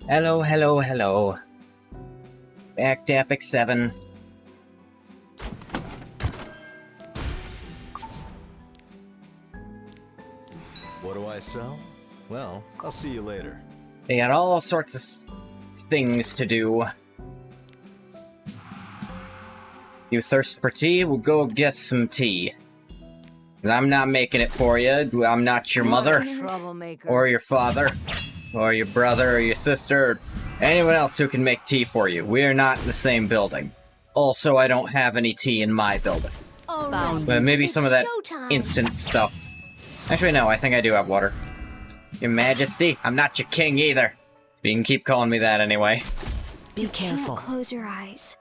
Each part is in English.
Hello, hello, hello. Back to Epic 7. What do I sell? Well, I'll see you later. They got all sorts of things to do. You thirst for tea? We'll go get some tea. 'Cause I'm not making it for you. I'm not your mother, or your father, or your brother, or your sister, or anyone else who can make tea for you. We're not in the same building. Also, I don't have any tea in my building. But maybe some of that instant stuff. Actually, no, I think I do have water. Your Majesty, I'm not your king either. You can keep calling me that anyway. Be careful. Close your eyes.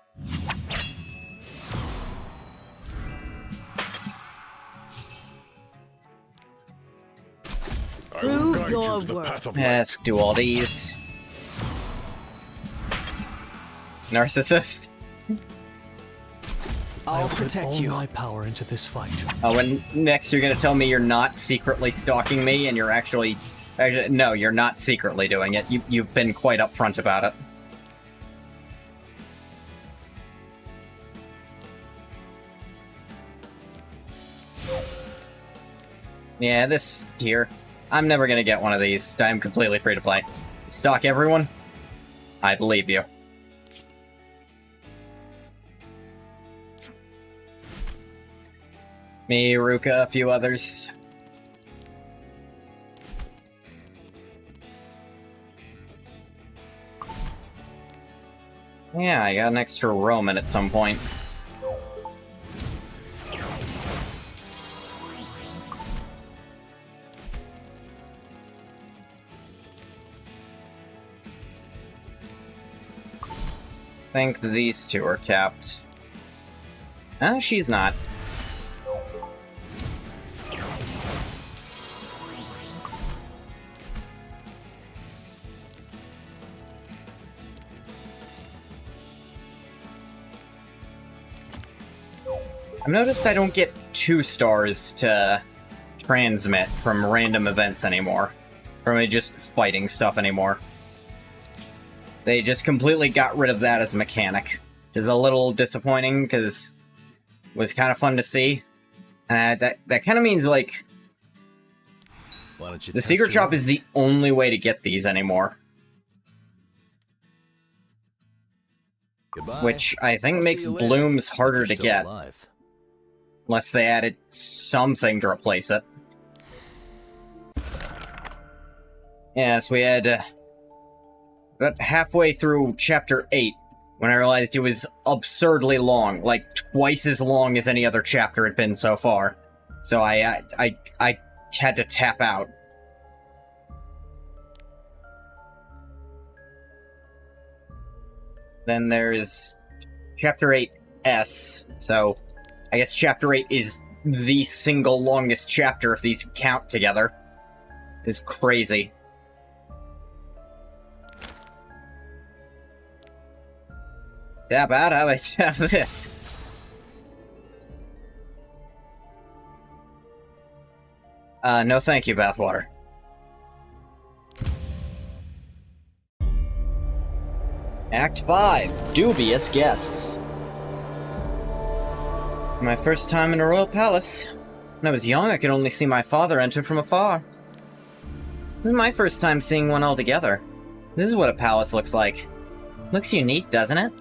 Prove your worth. Let's do all these. Narcissist. I'll protect you. All my power into this fight. Oh, and next you're gonna tell me you're not secretly stalking me, and you're actually no, you're not secretly doing it. You've been quite upfront about it. Yeah, this here. I'm never gonna get one of these. I'm completely free to play. Stalk everyone? I believe you. Me, Ruka, a few others. Yeah, I got an extra Roman at some point. I think these two are capped. She's not. I've noticed I don't get 2 stars to transmit from random events anymore. From just fighting stuff anymore. They just completely got rid of that as a mechanic. Which is a little disappointing, because it was kind of fun to see. That kind of means, like, the secret shop is the only way to get these anymore. Goodbye. Which I think makes blooms harder to get. Unless they added something to replace it. Yes, we had... about halfway through Chapter 8, when I realized it was absurdly long. Like, twice as long as any other chapter had been so far. So I had to tap out. Then there's Chapter 8S, so I guess Chapter 8 is the single longest chapter if these count together. It's crazy. Tap out, how about I have this? No thank you, bathwater. Act 5, Dubious Guests. My first time in a royal palace. When I was young, I could only see my father enter from afar. This is my first time seeing one altogether. This is what a palace looks like. Looks unique, doesn't it?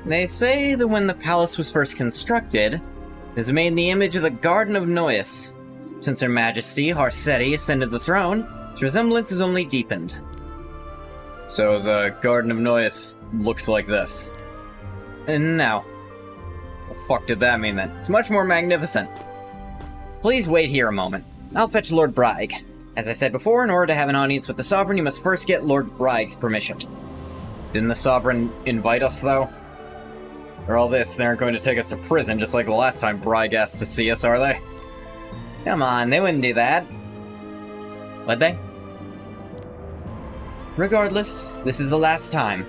They say that when the palace was first constructed, it was made in the image of the Garden of Noyes. Since Her Majesty, Harsetti, ascended the throne, its resemblance has only deepened. So the Garden of Noyes looks like this. And now. What the fuck did that mean then? It's much more magnificent. Please wait here a moment. I'll fetch Lord Brygge. As I said before, in order to have an audience with the Sovereign, you must first get Lord Brygge's permission. Didn't the Sovereign invite us, though? For all this, they aren't going to take us to prison just like the last time Brygge asked to see us, are they? Come on, they wouldn't do that. Would they? Regardless, this is the last time.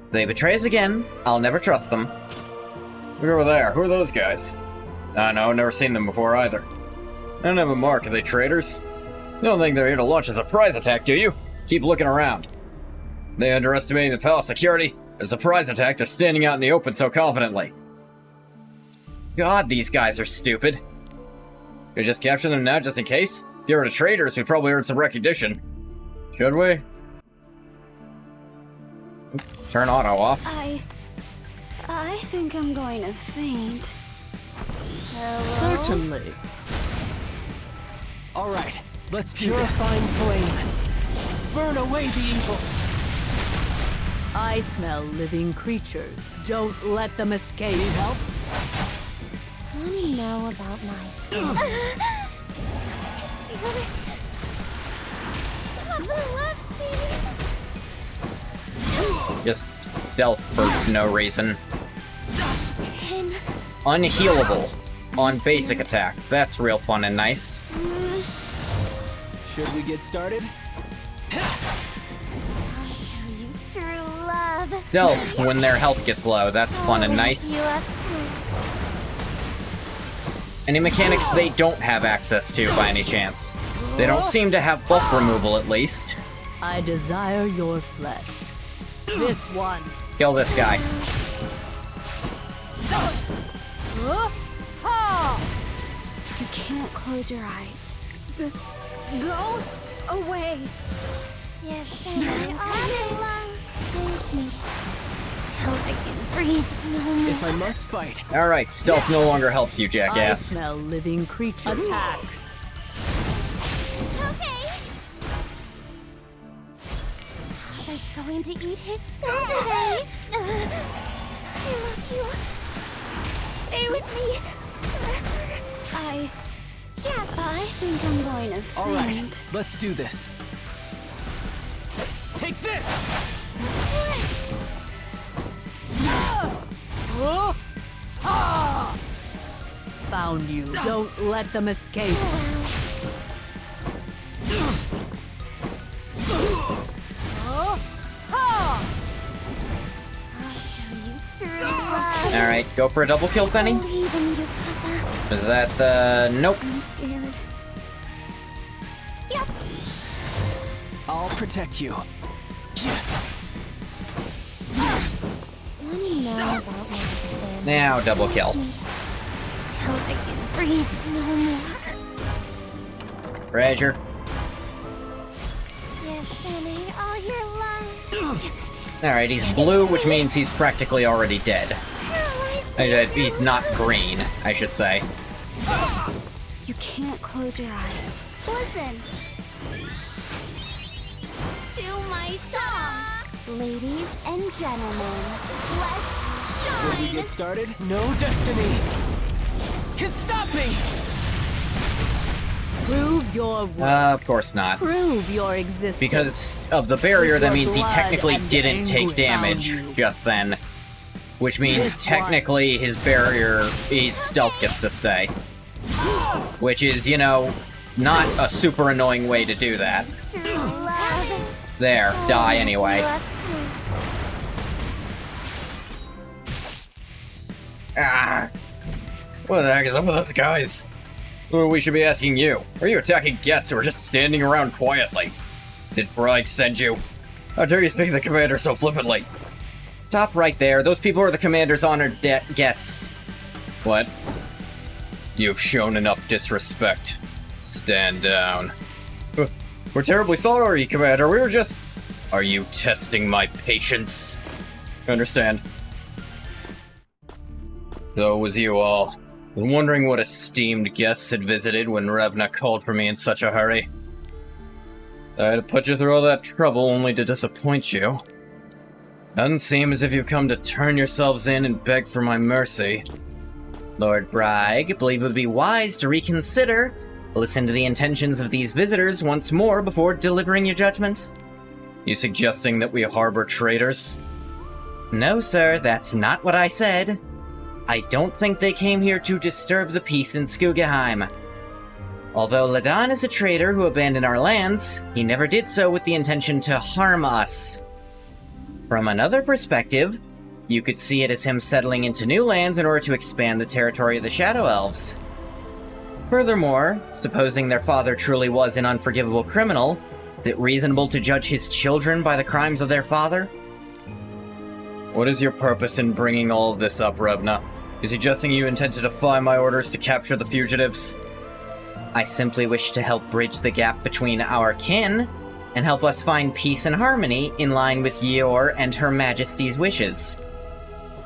If they betray us again, I'll never trust them. Look over there, who are those guys? I know, never seen them before either. I don't have a mark, are they traitors? You don't think they're here to launch a surprise attack, do you? Keep looking around. They underestimating the palace security? A surprise attack, they're standing out in the open so confidently. God, these guys are stupid. Should we just capture them now, just in case? If they were the traitors, we'd probably earn some recognition. Should we? Turn auto off. I think I'm going to faint. Hello? Certainly. All right, let's do Purifying flame. Burn away the evil. I smell living creatures. Don't let them escape. Need help? Want to know about my... Just stealth for no reason. Unhealable on basic attack. That's real fun and nice. Should we get started? I'll show you true love. Stealth when their health gets low. That's fun and nice. You up Any mechanics they don't have access to by any chance. They don't seem to have buff removal, at least. I desire your flesh. This one. Kill this guy. You can't close your eyes. Go away. Yes, me till I can breathe no more. If I must fight. Alright, stealth no longer helps you, I jackass. smell living creatures. Attack. Okay. Papa's going to eat his food today. I love you. Stay with me. I think I'm going to faint. All right, let's do this. Take this! Found you. Don't let them escape. Alright, go for a double kill, Penny. Is that the... Nope. I'm scared. Yep. I'll protect you. Wanna know about my plan? Now double kill. Till I can breathe no more. Treasure. Yes, Penny, all your life. Alright, he's blue, which means he's practically already dead. He's not green, I should say. You can't close your eyes. Listen to my song. Ladies and gentlemen, let's Should we shine. get started? No destiny can stop me! Prove your worth. Of course not. Prove your existence. Because of the barrier, that means he Blood technically and didn't take anguish damage found you. just then. Which means This one. technically his barrier, his stealth gets to stay. Which is, you know, not a super annoying way to do that. True love. There, die anyway. Ah! What the heck is up with those guys? Well, we should be asking you. Are you attacking guests who are just standing around quietly? Did Bragg send you? How dare you speak to the commander so flippantly? Stop right there. Those people are the commander's honored guests. What? You've shown enough disrespect. Stand down. We're terribly sorry, Commander. We were just... Are you testing my patience? Understand. So it was you all. I was wondering what esteemed guests had visited when Revna called for me in such a hurry. I had to put you through all that trouble only to disappoint you. Doesn't seem as if you've come to turn yourselves in and beg for my mercy. Lord Bragg, believe it would be wise to reconsider. Listen to the intentions of these visitors once more before delivering your judgment. You suggesting that we harbor traitors? No, sir, that's not what I said. I don't think they came here to disturb the peace in Skugeheim. Although Ladan is a traitor who abandoned our lands, he never did so with the intention to harm us. From another perspective, you could see it as him settling into new lands in order to expand the territory of the Shadow Elves. Furthermore, supposing their father truly was an unforgivable criminal, Is it reasonable to judge his children by the crimes of their father? What is your purpose in bringing all of this up, Revna? You suggesting you intend to defy my orders to capture the fugitives? I simply wish to help bridge the gap between our kin, and help us find peace and harmony in line with your and Her Majesty's wishes.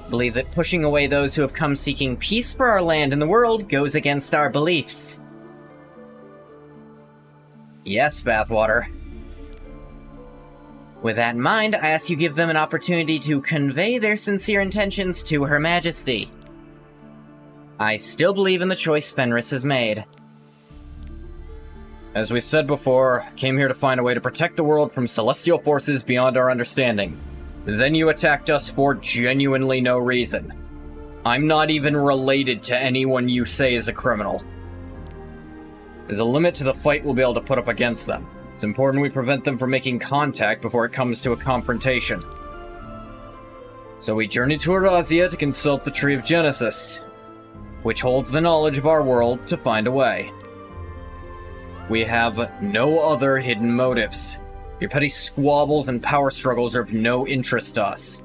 Believe that pushing away those who have come seeking peace for our land and the world goes against our beliefs. Yes, Bathwater. With that in mind, I ask you give them an opportunity to convey their sincere intentions to Her Majesty. I still believe in the choice Fenris has made. As we said before, I came here to find a way to protect the world from celestial forces beyond our understanding. Then you attacked us for genuinely no reason. I'm not even related to anyone you say is a criminal. There's a limit to the fight we'll be able to put up against them. It's important we prevent them from making contact before it comes to a confrontation. So we journeyed to Eurasia to consult the Tree of Genesis, which holds the knowledge of our world to find a way. We have no other hidden motives. Your petty squabbles and power struggles are of no interest to us.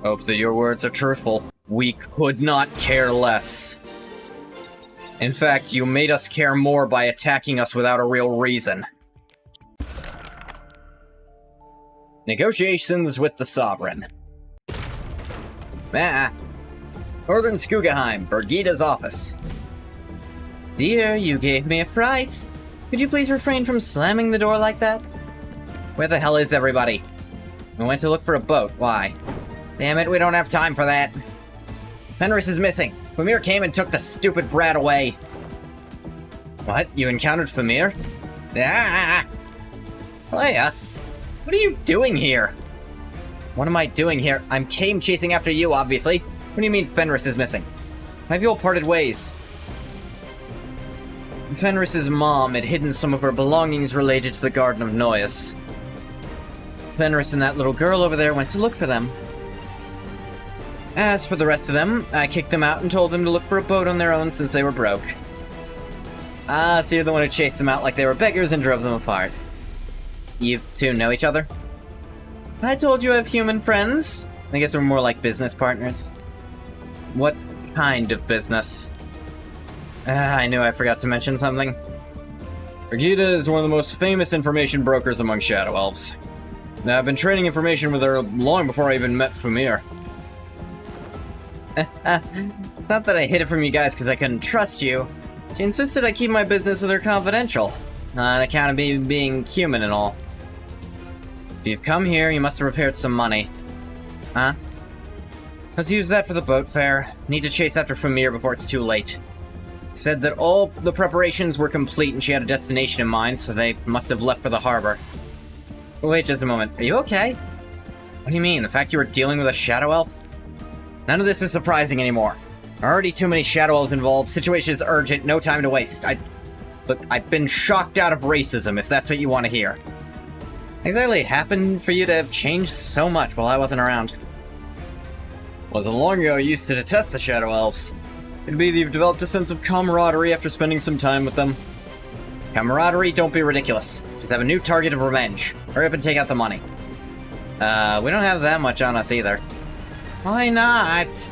Hope that your words are truthful. We could not care less. In fact, you made us care more by attacking us without a real reason. Negotiations with the Sovereign. Northern Skugaheim, Birgitta's office. Dear, you gave me a fright. Could you please refrain from slamming the door like that? Where the hell is everybody? We went to look for a boat. Why? Damn it, we don't have time for that. Fenris is missing. Famir came and took the stupid brat away. What? You encountered Famir? Ah! Leia, what are you doing here? What am I doing here? I came chasing after you, obviously. What do you mean Fenris is missing? Have you all parted ways? Fenris's mom had hidden some of her belongings related to the Garden of Noyes. Fenris and that little girl over there went to look for them. As for the rest of them, I kicked them out and told them to look for a boat on their own since they were broke. Ah, so you're the one who chased them out like they were beggars and drove them apart. You two know each other? I told you I have human friends. I guess we're more like business partners. What kind of business? I knew I forgot to mention something. Birgitta is one of the most famous information brokers among Shadow Elves. Now, I've been trading information with her long before I even met Famir. It's not that I hid it from you guys because I couldn't trust you. She insisted I keep my business with her confidential, on account of me being human and all. If you've come here, you must have prepared some money. Huh? Let's use that for the boat fare. Need to chase after Famir before it's too late. Said that all the preparations were complete and she had a destination in mind, so they must have left for the harbor. Wait just a moment. Are you okay? What do you mean? The fact you were dealing with a Shadow Elf? None of this is surprising anymore. Already too many Shadow Elves involved, situation is urgent, no time to waste. Look, I've been shocked out of racism, if that's what you want to hear. Exactly happened for you to have changed so much while I wasn't around? Wasn't long ago I used to detest the Shadow Elves. It'd be that you've developed a sense of camaraderie after spending some time with them. Camaraderie? Don't be ridiculous. Just have a new target of revenge. Hurry up and take out the money. We don't have that much on us either. Why not?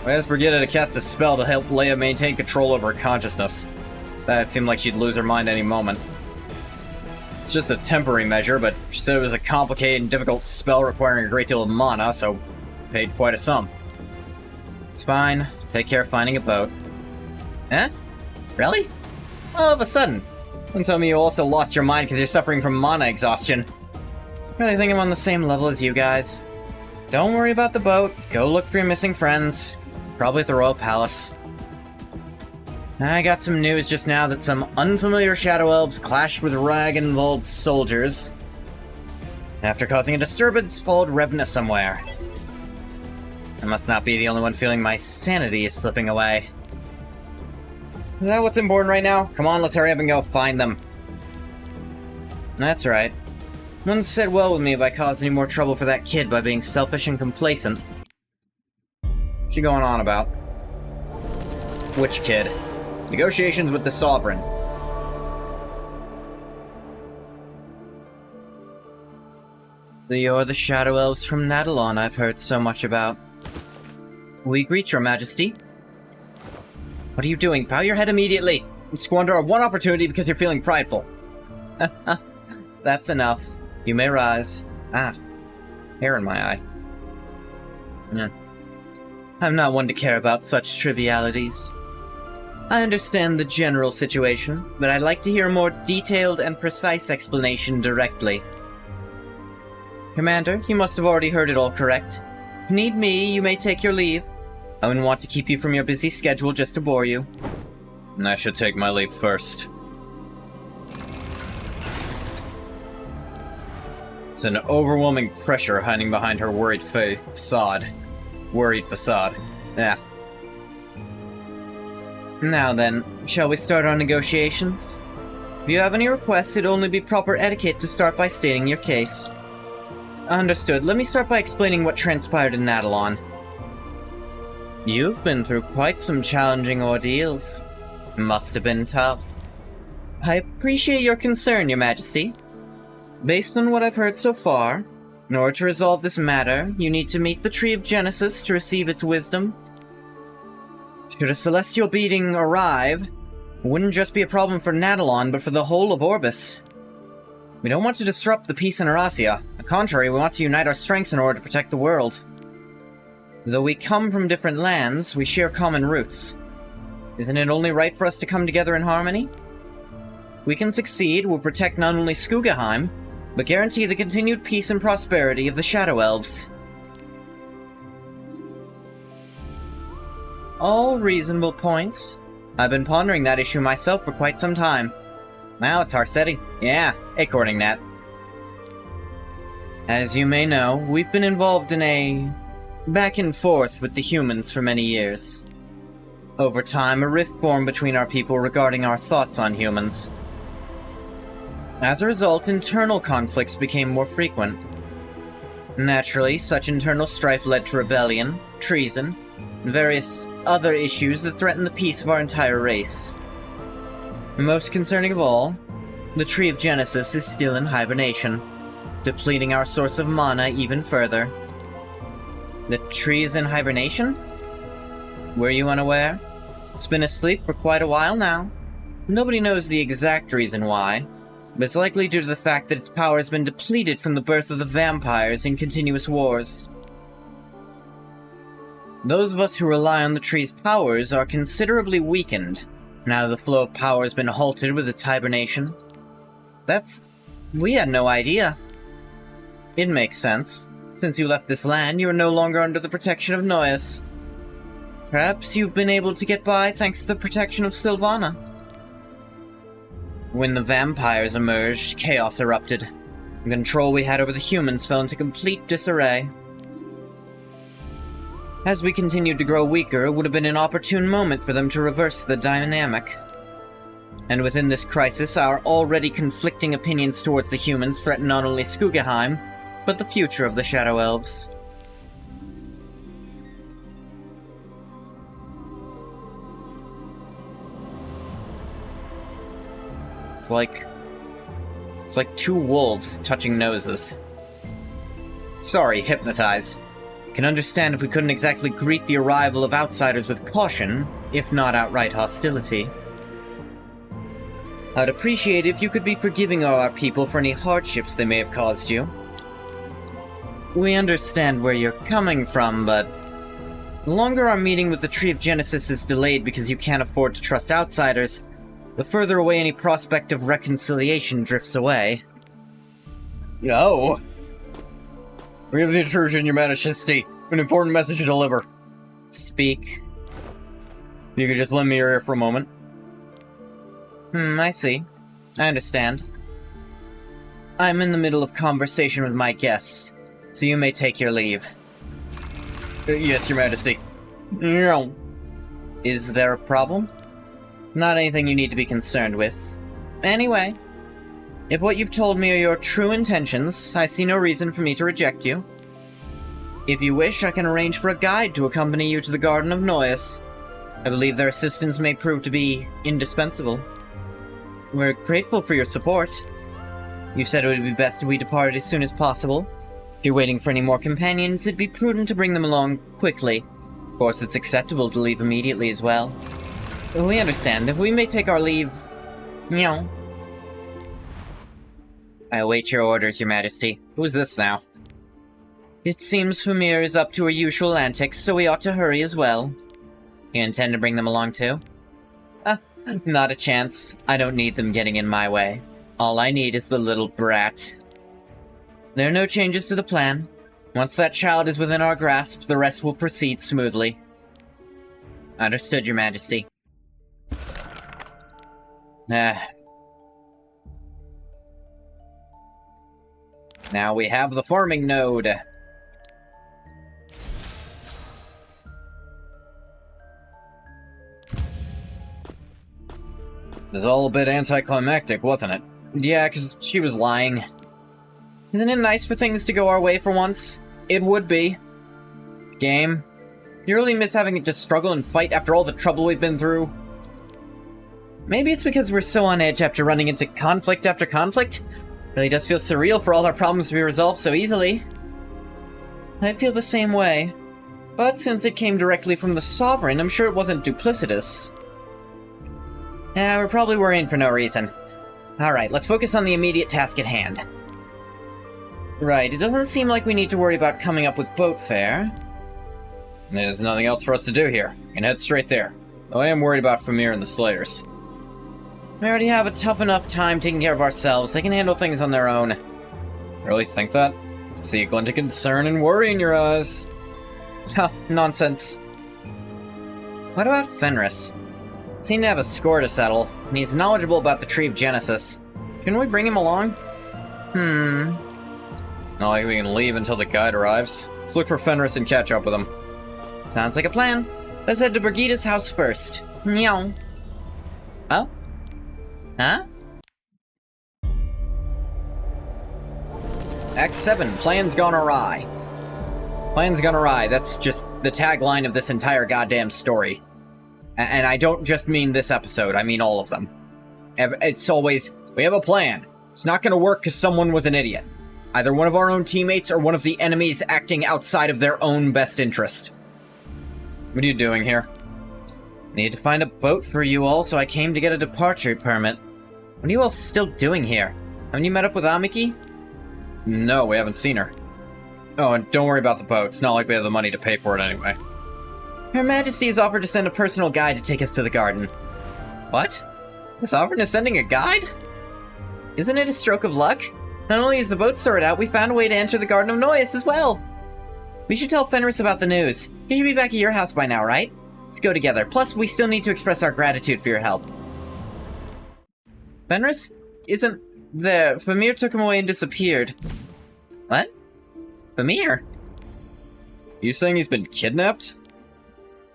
I asked Birgitta to cast a spell to help Leia maintain control over her consciousness. That seemed like she'd lose her mind any moment. It's just a temporary measure, but she said it was a complicated and difficult spell requiring a great deal of mana, so paid quite a sum. It's fine. Take care of finding a boat. Huh? Really? All of a sudden. Don't tell me you also lost your mind because you're suffering from mana exhaustion. Really think I'm on the same level as you guys. Don't worry about the boat. Go look for your missing friends. Probably at the Royal Palace. I got some news just now that some unfamiliar Shadow Elves clashed with Rag and Vald's soldiers. After causing a disturbance, followed Revna somewhere. I must not be the only one feeling my sanity is slipping away. Is that what's important right now? Come on, let's hurry up and go find them. That's right. No one said well with me if I caused any more trouble for that kid by being selfish and complacent. What's she going on about? Which kid? Negotiations with the Sovereign. You're the Shadow Elves from Nadalon I've heard so much about. We greet your majesty. What are you doing? Bow your head immediately! You squander our one opportunity because you're feeling prideful. That's enough. You may rise. Ah, hair in my eye. Yeah. I'm not one to care about such trivialities. I understand the general situation, but I'd like to hear a more detailed and precise explanation directly. Commander, you must have already heard it all correct. If need me, you may take your leave. I wouldn't want to keep you from your busy schedule just to bore you. I should take my leave first. It's an overwhelming pressure hiding behind her worried facade. Worried facade. Yeah. Now then, shall we start our negotiations? If you have any requests, it'd only be proper etiquette to start by stating your case. Understood. Let me start by explaining what transpired in Nadalon. You've been through quite some challenging ordeals. Must have been tough. I appreciate your concern, Your Majesty. Based on what I've heard so far, in order to resolve this matter, you need to meet the Tree of Genesis to receive its wisdom. Should a celestial being arrive, it wouldn't just be a problem for Nadalon, but for the whole of Orbis. We don't want to disrupt the peace in Erasia. On the contrary, we want to unite our strengths in order to protect the world. Though we come from different lands, we share common roots. Isn't it only right for us to come together in harmony? If we can succeed, we'll protect not only Skugaheim, but guarantee the continued peace and prosperity of the Shadow Elves. All reasonable points. I've been pondering that issue myself for quite some time. Now it's Harsetti. Yeah, according that. As you may know, we've been involved in a back and forth with the humans for many years. Over time, a rift formed between our people regarding our thoughts on humans. As a result, internal conflicts became more frequent. Naturally, such internal strife led to rebellion, treason, and various other issues that threaten the peace of our entire race. Most concerning of all, the Tree of Genesis is still in hibernation, depleting our source of mana even further. The tree is in hibernation? Were you unaware? It's been asleep for quite a while now. Nobody knows the exact reason why, but it's likely due to the fact that its power has been depleted from the birth of the vampires in continuous wars. Those of us who rely on the tree's powers are considerably weakened, now the flow of power has been halted with its hibernation. We had no idea. It makes sense. Since you left this land, you are no longer under the protection of Noyes. Perhaps you've been able to get by thanks to the protection of Sylvana. When the vampires emerged, chaos erupted. The control we had over the humans fell into complete disarray. As we continued to grow weaker, it would have been an opportune moment for them to reverse the dynamic. And within this crisis, our already conflicting opinions towards the humans threaten not only Skugaheim, but the future of the Shadow Elves. It's like two wolves touching noses. Sorry, hypnotized. Can understand if we couldn't exactly greet the arrival of outsiders with caution, if not outright hostility. I'd appreciate if you could be forgiving of our people for any hardships they may have caused you. We understand where you're coming from, but the longer our meeting with the Tree of Genesis is delayed because you can't afford to trust outsiders, the further away any prospect of reconciliation drifts away. Oh! We have the intrusion, Your Majesty. An important message to deliver. Speak. You could just lend me your ear for a moment. I see. I understand. I'm in the middle of conversation with my guests, so you may take your leave. Yes, Your Majesty. No. Is there a problem? Not anything you need to be concerned with. Anyway, if what you've told me are your true intentions, I see no reason for me to reject you. If you wish, I can arrange for a guide to accompany you to the Garden of Noyes. I believe their assistance may prove to be indispensable. We're grateful for your support. You said it would be best if we departed as soon as possible. If you're waiting for any more companions, it'd be prudent to bring them along quickly. Of course, it's acceptable to leave immediately as well. We understand. If we may take our leave... Meow. I await your orders, Your Majesty. Who's this now? It seems Famir is up to her usual antics, so we ought to hurry as well. You intend to bring them along too? Not a chance. I don't need them getting in my way. All I need is the little brat. There are no changes to the plan. Once that child is within our grasp, the rest will proceed smoothly. Understood, Your Majesty. Now we have the farming node. It was all a bit anticlimactic, wasn't it? Yeah, because she was lying. Isn't it nice for things to go our way for once? It would be. Game. You really miss having to struggle and fight after all the trouble we've been through? Maybe it's because we're so on edge after running into conflict after conflict? Really does feel surreal for all our problems to be resolved so easily. I feel the same way. But since it came directly from the Sovereign, I'm sure it wasn't duplicitous. Yeah, we're probably worrying for no reason. Alright, let's focus on the immediate task at hand. Right, it doesn't seem like we need to worry about coming up with boat fare. There's nothing else for us to do here. We can head straight there. Though I am worried about Famir and the Slayers. We already have a tough enough time taking care of ourselves. They can handle things on their own. Really think that? See a glint of concern and worry in your eyes. Huh, nonsense. What about Fenris? Seemed to have a score to settle, and he's knowledgeable about the Tree of Genesis. Shouldn't we bring him along? Not like we can leave until the guide arrives. Let's look for Fenris and catch up with him. Sounds like a plan. Let's head to Brigida's house first. Meow. Oh? Huh? Act 7, Plans Gone Awry. Plans Gone Awry, that's just the tagline of this entire goddamn story. And I don't just mean this episode, I mean all of them. It's always, we have a plan. It's not gonna work because someone was an idiot. Either one of our own teammates or one of the enemies acting outside of their own best interest. What are you doing here? Need to find a boat for you all, so I came to get a departure permit. What are you all still doing here? Haven't you met up with Amiki? No, we haven't seen her. Oh, and don't worry about the boat. It's not like we have the money to pay for it anyway. Her Majesty has offered to send a personal guide to take us to the garden. What? The Sovereign is sending a guide? Isn't it a stroke of luck? Not only is the boat sorted out, we found a way to enter the Garden of Noyes as well. We should tell Fenris about the news. He should be back at your house by now, right? Let's go together. Plus, we still need to express our gratitude for your help. Fenris isn't there. Famir took him away and disappeared. What? Famir? You saying he's been kidnapped?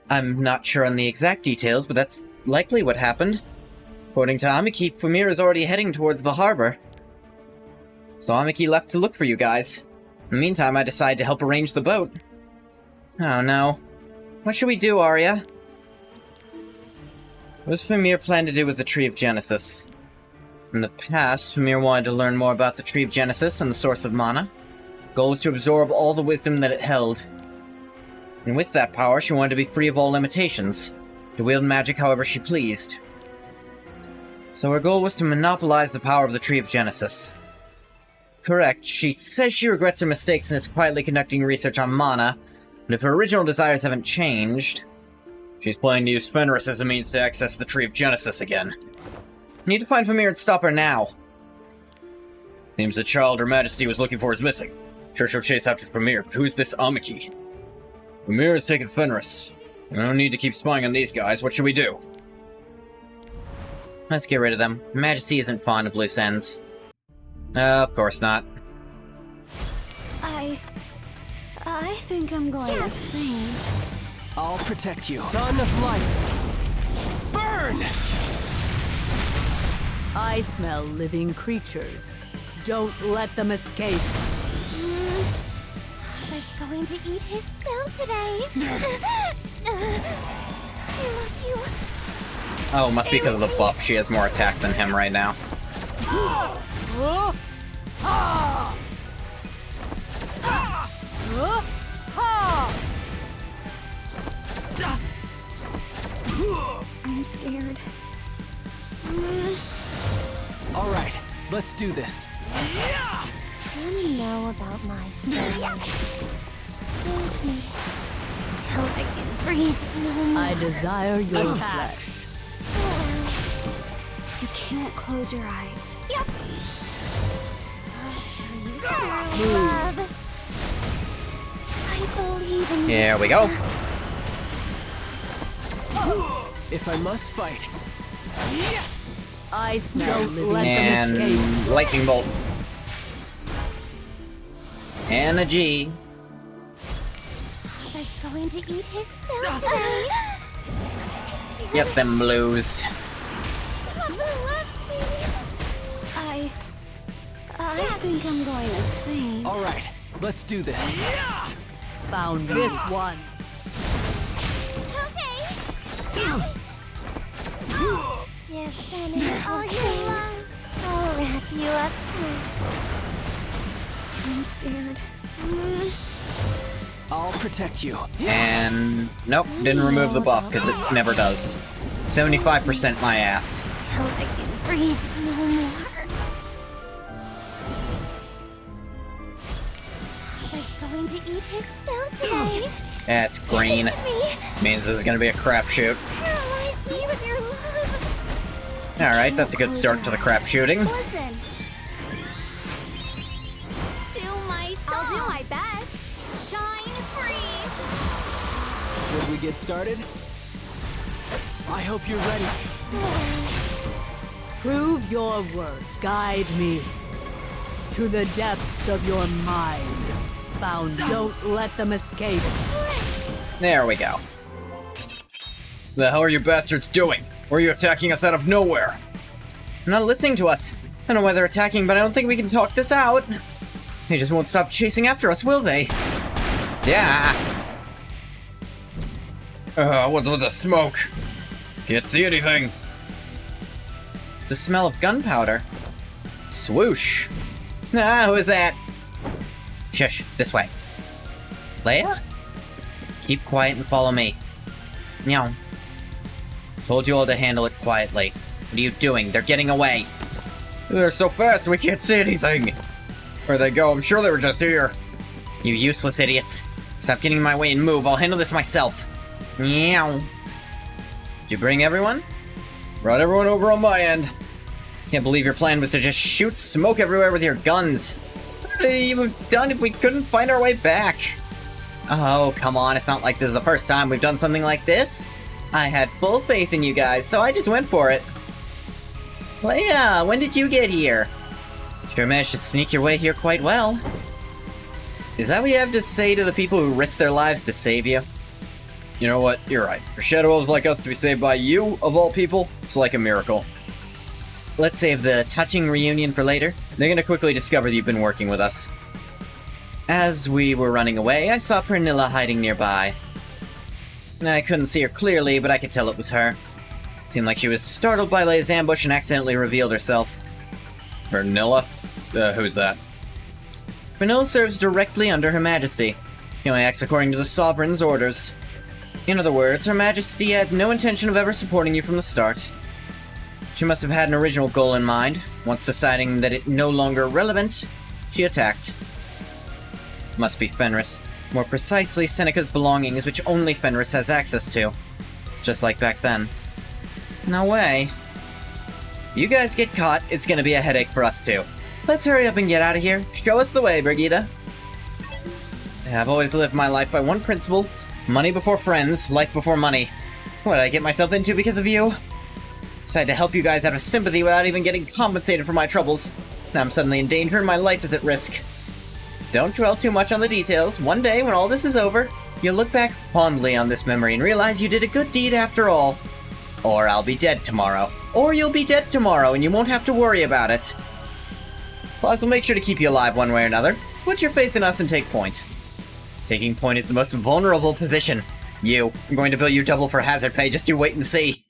I'm not sure on the exact details, but that's likely what happened. According to Amiki, Famir is already heading towards the harbor. So Amiki left to look for you guys. In the meantime, I decided to help arrange the boat. Oh no. What should we do, Arya? What does Famir plan to do with the Tree of Genesis? In the past, Famir wanted to learn more about the Tree of Genesis and the source of mana. The goal was to absorb all the wisdom that it held. And with that power, she wanted to be free of all limitations, to wield magic however she pleased. So her goal was to monopolize the power of the Tree of Genesis. Correct, she says she regrets her mistakes and is quietly conducting research on mana, but if her original desires haven't changed, she's planning to use Fenris as a means to access the Tree of Genesis again. Need to find Famir and stop her now. Seems the child Her Majesty was looking for is missing. Sure she'll chase after Famir, but who's this Amiki? Famir has taken Fenris. We don't need to keep spying on these guys. What should we do? Let's get rid of them. Her Majesty isn't fond of loose ends. Of course not. I think I'm going to faint. I'll protect you. Son of light! Burn! I smell living creatures. Don't let them escape. He's going to eat his fill today. I love you. Oh, must be because of the buff. She has more attack than him right now. I'm scared. All right, let's do this. Wanna know about my family? Hold me till I can breathe no more. I desire your flesh. You can't close your eyes. Yep. I'll show you true love. I believe in you. Here we go. If I must fight. I smell living. Let And them escape. lightning bolt. And a G. Papa's going to eat his fill today. Yep, them blues. Papa loves me. I think I'm going to faint. All right, let's do this. Found this one. Okay. If that is all you love, I'll wrap you up too. I'm scared. I'll protect you. And nope, didn't remove the buff because it never does. 75% my ass. Till I can breathe no more. Papa's going to eat his fill today. That's green. Me, Means this is gonna be a crapshoot. paralyze me with your love. Alright, that's a good start to the crap shooting. Listen. Do my song. I'll do my best. Shine free. Should we get started? I hope you're ready. Prove your worth. Guide me to the depths of your mind. Found. Don't let them escape. There we go. The hell are you bastards doing? Or are you attacking us out of nowhere? They're not listening to us. I don't know why they're attacking, but I don't think we can talk this out. They just won't stop chasing after us, will they? Yeah. What's with the smoke? Can't see anything. It's the smell of gunpowder. Swoosh. Ah, who is that? Shush, this way. Leia? Keep quiet and follow me. Meow. Told you all to handle it quietly. What are you doing? They're getting away. They're so fast we can't see anything. Where'd they go? I'm sure they were just here. You useless idiots. Stop getting in my way and move. I'll handle this myself. Meow. Did you bring everyone? Brought everyone over on my end. Can't believe your plan was to just shoot smoke everywhere with your guns. What would you have done if we couldn't find our way back? Oh, come on. It's not like this is the first time we've done something like this. I had full faith in you guys, so I just went for it. Leia, when did you get here? Sure managed to sneak your way here quite well. Is that what you have to say to the people who risked their lives to save you? You know what? You're right. For shadow elves like us to be saved by you, of all people, it's like a miracle. Let's save the touching reunion for later. They're gonna quickly discover that you've been working with us. As we were running away, I saw Pernilla hiding nearby. I couldn't see her clearly, but I could tell it was her. Seemed like she was startled by Leia's ambush and accidentally revealed herself. Pernilla? Who's that? Pernilla serves directly under Her Majesty. He only acts according to the Sovereign's orders. In other words, Her Majesty had no intention of ever supporting you from the start. She must have had an original goal in mind. Once deciding that it no longer relevant, she attacked. Must be Fenris. More precisely, Seneca's belongings, which only Fenris has access to. Just like back then. No way. You guys get caught, it's gonna be a headache for us too. Let's hurry up and get out of here. Show us the way, Brigitte. I've always lived my life by one principle. Money before friends, life before money. What did I get myself into because of you? Decided to help you guys out of sympathy without even getting compensated for my troubles. Now I'm suddenly in danger and my life is at risk. Don't dwell too much on the details. One day, when all this is over, you'll look back fondly on this memory and realize you did a good deed after all. Or I'll be dead tomorrow. Or you'll be dead tomorrow and you won't have to worry about it. Plus, we'll make sure to keep you alive one way or another. So put your faith in us and take point. Taking point is the most vulnerable position. I'm going to bill you double for hazard pay, just you wait and see.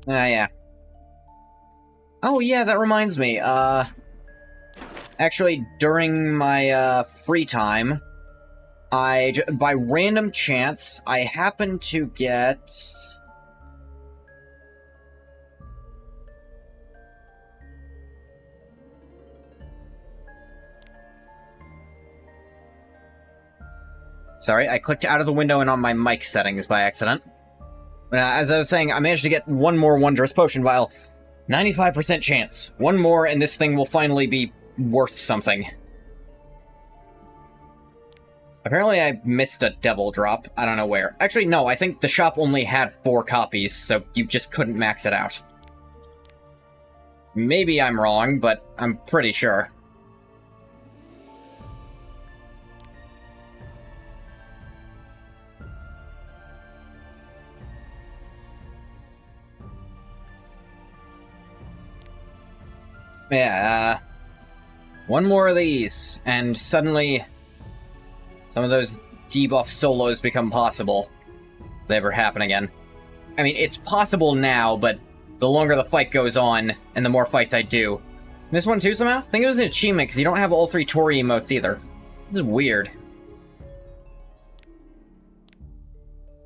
Yeah. Oh, yeah, that reminds me. Actually, during my, free time, by random chance, I happened to get... Sorry, I clicked out of the window and on my mic settings by accident. As I was saying, I managed to get one more Wondrous Potion Vial. 95% chance. One more and this thing will finally be worth something. Apparently I missed a Devil Drop. I don't know where. Actually, no, I think the shop only had 4 copies, so you just couldn't max it out. Maybe I'm wrong, but I'm pretty sure. Yeah, one more of these, and suddenly some of those debuff solos become possible. If they ever happen again. I mean, it's possible now, but the longer the fight goes on, and the more fights I do. This one too, somehow? I think it was an achievement, because you don't have all 3 Tori emotes either. This is weird. It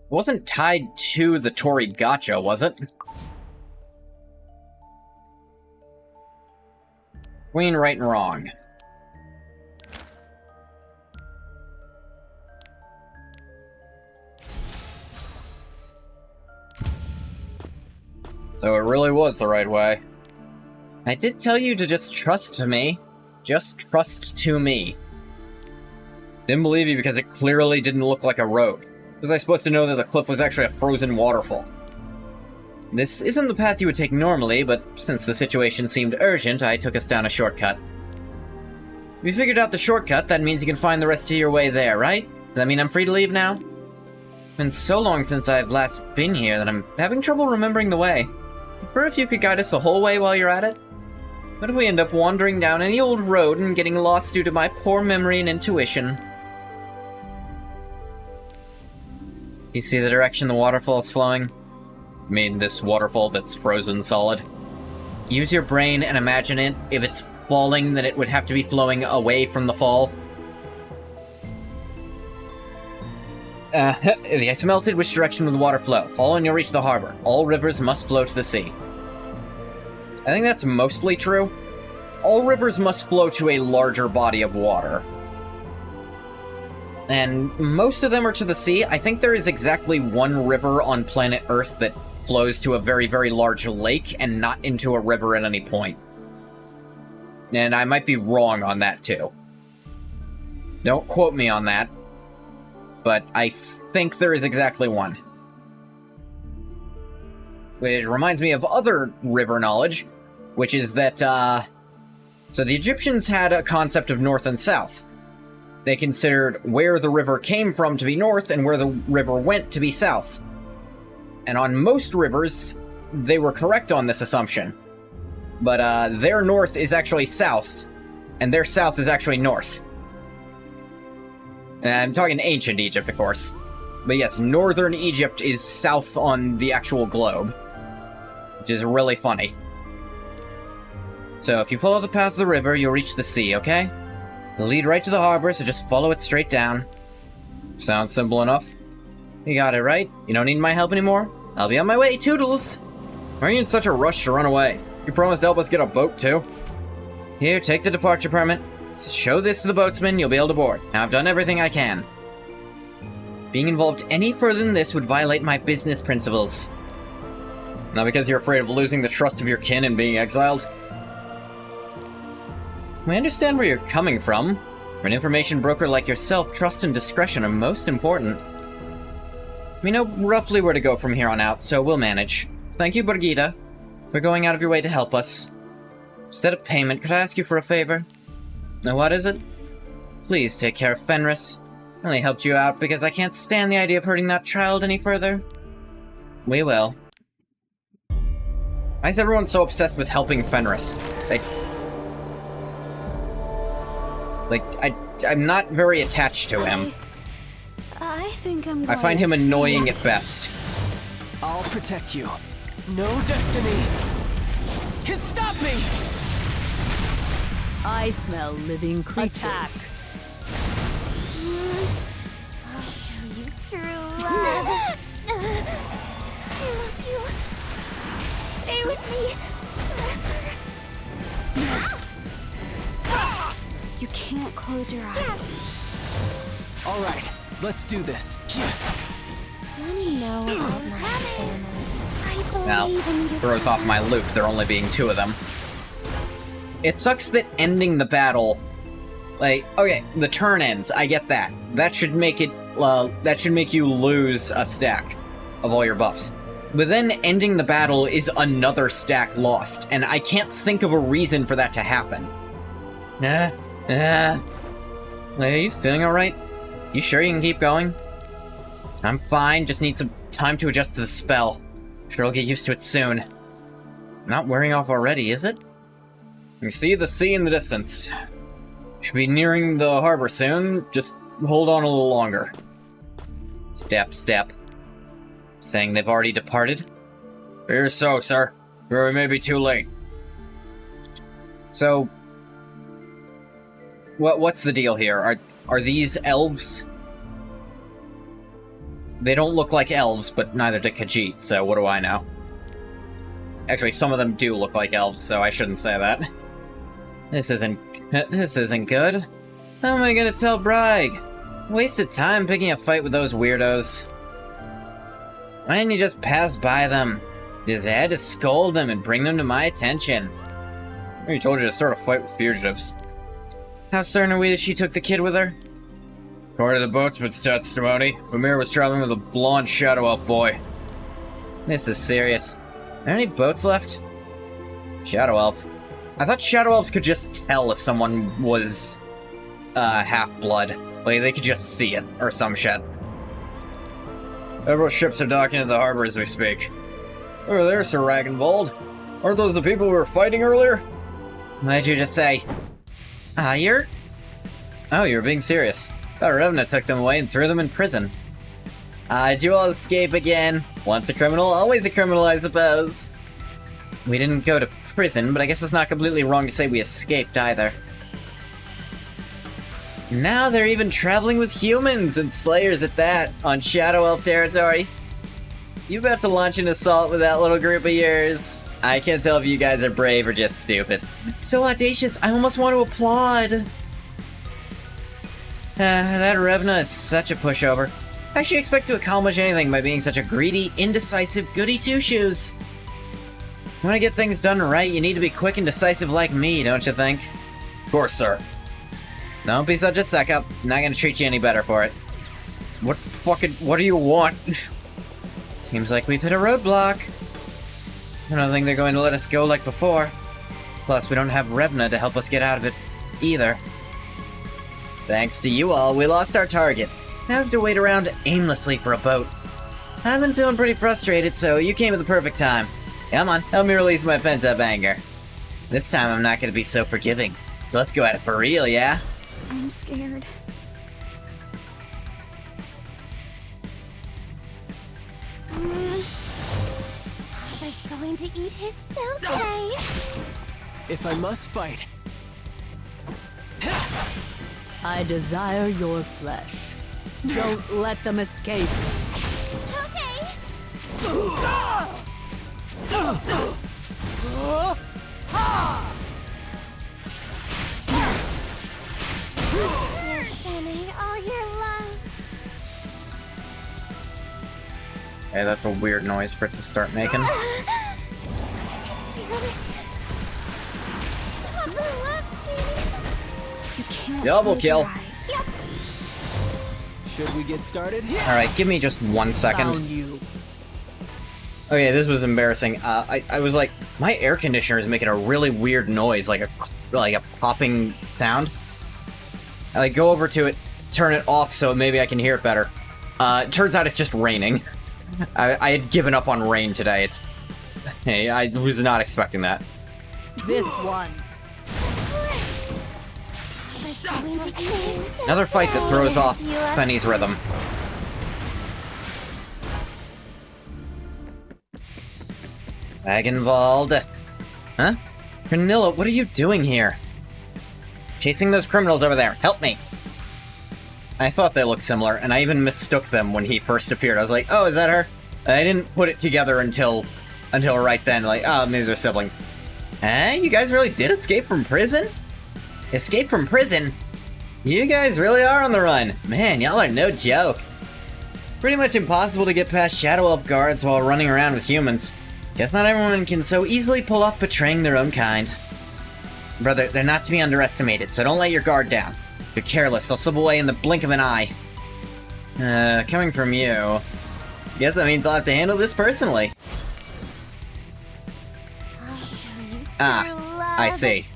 wasn't tied to the Tori gacha, was it? Queen, right and wrong. So it really was the right way. I did tell you to just trust to me. Just trust to me. Didn't believe you because it clearly didn't look like a road. Was I supposed to know that the cliff was actually a frozen waterfall? This isn't the path you would take normally, but since the situation seemed urgent, I took us down a shortcut. If you figured out the shortcut, that means you can find the rest of your way there, right? Does that mean I'm free to leave now? It's been so long since I've last been here that I'm having trouble remembering the way. Prefer if you could guide us the whole way while you're at it? What if we end up wandering down any old road and getting lost due to my poor memory and intuition? You see the direction the waterfall's flowing? I mean, this waterfall that's frozen solid. Use your brain and imagine it. If it's falling, then it would have to be flowing away from the fall. The ice melted, which direction will the water flow? Follow and you'll reach the harbor. All rivers must flow to the sea. I think that's mostly true. All rivers must flow to a larger body of water. And most of them are to the sea. I think there is exactly one river on planet Earth that flows to a very, very large lake and not into a river at any point. And I might be wrong on that, too. Don't quote me on that. But I think there is exactly one. Which reminds me of other river knowledge, which is that, so the Egyptians had a concept of north and south. They considered where the river came from to be north and where the river went to be south. And on most rivers, they were correct on this assumption. But their north is actually south, and their south is actually north. And I'm talking ancient Egypt, of course. But yes, northern Egypt is south on the actual globe. Which is really funny. So if you follow the path of the river, you'll reach the sea, okay? It'll lead right to the harbor, so just follow it straight down. Sounds simple enough. You got it, right? You don't need my help anymore? I'll be on my way, toodles! Why are you in such a rush to run away? You promised to help us get a boat, too? Here, take the departure permit. Show this to the boatsman, you'll be able to board. Now I've done everything I can. Being involved any further than this would violate my business principles. Not because you're afraid of losing the trust of your kin and being exiled? I understand where you're coming from. For an information broker like yourself, trust and discretion are most important. We know roughly where to go from here on out, so we'll manage. Thank you, Brigitte, for going out of your way to help us. Instead of payment, could I ask you for a favor? Now what is it? Please take care of Fenris. I only helped you out because I can't stand the idea of hurting that child any further. We will. Why is everyone so obsessed with helping Fenris? I'm not very attached to him. I think I'm I find him annoying at best. I'll protect you. No destiny can stop me! I smell living creatures. Attack. I'll show you true love. I love you. Stay with me forever. You can't close your eyes. Alright, let's do this. Let me know about my family. I Now, believe in you. throws off my loop, there only being 2 of them. It sucks that ending the battle, like, okay, the turn ends, I get that. That should make it, that should make you lose a stack of all your buffs. But then ending the battle is another stack lost, and I can't think of a reason for that to happen. Are you feeling alright? You sure you can keep going? I'm fine, just need some time to adjust to the spell. Sure I'll get used to it soon. Not wearing off already, is it? You see the sea in the distance. Should be nearing the harbor soon, just hold on a little longer. Step, step. Saying they've already departed? Fear so, sir. Or it may be too late. So, what's the deal here? Are these elves? They don't look like elves, but neither do Khajiit, so what do I know? Actually, some of them do look like elves, so I shouldn't say that. This isn't good. How am I gonna tell Bragg? Wasted time picking a fight with those weirdos. Why didn't you just pass by them? Just had to scold them and bring them to my attention. I already told you to start a fight with fugitives. How certain are we that she took the kid with her? According to the boatsman's testimony, Famir was traveling with a blonde shadow elf boy. This is serious. Are there any boats left? Shadow elf. I thought shadow elves could just tell if someone was half-blood. Like, they could just see it, or some shit. Several ships are docking at the harbor as we speak. Over there, Sir Ragnvald. Aren't those the people we were fighting earlier? What did you just say? Oh, you're being serious. Thought Revna took them away and threw them in prison. Did you all escape again? Once a criminal, always a criminal, I suppose. We didn't go to prison, but I guess it's not completely wrong to say we escaped either. Now they're even traveling with humans and slayers at that, on Shadow Elf territory. You about to launch an assault with that little group of yours? I can't tell if you guys are brave or just stupid. So audacious, I almost want to applaud. That Revna is such a pushover. How she expect to accomplish anything by being such a greedy, indecisive goody-two-shoes? You want to get things done right, you need to be quick and decisive like me, don't you think? Of course, sir. Don't be such a suck-up. Not gonna treat you any better for it. What do you want? Seems like we've hit a roadblock. I don't think they're going to let us go like before. Plus, we don't have Revna to help us get out of it, either. Thanks to you all, we lost our target. Now we have to wait around aimlessly for a boat. I've been feeling pretty frustrated, so you came at the perfect time. Come on, help me release my pent-up anger. This time I'm not gonna be so forgiving. So let's go at it for real, yeah? I'm scared. Papa's going to eat his fill today. If I must fight. I desire your flesh. Don't let them escape. Okay. You're sending all your love. Hey, that's a weird noise for it to start making. Papa loves me. You can't Double close your kill. eyes. Yep. Should we get started? Alright, give me just 1 second. Found you. Okay, this was embarrassing. I was like, my air conditioner is making a really weird noise, like a popping sound. I like go over to it, turn it off so maybe I can hear it better. Turns out it's just raining. I had given up on rain today. Hey, I was not expecting that. This one. Another fight that throws off Penny's rhythm. Vald. Huh? Pernilla, what are you doing here? Chasing those criminals over there. Help me! I thought they looked similar, and I even mistook them when he first appeared. I was like, oh, is that her? I didn't put it together until right then. Like, oh, maybe they're siblings. Eh? You guys really did escape from prison? Escape from prison? You guys really are on the run. Man, y'all are no joke. Pretty much impossible to get past Shadow Elf guards while running around with humans. Guess not everyone can so easily pull off betraying their own kind. Brother, they're not to be underestimated, so don't let your guard down. If you're careless, they'll slip away in the blink of an eye. Coming from you... Guess that means I'll have to handle this personally. I'll show you true Ah, I love. see.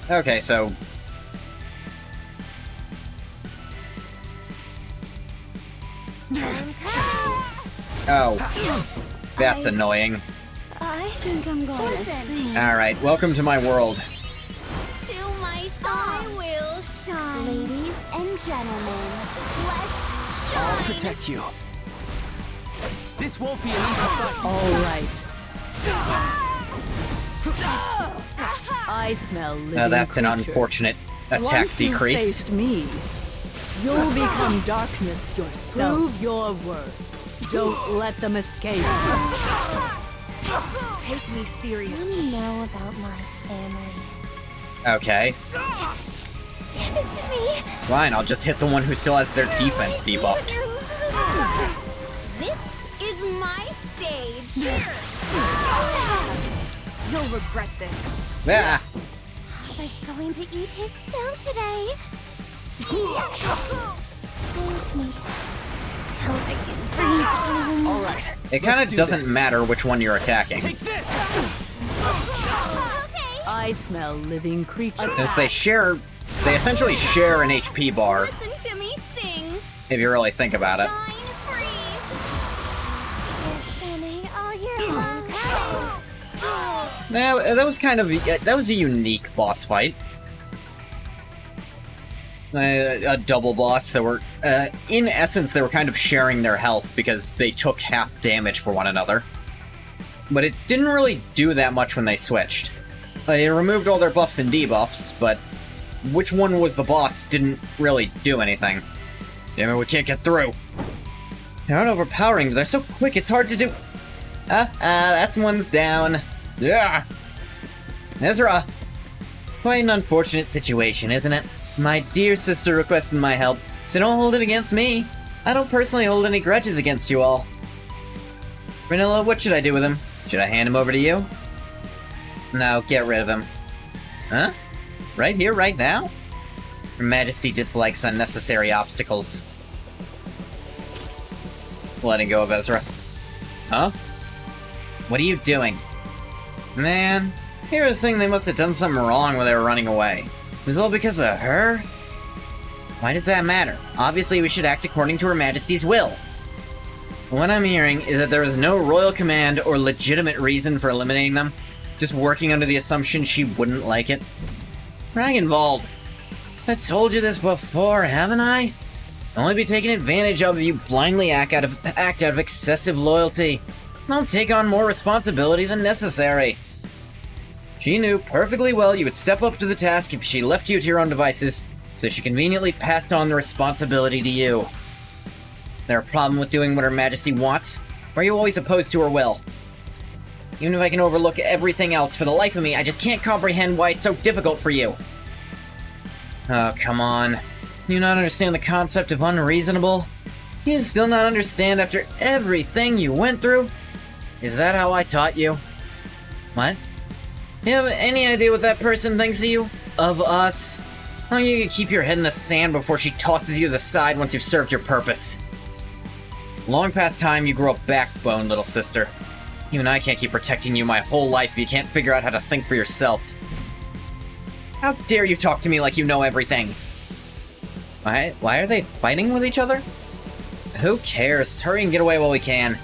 Okay, so... Oh. That's annoying. I think I'm going to sing. Alright, welcome to my world. To my song. I will shine. Ladies and gentlemen, let's I'll shine. protect you. This won't be an easy fight. All right. I smell living That's an creatures. unfortunate attack Once you decrease. faced me, you'll become darkness yourself. Prove your worth. Don't let them escape. Take me Let seriously. me know about my family. Okay. Give it to me. Fine, I'll just hit the one who still has their defense debuffed. This is my stage. You'll regret this. Ah! Papa's going to eat his fill today. Hold me till I can breathe. All right. It kind let's of do doesn't this. matter which one you're attacking. Take this. Okay. I smell living creatures. Since they essentially share an HP bar, Listen to me sing. if you really think about it. Shine free. You're spinning all year long. Now, that was a unique boss fight. A double boss that were, in essence, they were kind of sharing their health because they took half damage for one another. But it didn't really do that much when they switched. They removed all their buffs and debuffs, but which one was the boss didn't really do anything. Damn it, we can't get through. They aren't overpowering, but they're so quick it's hard to do. That's one's down. Yeah. Ezra. Quite an unfortunate situation, isn't it? My dear sister requested my help, so don't hold it against me. I don't personally hold any grudges against you all. Vanilla, what should I do with him? Should I hand him over to you? No, get rid of him. Huh? Right here, right now? Her Majesty dislikes unnecessary obstacles. Letting go of Ezra. Huh? What are you doing? Man, here's the thing, they must have done something wrong when they were running away. It was all because of her? Why does that matter? Obviously, we should act according to Her Majesty's will. What I'm hearing is that there was no royal command or legitimate reason for eliminating them, just working under the assumption she wouldn't like it. Vald, I told you this before, haven't I? Only be taken advantage of if you blindly act out of excessive loyalty. Don't take on more responsibility than necessary. She knew perfectly well you would step up to the task if she left you to your own devices, so she conveniently passed on the responsibility to you. There a problem with doing what Her Majesty wants? Or are you always opposed to her will? Even if I can overlook everything else, for the life of me, I just can't comprehend why it's so difficult for you. Oh, come on. You not understand the concept of unreasonable? You still not understand after everything you went through? Is that how I taught you? What? You have any idea what that person thinks of you? Of us? How long you can keep your head in the sand before she tosses you to the side once you've served your purpose? Long past time you grow a backbone, little sister. Even I can't keep protecting you my whole life if you can't figure out how to think for yourself. How dare you talk to me like you know everything? Why are they fighting with each other? Who cares? Hurry and get away while we can.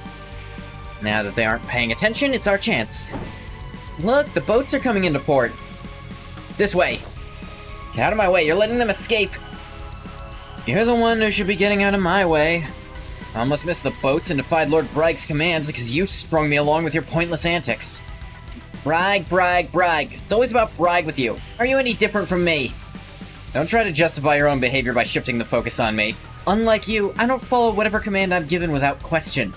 Now that they aren't paying attention, it's our chance. Look, the boats are coming into port. This way! Get out of my way, you're letting them escape! You're the one who should be getting out of my way. I almost missed the boats and defied Lord Bragg's commands because you strung me along with your pointless antics. Brag, brag, brag. It's always about brag with you. Are you any different from me? Don't try to justify your own behavior by shifting the focus on me. Unlike you, I don't follow whatever command I'm given without question.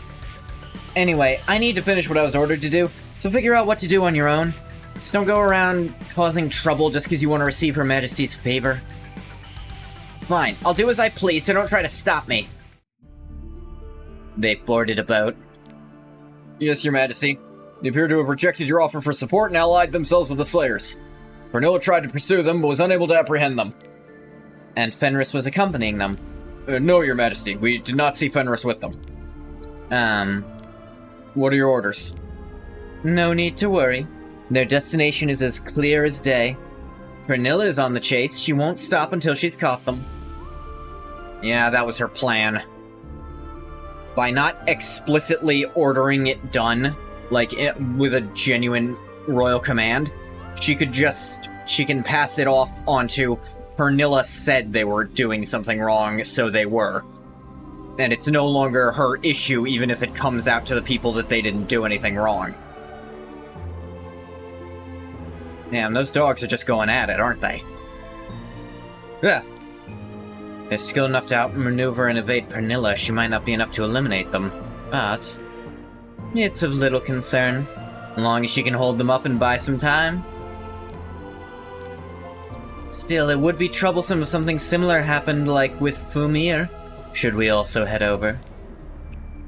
Anyway, I need to finish what I was ordered to do, so figure out what to do on your own. Just don't go around causing trouble just because you want to receive Her Majesty's favor. Fine, I'll do as I please, so don't try to stop me. They boarded a boat. Yes, Your Majesty. They appear to have rejected your offer for support and allied themselves with the Slayers. Pernilla tried to pursue them, but was unable to apprehend them. And Fenris was accompanying them? No, Your Majesty. We did not see Fenris with them. What are your orders? No need to worry. Their destination is as clear as day. Pernilla is on the chase. She won't stop until she's caught them. Yeah, that was her plan. By not explicitly ordering it done, like, with a genuine royal command, she can pass it off onto Pernilla said they were doing something wrong, so they were. And it's no longer her issue, even if it comes out to the people that they didn't do anything wrong. Damn, those dogs are just going at it, aren't they? Yeah. They're skilled enough to outmaneuver and evade Pernilla. She might not be enough to eliminate them, but it's of little concern, as long as she can hold them up and buy some time. Still, it would be troublesome if something similar happened, like with Fumir, should we also head over.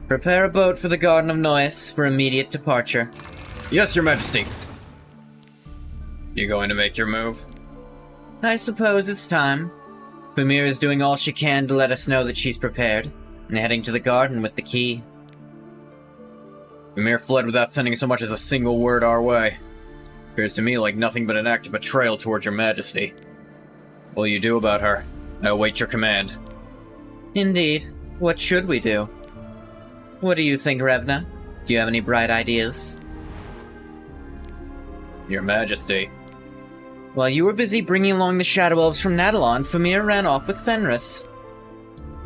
Prepare a boat for the Garden of Noise for immediate departure. Yes, Your Majesty. You going to make your move? I suppose it's time. Fumir is doing all she can to let us know that she's prepared, and heading to the garden with the key. Fumir fled without sending so much as a single word our way. Appears to me like nothing but an act of betrayal towards Your Majesty. What will you do about her? I await your command. Indeed. What should we do? What do you think, Revna? Do you have any bright ideas? Your Majesty. While you were busy bringing along the Shadow Elves from Nadalon, Fumir ran off with Fenris.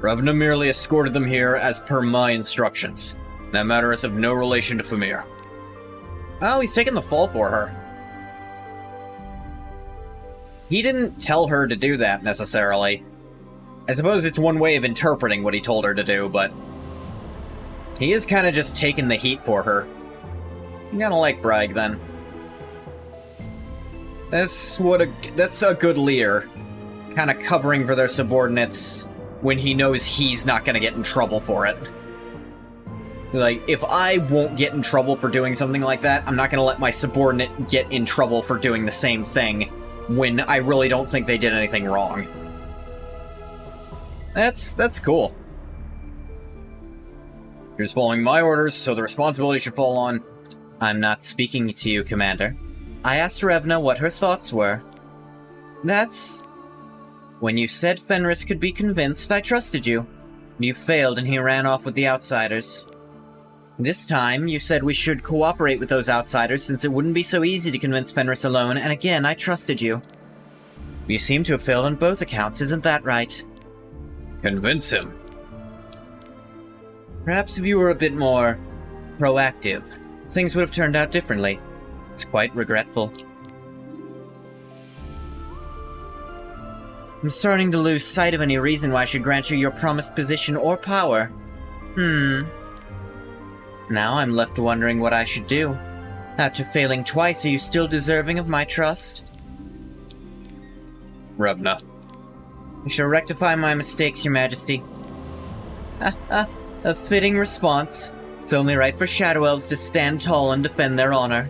Revna merely escorted them here as per my instructions. That matter is of no relation to Fumir. Oh, he's taking the fall for her. He didn't tell her to do that, necessarily. I suppose it's one way of interpreting what he told her to do, but he is kind of just taking the heat for her. You gotta like Bragg, then. That's a good leader. Kind of covering for their subordinates when he knows he's not gonna get in trouble for it. Like, if I won't get in trouble for doing something like that, I'm not gonna let my subordinate get in trouble for doing the same thing when I really don't think they did anything wrong. That's cool. You're just following my orders, so the responsibility should fall on... I'm not speaking to you, Commander. I asked Revna what her thoughts were. That's... When you said Fenris could be convinced, I trusted you. You failed and he ran off with the outsiders. This time, you said we should cooperate with those outsiders since it wouldn't be so easy to convince Fenris alone, and again, I trusted you. You seem to have failed on both accounts, isn't that right? Convince him. Perhaps if you were a bit more proactive, things would have turned out differently. It's quite regretful. I'm starting to lose sight of any reason why I should grant you your promised position or power. Now I'm left wondering what I should do. After failing twice, are you still deserving of my trust? Revna. I shall rectify my mistakes, Your Majesty. A fitting response. It's only right for Shadow Elves to stand tall and defend their honor.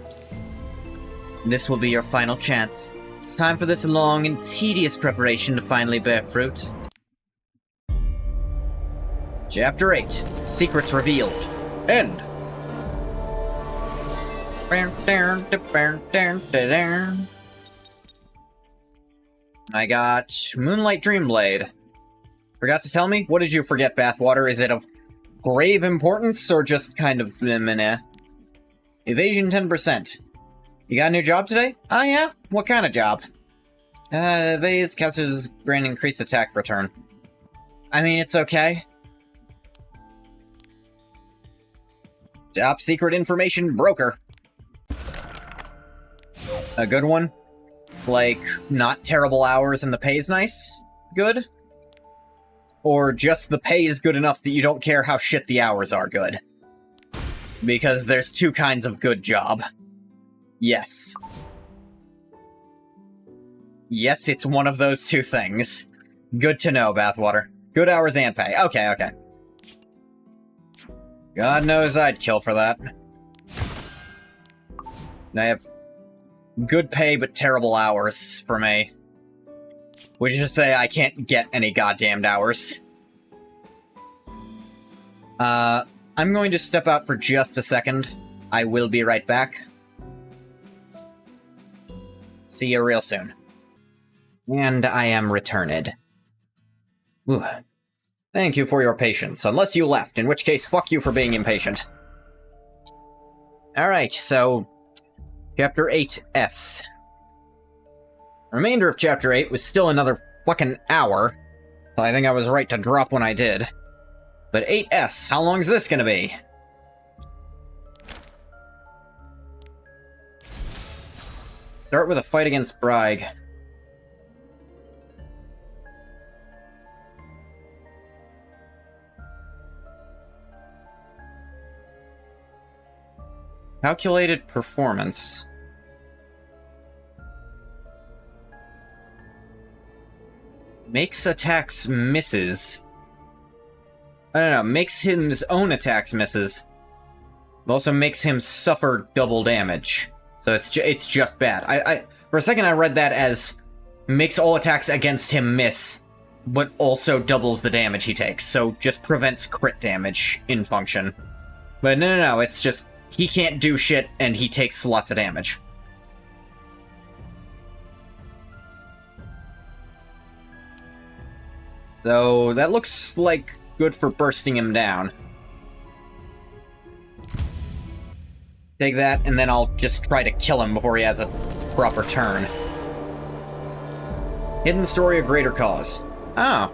This will be your final chance. It's time for this long and tedious preparation to finally bear fruit. Chapter 8. Secrets Revealed. End. I got Moonlight Dreamblade. Forgot to tell me? What did you forget, Bathwater? Is it of grave importance or just kind of meh? Evasion 10%. You got a new job today? Oh yeah? What kind of job? Evades casters grant increased attack return. I mean, it's okay. Top secret information broker. A good one? Like, not terrible hours and the pay's nice? Good? Or just the pay is good enough that you don't care how shit the hours are good? Because there's two kinds of good job. Yes. Yes, it's one of those two things. Good to know, Bathwater. Good hours and pay. Okay, okay. God knows I'd kill for that. And I have good pay but terrible hours for me. Which is to say I can't get any goddamned hours. I'm going to step out for just a second. I will be right back. See you real soon. And I am returned. Ooh. Thank you for your patience, unless you left, in which case, fuck you for being impatient. Alright, so... Chapter 8S. The remainder of Chapter 8 was still another fucking hour, so I think I was right to drop when I did. But 8S, how long is this gonna be? Start with a fight against Brygg. Calculated performance. Makes attacks misses. I don't know, makes his own attacks misses. Also makes him suffer double damage. So it's just bad. For a second I read that as makes all attacks against him miss, but also doubles the damage he takes. So just prevents crit damage in function. But no, it's just he can't do shit, and he takes lots of damage. So, that looks like good for bursting him down. Take that, and then I'll just try to kill him before he has a proper turn. Hidden story of greater cause. Ah.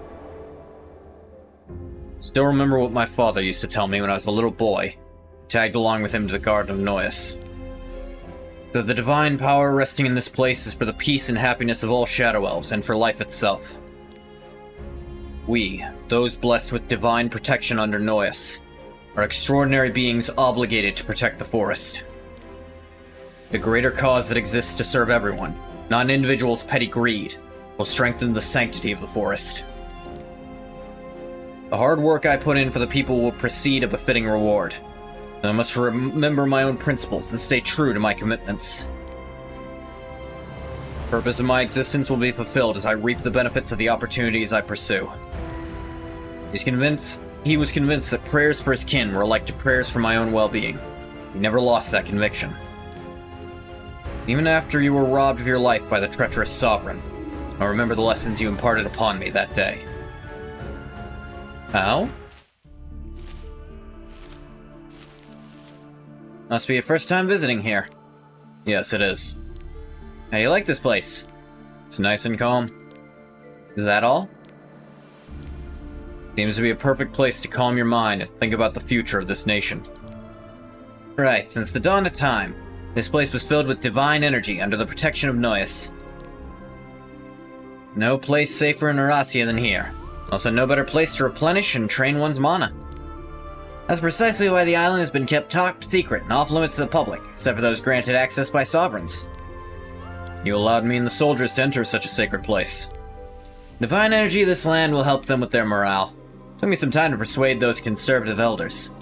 Still remember what my father used to tell me when I was a little boy. Tagged along with him to the Garden of Noyes. That the divine power resting in this place is for the peace and happiness of all Shadow Elves, and for life itself. We, those blessed with divine protection under Noyes, are extraordinary beings obligated to protect the forest. The greater cause that exists to serve everyone, not an individual's petty greed, will strengthen the sanctity of the forest. The hard work I put in for the people will precede a befitting reward. I must remember my own principles and stay true to my commitments. The purpose of my existence will be fulfilled as I reap the benefits of the opportunities I pursue. He was convinced that prayers for his kin were like to prayers for my own well-being. He never lost that conviction. Even after you were robbed of your life by the treacherous sovereign, I remember the lessons you imparted upon me that day. How? Must be your first time visiting here. Yes, it is. How do you like this place? It's nice and calm. Is that all? Seems to be a perfect place to calm your mind and think about the future of this nation. Right, since the dawn of time, this place was filled with divine energy under the protection of Noyes. No place safer in Eurasia than here. Also no better place to replenish and train one's mana. That's precisely why the island has been kept top secret and off limits to the public, except for those granted access by sovereigns. You allowed me and the soldiers to enter such a sacred place. Divine energy of this land will help them with their morale. Took me some time to persuade those conservative elders.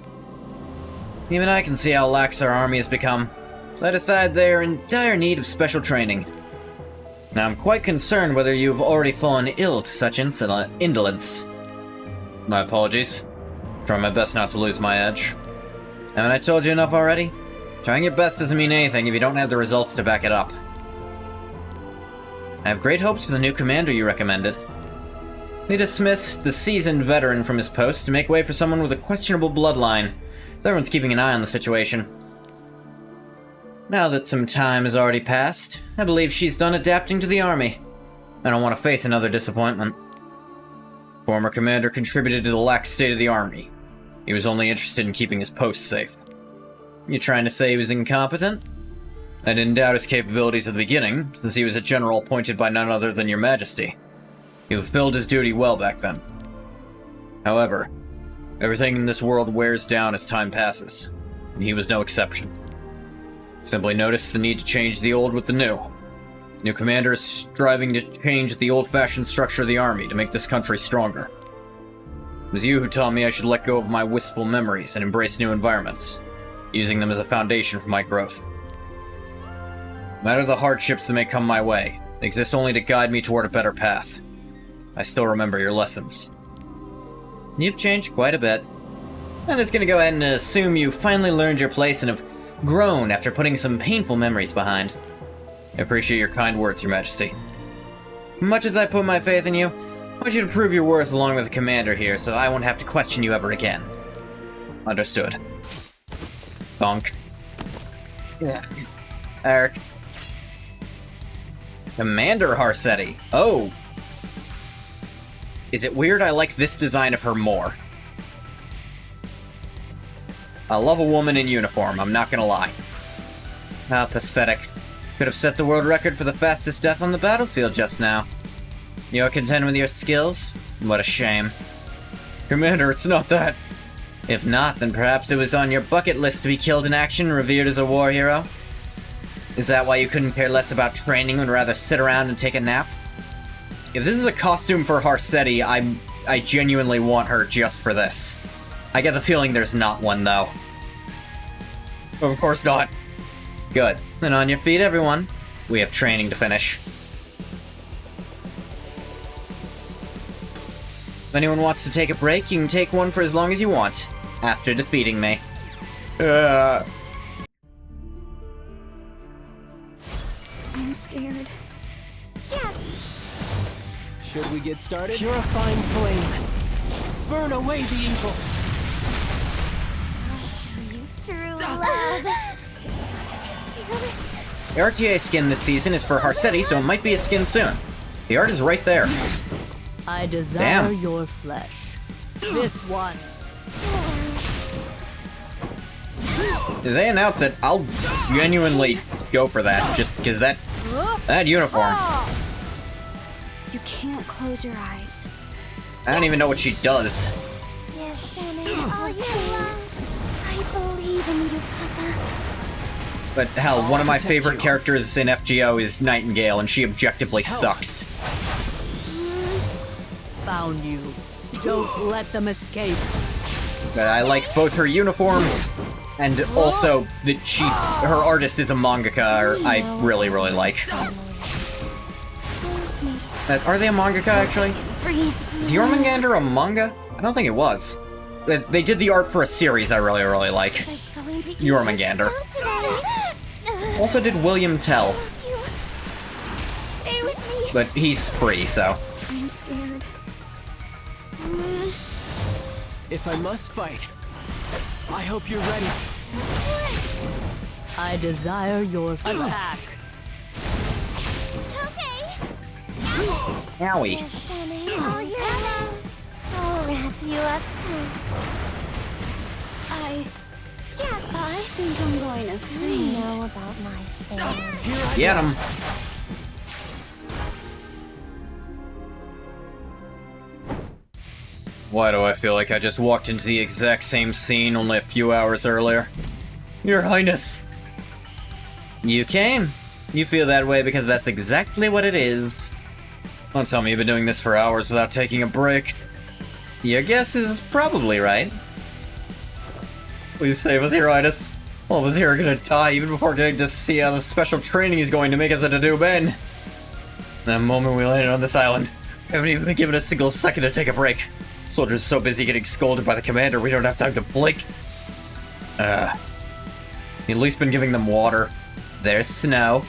Even I can see how lax our army has become, so I decided they are in dire need of special training. Now I'm quite concerned whether you've already fallen ill to such indolence. My apologies. Try my best not to lose my edge. Haven't I told you enough already? Trying your best doesn't mean anything if you don't have the results to back it up. I have great hopes for the new commander you recommended. We dismissed the seasoned veteran from his post to make way for someone with a questionable bloodline, so everyone's keeping an eye on the situation. Now that some time has already passed, I believe she's done adapting to the army. I don't want to face another disappointment. Former commander contributed to the lax state of the army. He was only interested in keeping his post safe. You trying to say he was incompetent? I didn't doubt his capabilities at the beginning, since he was a general appointed by none other than your majesty. He fulfilled his duty well back then. However, everything in this world wears down as time passes, and he was no exception. Simply noticed the need to change the old with the new. New commander is striving to change the old-fashioned structure of the army to make this country stronger. It was you who taught me I should let go of my wistful memories and embrace new environments, using them as a foundation for my growth. No matter the hardships that may come my way, they exist only to guide me toward a better path. I still remember your lessons. You've changed quite a bit. I'm just gonna go ahead and assume you finally learned your place and have grown after putting some painful memories behind. I appreciate your kind words, Your Majesty. Much as I put my faith in you, I want you to prove your worth along with the commander here, so I won't have to question you ever again. Understood. Bonk. Yeah. Eric. Commander Harsetti. Oh. Is it weird I like this design of her more? I love a woman in uniform, I'm not gonna lie. How pathetic. Could have set the world record for the fastest death on the battlefield just now. You're content with your skills? What a shame. Commander, it's not that. If not, then perhaps it was on your bucket list to be killed in action, revered as a war hero? Is that why you couldn't care less about training and rather sit around and take a nap? If this is a costume for Harsetti, I genuinely want her just for this. I get the feeling there's not one, though. Of course not. Good. Then on your feet, everyone. We have training to finish. If anyone wants to take a break, you can take one for as long as you want, after defeating me. I'm scared. Yes! Should we get started? Purifying flame. Burn away the evil. I'll show you true love. The RTA skin this season is for Harsetti, so it might be a skin soon. The art is right there. I desire Damn. your flesh. This one. If they announce it, I'll genuinely go for that, just because that uniform. You can't close your eyes. I don't even know what she does. Yes, I believe in you, Papa. But hell, one of my favorite characters in FGO is Nightingale, and she objectively sucks. Found you. Don't let them escape. But I like both her uniform and also that her artist is a mangaka I really, really like. Are they a mangaka, actually? Is Jormungandr a manga? I don't think it was. They did the art for a series I really, really like. Jormungandr. Also did William Tell. Stay with me. But he's free, so. I'm scared. If I must fight, I hope you're ready. I desire your attack. Okay. Owie. Yes, Sammy. Oh, yeah. I'll wrap you up tight. I think I'm going to know about my family. Here I Get go. him. Why do I feel like I just walked into the exact same scene only a few hours earlier? Your Highness! You came. You feel that way because that's exactly what it is. Don't tell me you've been doing this for hours without taking a break. Your guess is probably right. Please save us, Your Highness. All of us here are gonna die even before getting to see how the special training he's going to make us into new men. The moment we landed on this island, we haven't even been given a single second to take a break. Soldiers are so busy getting scolded by the commander, we don't have time to blink. At least been giving them water. There's snow.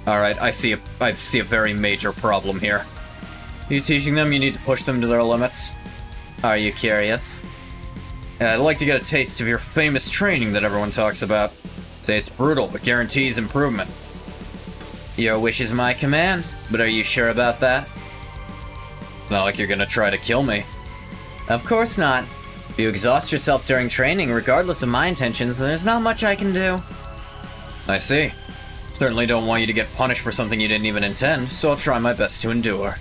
Alright, I see a very major problem here. You teaching them, you need to push them to their limits. Are you curious? I'd like to get a taste of your famous training that everyone talks about. Say it's brutal, but guarantees improvement. Your wish is my command, but are you sure about that? Not like you're gonna try to kill me. Of course not. If you exhaust yourself during training, regardless of my intentions, there's not much I can do. I see. Certainly don't want you to get punished for something you didn't even intend, so I'll try my best to endure.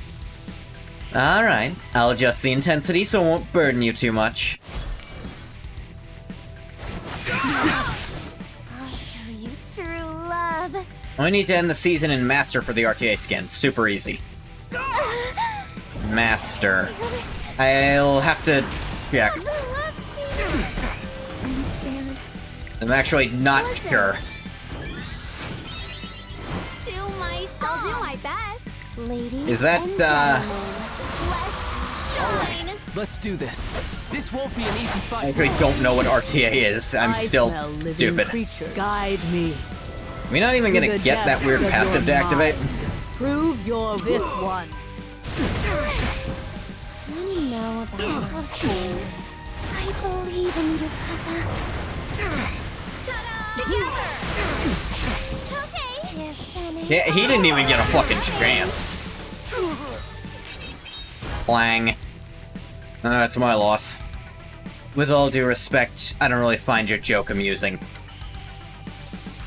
Alright, I'll adjust the intensity so it won't burden you too much. I'll show you true love. We need to end the season in Master for the RTA skin. Super easy. Master. I'll have to check. I'm scared. I'm actually not sure. I'll do my best. Ladies Is that, and gentlemen, let's shine. Let's do this. This won't be an easy I fight. actually don't know what RTA is. I'm I still smell living stupid. creatures. Guide me. We're not even to gonna the get that depths weird of passive to your activate. mind. Prove your this one. What do you know about this? I believe in you, Papa. Ta-da! Together! Okay. Yeah, he didn't even get a fucking chance. Clang. That's my loss. With all due respect, I don't really find your joke amusing.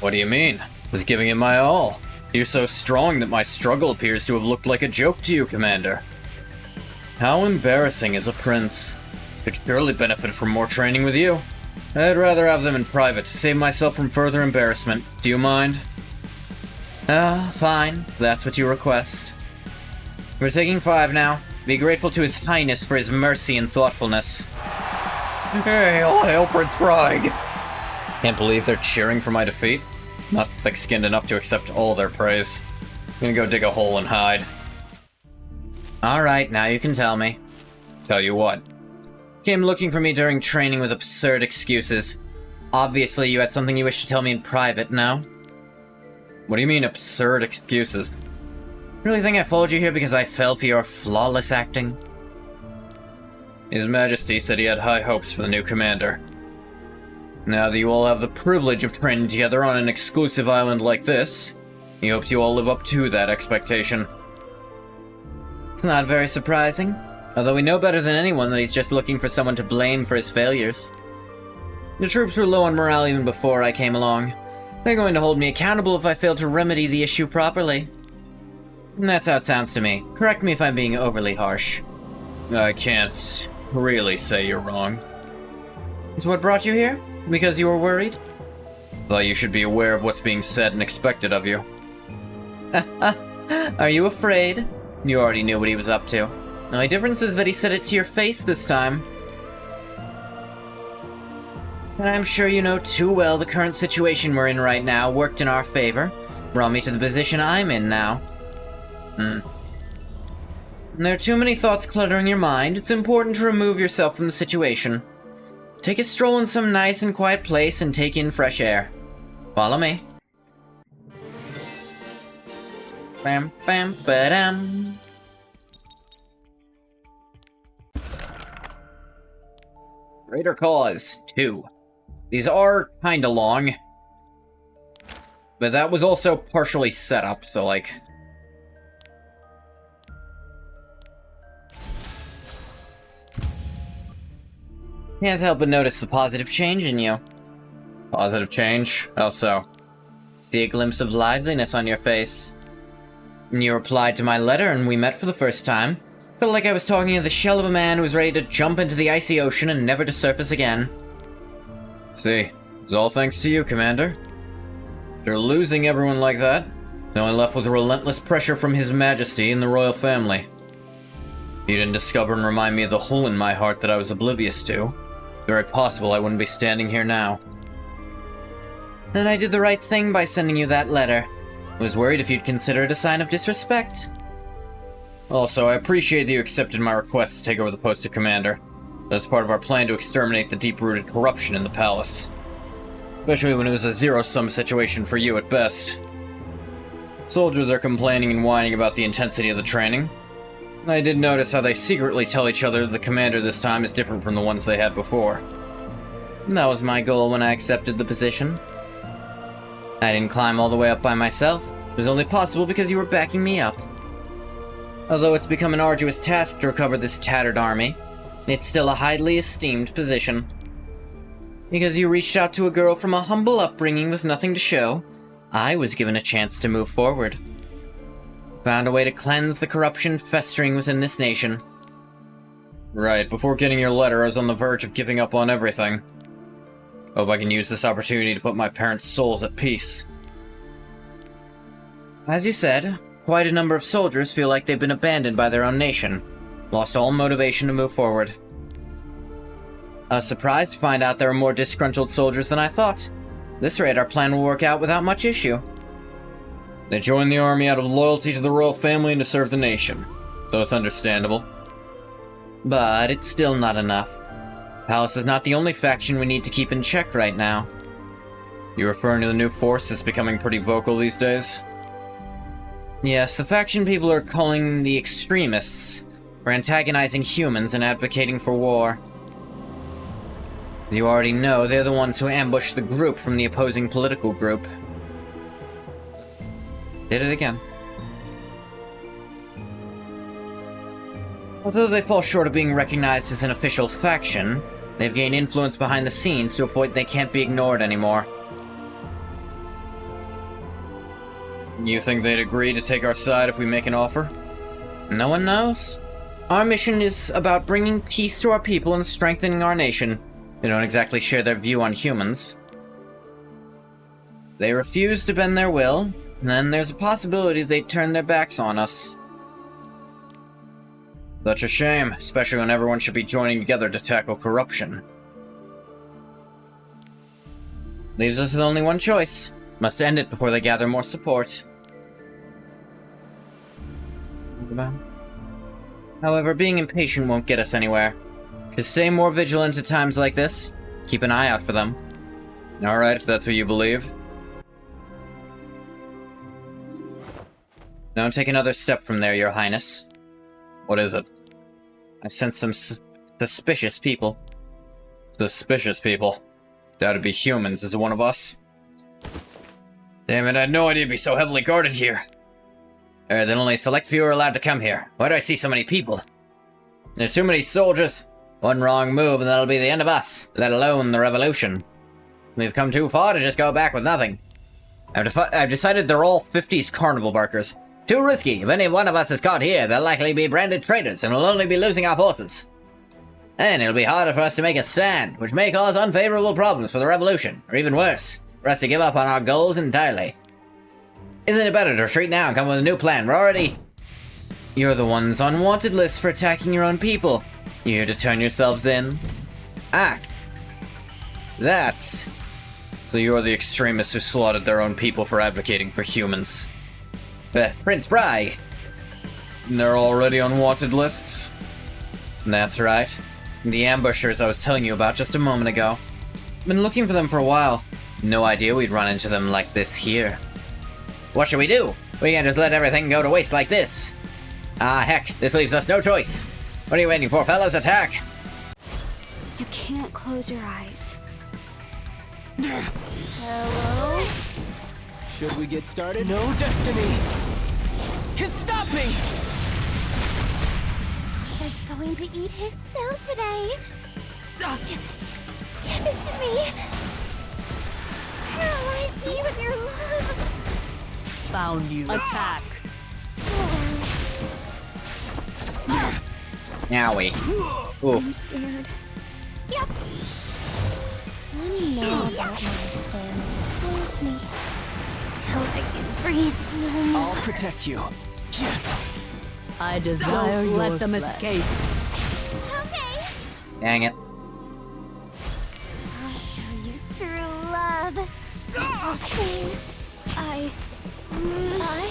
What do you mean? Was giving it my all. You're so strong that my struggle appears to have looked like a joke to you, Commander. How embarrassing as a prince. Could surely benefit from more training with you. I'd rather have them in private to save myself from further embarrassment. Do you mind? Fine. That's what you request. We're taking 5 now. Be grateful to His Highness for his mercy and thoughtfulness. Hey, all hail Prince Bragg! Can't believe they're cheering for my defeat. Not thick-skinned enough to accept all their praise. I'm gonna go dig a hole and hide. Alright, now you can tell me. Tell you what. Came looking for me during training with absurd excuses. Obviously you had something you wish to tell me in private, no? What do you mean, absurd excuses? Really think I followed you here because I fell for your flawless acting? His Majesty said he had high hopes for the new commander. Now that you all have the privilege of training together on an exclusive island like this, he hopes you all live up to that expectation. It's not very surprising, although we know better than anyone that he's just looking for someone to blame for his failures. The troops were low on morale even before I came along. They're going to hold me accountable if I fail to remedy the issue properly. And that's how it sounds to me. Correct me if I'm being overly harsh. I can't really say you're wrong. So what brought you here? Because you were worried? Thought you should be aware of what's being said and expected of you. Are you afraid? You already knew what he was up to. The only difference is that he said it to your face this time. And I'm sure you know too well the current situation we're in right now worked in our favor. Brought me to the position I'm in now. There are too many thoughts cluttering your mind. It's important to remove yourself from the situation. Take a stroll in some nice and quiet place and take in fresh air. Follow me. Bam, bam, ba-dam. Greater Cause 2. These are kinda long. But that was also partially set up, so like... Can't help but notice the positive change in you. Positive change? How so? See a glimpse of liveliness on your face. When you replied to my letter and we met for the first time, felt like I was talking to the shell of a man who was ready to jump into the icy ocean and never to surface again. See, it's all thanks to you, Commander. After losing everyone like that, now I'm left with relentless pressure from His Majesty and the royal family. You didn't discover and remind me of the hole in my heart that I was oblivious to. Very possible I wouldn't be standing here now. And I did the right thing by sending you that letter. I was worried if you'd consider it a sign of disrespect. Also, I appreciate that you accepted my request to take over the post of commander. That's part of our plan to exterminate the deep-rooted corruption in the palace. Especially when it was a zero-sum situation for you at best. Soldiers are complaining and whining about the intensity of the training. I did notice how they secretly tell each other the commander this time is different from the ones they had before. That was my goal when I accepted the position. I didn't climb all the way up by myself. It was only possible because you were backing me up. Although it's become an arduous task to recover this tattered army, it's still a highly esteemed position. Because you reached out to a girl from a humble upbringing with nothing to show, I was given a chance to move forward. Found a way to cleanse the corruption festering within this nation. Right, before getting your letter, I was on the verge of giving up on everything. Hope I can use this opportunity to put my parents' souls at peace. As you said, quite a number of soldiers feel like they've been abandoned by their own nation, lost all motivation to move forward. I was surprised to find out there are more disgruntled soldiers than I thought. This rate, our plan will work out without much issue. They joined the army out of loyalty to the royal family and to serve the nation, so it's understandable. But it's still not enough. Palace is not the only faction we need to keep in check right now. You referring to the new force that's becoming pretty vocal these days? Yes, the faction people are calling the extremists for antagonizing humans and advocating for war. As you already know, they're the ones who ambushed the group from the opposing political group. Did it again. Although they fall short of being recognized as an official faction, they've gained influence behind the scenes to a point they can't be ignored anymore. You think they'd agree to take our side if we make an offer? No one knows. Our mission is about bringing peace to our people and strengthening our nation. They don't exactly share their view on humans. They refuse to bend their will, and then there's a possibility they'd turn their backs on us. Such a shame, especially when everyone should be joining together to tackle corruption. Leaves us with only one choice. Must end it before they gather more support. However, being impatient won't get us anywhere. Just stay more vigilant at times like this. Keep an eye out for them. Alright, if that's what you believe. Don't take another step from there, Your Highness. What is it? I sense some suspicious people. Suspicious people? Doubt it'd be humans, is it one of us? Damn it, I had no idea it'd be so heavily guarded here. Then only a select few are allowed to come here. Why do I see so many people? There are too many soldiers. One wrong move and that'll be the end of us, let alone the revolution. We've come too far to just go back with nothing. I've decided they're all 50s carnival barkers. Too risky. If any one of us is caught here, they'll likely be branded traitors and we'll only be losing our forces. And it'll be harder for us to make a stand, which may cause unfavorable problems for the revolution, or even worse, for us to give up on our goals entirely. Isn't it better to retreat now and come with a new plan? We're already... You're the ones on wanted list for attacking your own people. You here to turn yourselves in? Act. That's... So you're the extremists who slaughtered their own people for advocating for humans. Prince Bragg. They're already on wanted lists? That's right. The ambushers I was telling you about just a moment ago. Been looking for them for a while. No idea we'd run into them like this here. What should we do? We can't just let everything go to waste like this. Ah, heck, this leaves us no choice. What are you waiting for, fellas? Attack! You can't close your eyes. Hello? Should we get started? No destiny can stop me! He's going to eat his fill today. Give it to me. Paralyze me with your love. Found you. Attack. Owie. I'm Oof. scared. Yep. Let me know about my family. Hold me. Till I can breathe. I'll protect you. I desire Don't your let them flesh. escape. Okay. Dang it. I'll show you true love. This thing. I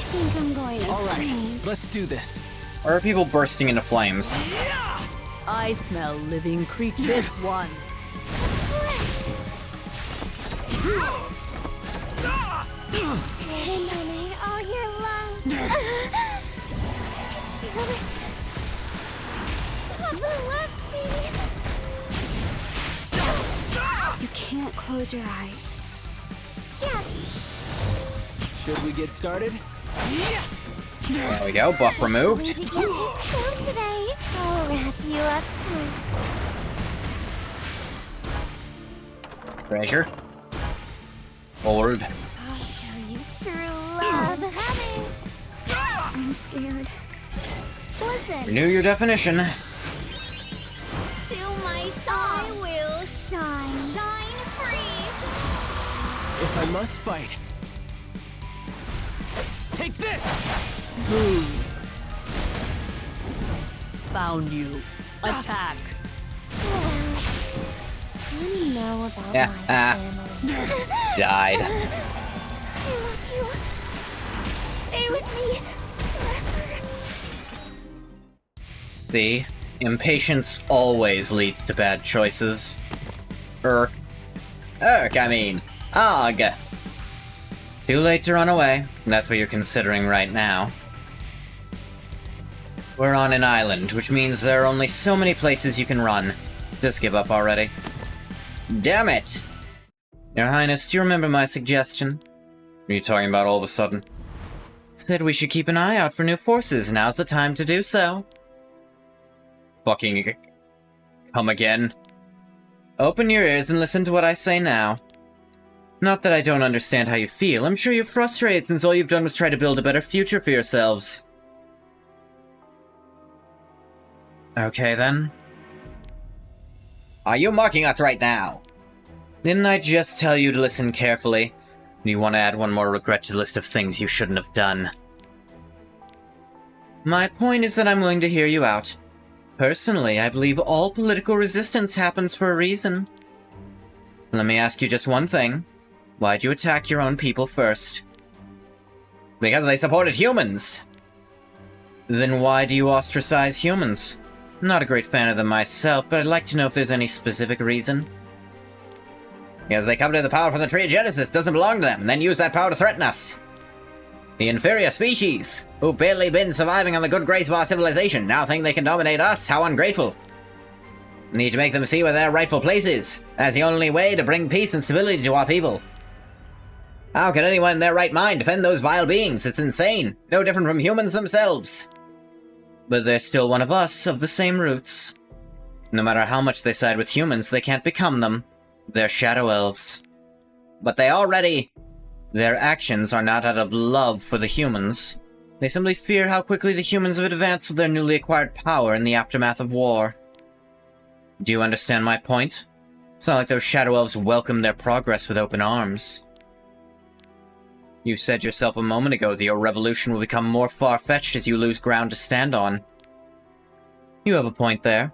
think I'm going to All right, faint. let's do this. Or are people bursting into flames? I smell living creatures. This one. Didn't donate all your love. Feel it. Papa loves me. You can't close your eyes. Yes. Should we get started? Yeah. There we go, buff removed. Going to get this cool today. I'll wrap you up tight. Treasure. Hold. I'll show you true love. I'm scared. Listen. Renew your definition. To my song. I will shine. Shine free. If I must fight. Take this! Move. Found you. Attack. What do you know about Yeah, my family? Died. I love you. Stay with me forever. See? Impatience always leads to bad choices. Ugh, I mean. Ugh. Too late to run away. That's what you're considering right now. We're on an island, which means there are only so many places you can run. Just give up already. Damn it! Your Highness, do you remember my suggestion? What are you talking about all of a sudden? Said we should keep an eye out for new forces. Now's the time to do so. Fucking... come again? Open your ears and listen to what I say now. Not that I don't understand how you feel. I'm sure you're frustrated since all you've done was try to build a better future for yourselves. Okay, then. Are you mocking us right now? Didn't I just tell you to listen carefully? Do you want to add one more regret to the list of things you shouldn't have done? My point is that I'm willing to hear you out. Personally, I believe all political resistance happens for a reason. Let me ask you just one thing. Why'd you attack your own people first? Because they supported humans! Then why do you ostracize humans? I'm not a great fan of them myself, but I'd like to know if there's any specific reason. Because they coveted the power from the Tree of Genesis doesn't belong to them, and then use that power to threaten us. The inferior species, who've barely been surviving on the good grace of our civilization, now think they can dominate us. How ungrateful. Need to make them see where their rightful place is, as the only way to bring peace and stability to our people. How can anyone in their right mind defend those vile beings? It's insane. No different from humans themselves. But they're still one of us, of the same roots. No matter how much they side with humans, they can't become them. They're shadow elves. But they already... Their actions are not out of love for the humans. They simply fear how quickly the humans have advanced with their newly acquired power in the aftermath of war. Do you understand my point? It's not like those shadow elves welcome their progress with open arms. You said yourself a moment ago that your revolution will become more far-fetched as you lose ground to stand on. You have a point there.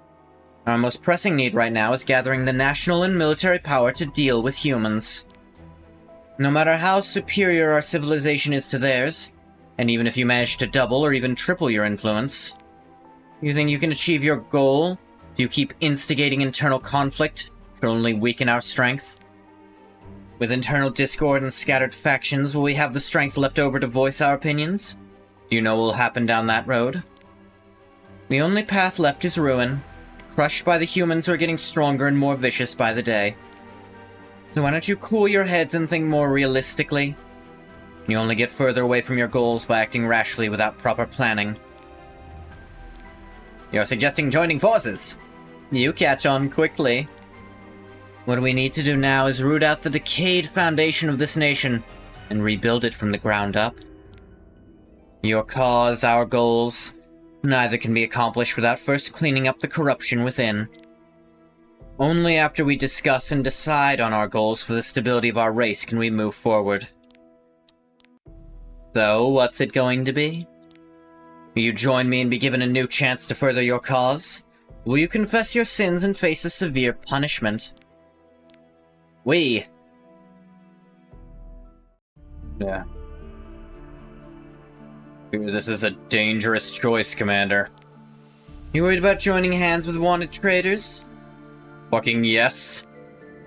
Our most pressing need right now is gathering the national and military power to deal with humans. No matter how superior our civilization is to theirs, and even if you manage to double or even triple your influence, you think you can achieve your goal? Do you keep instigating internal conflict to only weaken our strength? With internal discord and scattered factions, will we have the strength left over to voice our opinions? Do you know what will happen down that road? The only path left is ruin, crushed by the humans who are getting stronger and more vicious by the day. So why don't you cool your heads and think more realistically? You only get further away from your goals by acting rashly without proper planning. You're suggesting joining forces? You catch on quickly. What we need to do now is root out the decayed foundation of this nation and rebuild it from the ground up. Your cause, our goals, neither can be accomplished without first cleaning up the corruption within. Only after we discuss and decide on our goals for the stability of our race can we move forward. So, what's it going to be? Will you join me and be given a new chance to further your cause? Will you confess your sins and face a severe punishment? Yeah. This is a dangerous choice, Commander. You worried about joining hands with wanted traitors? Fucking yes.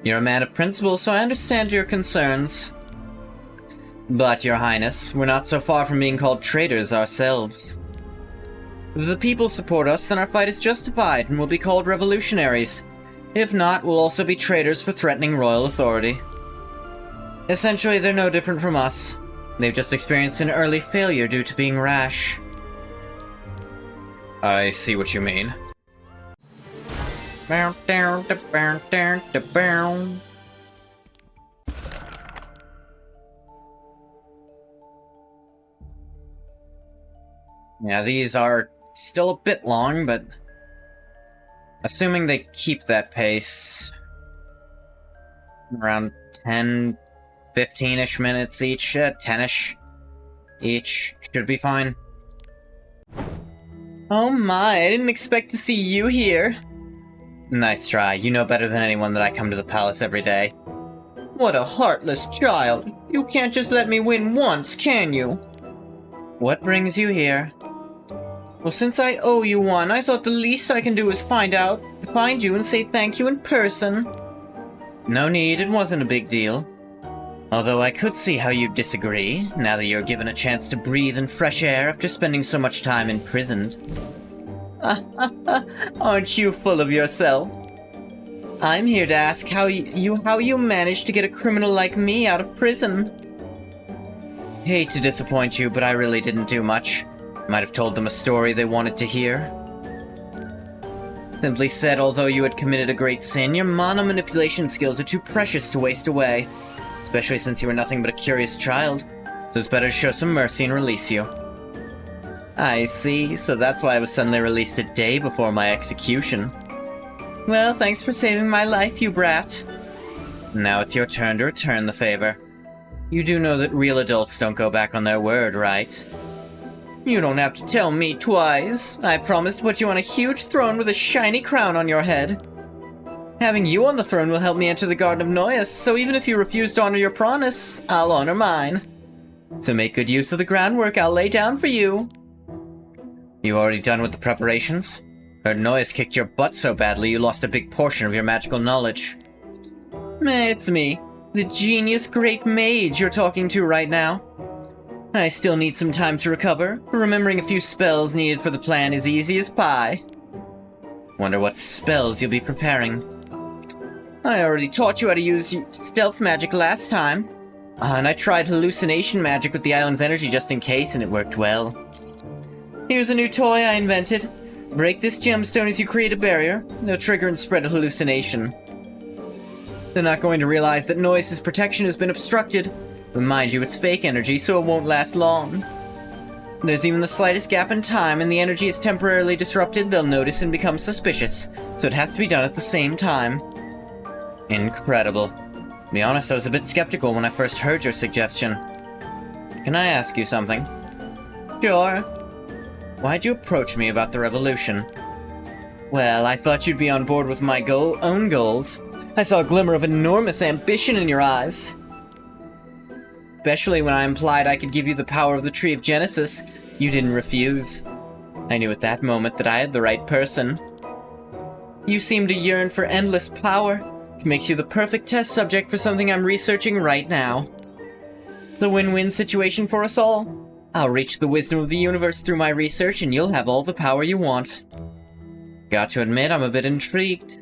You're a man of principle, so I understand your concerns. But, Your Highness, we're not so far from being called traitors ourselves. If the people support us, then our fight is justified, and we'll be called revolutionaries. If not, we'll also be traitors for threatening royal authority. Essentially, they're no different from us. They've just experienced an early failure due to being rash. I see what you mean. Yeah, these are still a bit long, but assuming they keep that pace, around 10, 15-ish minutes each, 10-ish each, should be fine. Oh my, I didn't expect to see you here. Nice try. You know better than anyone that I come to the palace every day. What a heartless child. You can't just let me win once, can you? What brings you here? Well, since I owe you one, I thought the least I can do is find you and say thank you in person. No need, it wasn't a big deal. Although I could see how you'd disagree, now that you're given a chance to breathe in fresh air after spending so much time imprisoned. Aren't you full of yourself? I'm here to ask how you managed to get a criminal like me out of prison. Hate to disappoint you, but I really didn't do much. Might have told them a story they wanted to hear. Simply said, although you had committed a great sin, your mana manipulation skills are too precious to waste away. Especially since you were nothing but a curious child. So it's better to show some mercy and release you. I see, so that's why I was suddenly released a day before my execution. Well, thanks for saving my life, you brat. Now it's your turn to return the favor. You do know that real adults don't go back on their word, right? You don't have to tell me twice. I promised to put you on a huge throne with a shiny crown on your head. Having you on the throne will help me enter the Garden of Noyes, so even if you refuse to honor your promise, I'll honor mine. So make good use of the groundwork I'll lay down for you. You already done with the preparations? Heard Noyes kicked your butt so badly you lost a big portion of your magical knowledge. It's me, the genius great mage you're talking to right now. I still need some time to recover. Remembering a few spells needed for the plan is easy as pie. Wonder what spells you'll be preparing. I already taught you how to use stealth magic last time. And I tried hallucination magic with the island's energy just in case, and it worked well. Here's a new toy I invented. Break this gemstone as you create a barrier. It'll trigger and spread a hallucination. They're not going to realize that Noyes' protection has been obstructed. But mind you, it's fake energy, so it won't last long. There's even the slightest gap in time, and the energy is temporarily disrupted, they'll notice and become suspicious. So it has to be done at the same time. Incredible. To be honest, I was a bit skeptical when I first heard your suggestion. Can I ask you something? Sure. Why'd you approach me about the revolution? Well, I thought you'd be on board with my own goals. I saw a glimmer of enormous ambition in your eyes. Especially when I implied I could give you the power of the Tree of Genesis, you didn't refuse. I knew at that moment that I had the right person. You seem to yearn for endless power, which makes you the perfect test subject for something I'm researching right now. It's a win-win situation for us all. I'll reach the wisdom of the universe through my research, and you'll have all the power you want. Got to admit, I'm a bit intrigued.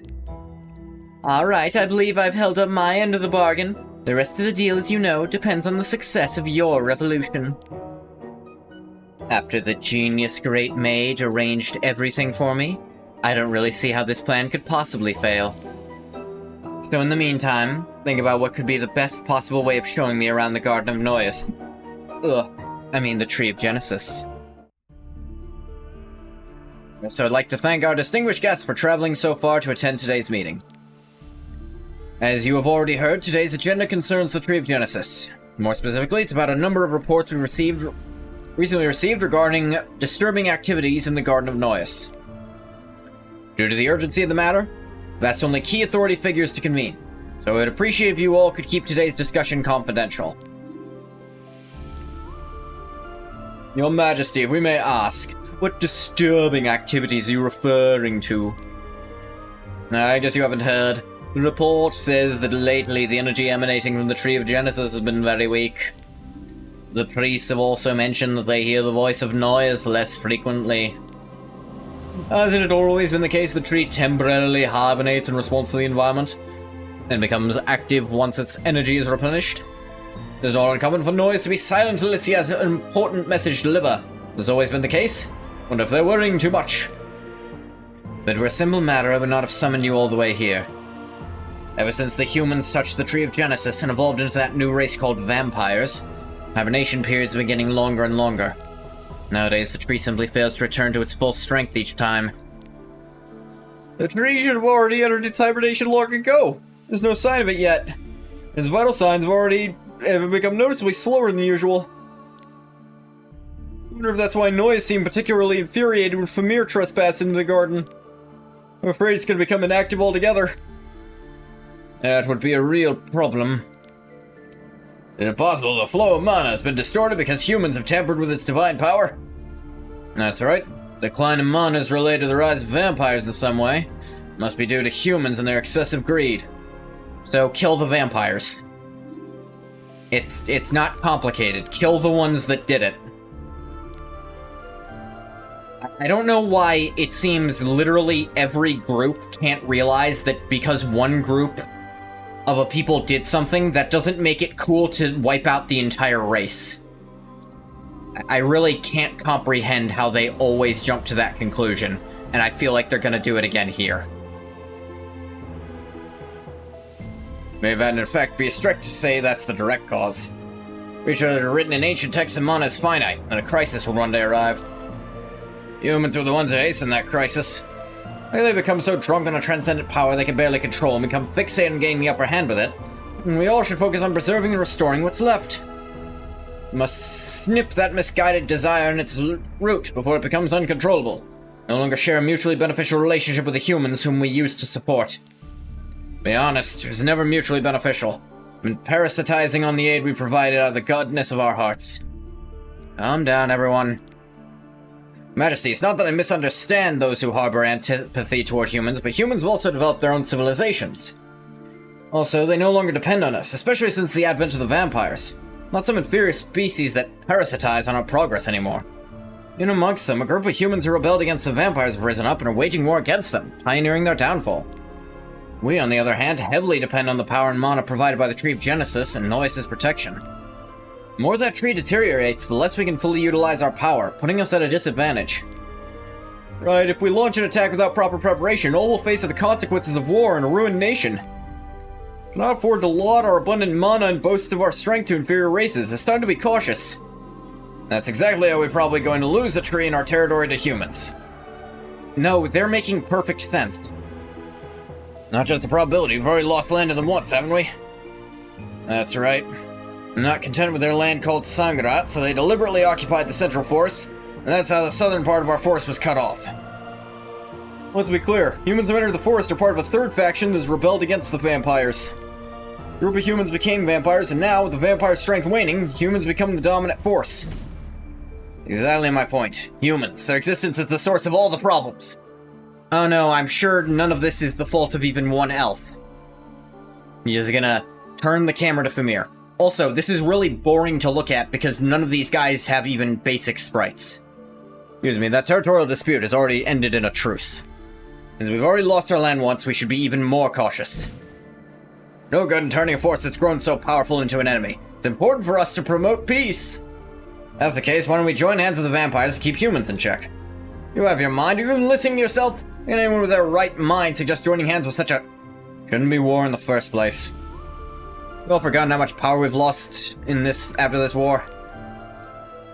Alright, I believe I've held up my end of the bargain. The rest of the deal, as you know, depends on the success of your revolution. After the genius great mage arranged everything for me, I don't really see how this plan could possibly fail. So in the meantime, think about what could be the best possible way of showing me around the Garden of Noyes. The Tree of Genesis. So I'd like to thank our distinguished guests for traveling so far to attend today's meeting. As you have already heard, today's agenda concerns the Tree of Genesis. More specifically, it's about a number of reports we recently received regarding disturbing activities in the Garden of Noyes. Due to the urgency of the matter, I've asked only key authority figures to convene, so I would appreciate if you all could keep today's discussion confidential. Your Majesty, if we may ask, what disturbing activities are you referring to? I guess you haven't heard. The report says that lately the energy emanating from the Tree of Genesis has been very weak. The priests have also mentioned that they hear the voice of Noyes less frequently. Hasn't it always been the case the tree temporarily hibernates in response to the environment, and becomes active once its energy is replenished? It is not uncommon for Noise to be silent unless he has an important message to deliver. That's always been the case. Wonder if they're worrying too much. If it were a simple matter, I would not have summoned you all the way here. Ever since the humans touched the Tree of Genesis and evolved into that new race called vampires, hibernation periods have been getting longer and longer. Nowadays, the tree simply fails to return to its full strength each time. The tree should have already entered its hibernation long ago. There's no sign of it yet. Its vital signs have become noticeably slower than usual. I wonder if that's why Noise seemed particularly infuriated when Famir trespassed into the garden. I'm afraid it's going to become inactive altogether. That would be a real problem. Is it possible the flow of mana has been distorted because humans have tampered with its divine power? That's right. Decline in mana is related to the rise of vampires in some way. Must be due to humans and their excessive greed. So kill the vampires. It's not complicated. Kill the ones that did it. I don't know why it seems literally every group can't realize that because one group of a people did something, that doesn't make it cool to wipe out the entire race. I really can't comprehend how they always jump to that conclusion, and I feel like they're gonna do it again here. May have had an effect, be strict to say that's the direct cause. Creatures are written in ancient texts and mana is finite, and a crisis will one day arrive. Humans were the ones who hastened that crisis. They become so drunk on a transcendent power they can barely control and become fixated on gaining the upper hand with it. And we all should focus on preserving and restoring what's left. We must snip that misguided desire in its root before it becomes uncontrollable. No longer share a mutually beneficial relationship with the humans whom we used to support. To be honest, it was never mutually beneficial. We've been parasitizing on the aid we provided out of the goodness of our hearts. Calm down, everyone. Majesty, it's not that I misunderstand those who harbor antipathy toward humans, but humans have also developed their own civilizations. Also, they no longer depend on us, especially since the advent of the vampires. Not some inferior species that parasitize on our progress anymore. In amongst them, a group of humans who rebelled against the vampires have risen up and are waging war against them, pioneering their downfall. We, on the other hand, heavily depend on the power and mana provided by the Tree of Genesis and Nois's protection. The more that tree deteriorates, the less we can fully utilize our power, putting us at a disadvantage. Right, if we launch an attack without proper preparation, all we'll face are the consequences of war and a ruined nation. Cannot afford to laud our abundant mana and boast of our strength to inferior races. It's time to be cautious. That's exactly how we're probably going to lose the tree in our territory to humans. No, they're making perfect sense. Not just a probability, we've already lost land to them once, haven't we? That's right. Not content with their land called Sangrat, so they deliberately occupied the Central Force, and that's how the southern part of our force was cut off. Let's be clear, humans who entered the forest are part of a third faction that has rebelled against the vampires. A group of humans became vampires, and now, with the vampire strength waning, humans become the dominant force. Exactly my point. Humans, their existence is the source of all the problems. Oh no, I'm sure none of this is the fault of even one elf. He's gonna turn the camera to Famir. Also, this is really boring to look at because none of these guys have even basic sprites. Excuse me, that territorial dispute has already ended in a truce. Since we've already lost our land once, we should be even more cautious. No good in turning a force that's grown so powerful into an enemy. It's important for us to promote peace. If that's the case, why don't we join hands with the vampires to keep humans in check? You out of your mind? Are you even listening to yourself? Can anyone with their right mind suggest joining hands with such a... Shouldn't be war in the first place. We've all forgotten how much power we've lost after this war.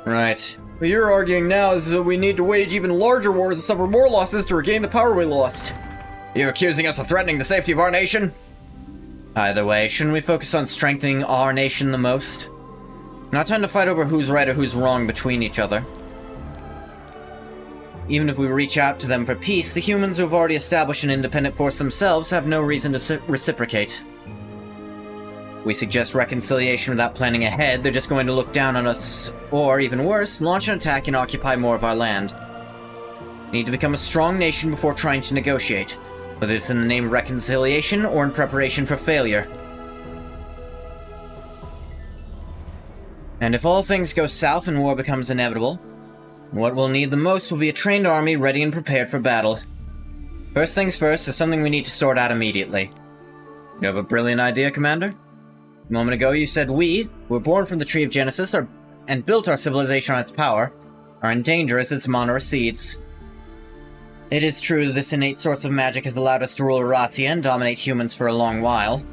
Right. What you're arguing now is that we need to wage even larger wars and suffer more losses to regain the power we lost. You're accusing us of threatening the safety of our nation? Either way, shouldn't we focus on strengthening our nation the most? Not time to fight over who's right or who's wrong between each other. Even if we reach out to them for peace, the humans who have already established an independent force themselves have no reason to reciprocate. We suggest reconciliation without planning ahead, they're just going to look down on us, or even worse, launch an attack and occupy more of our land. We need to become a strong nation before trying to negotiate, whether it's in the name of reconciliation or in preparation for failure. And if all things go south and war becomes inevitable, what we'll need the most will be a trained army ready and prepared for battle. First things first is something we need to sort out immediately. You have a brilliant idea, Commander? A moment ago, you said we, who were born from the Tree of Genesis and built our civilization on its power, are in danger as its mana recedes. It is true that this innate source of magic has allowed us to rule Eurasia and dominate humans for a long while.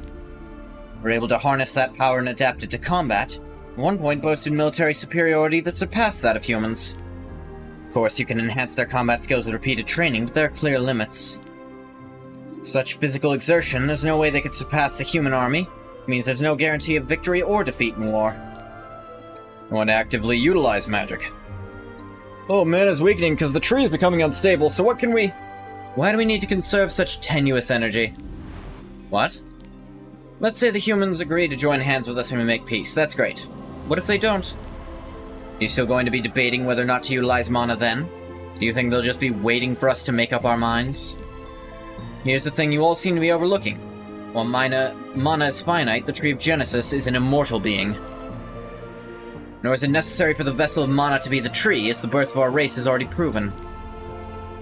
We're able to harness that power and adapt it to combat. At one point boasted military superiority that surpassed that of humans. Of course, you can enhance their combat skills with repeated training, but there are clear limits. Such physical exertion, there's no way they could surpass the human army. It means there's no guarantee of victory or defeat in war. I want to actively utilize magic. Oh, mana's weakening because the tree is becoming unstable, so what can we... Why do we need to conserve such tenuous energy? What? Let's say the humans agree to join hands with us when we make peace. That's great. What if they don't? Are you still going to be debating whether or not to utilize mana then? Do you think they'll just be waiting for us to make up our minds? Here's the thing you all seem to be overlooking. While mana is finite, the Tree of Genesis is an immortal being. Nor is it necessary for the vessel of mana to be the tree, as the birth of our race is already proven.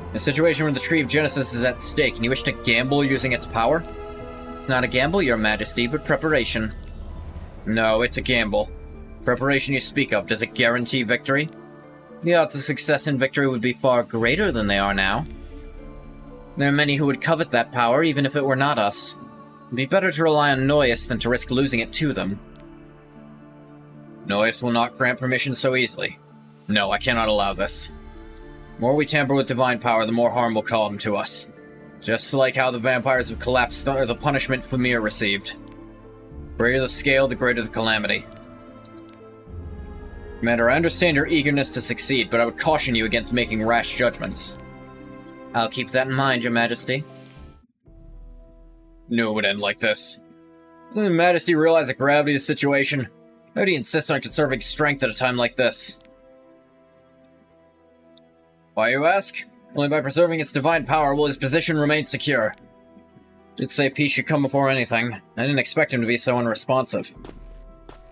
In a situation where the Tree of Genesis is at stake, and you wish to gamble using its power? It's not a gamble, Your Majesty, but preparation. No, it's a gamble. Preparation you speak of, does it guarantee victory? The odds of success and victory would be far greater than they are now. There are many who would covet that power, even if it were not us. It'd be better to rely on Noyes than to risk losing it to them. Noyes will not grant permission so easily. No, I cannot allow this. The more we tamper with divine power, the more harm will come to us. Just like how the vampires have collapsed under the punishment Famir received. The greater the scale, the greater the calamity. Commander, I understand your eagerness to succeed, but I would caution you against making rash judgments. I'll keep that in mind, Your Majesty. Knew it would end like this. Doesn't Your Majesty realize the gravity of the situation? How do you insist on conserving strength at a time like this? Why, you ask? Only by preserving its divine power will his position remain secure. Did say peace should come before anything. I didn't expect him to be so unresponsive.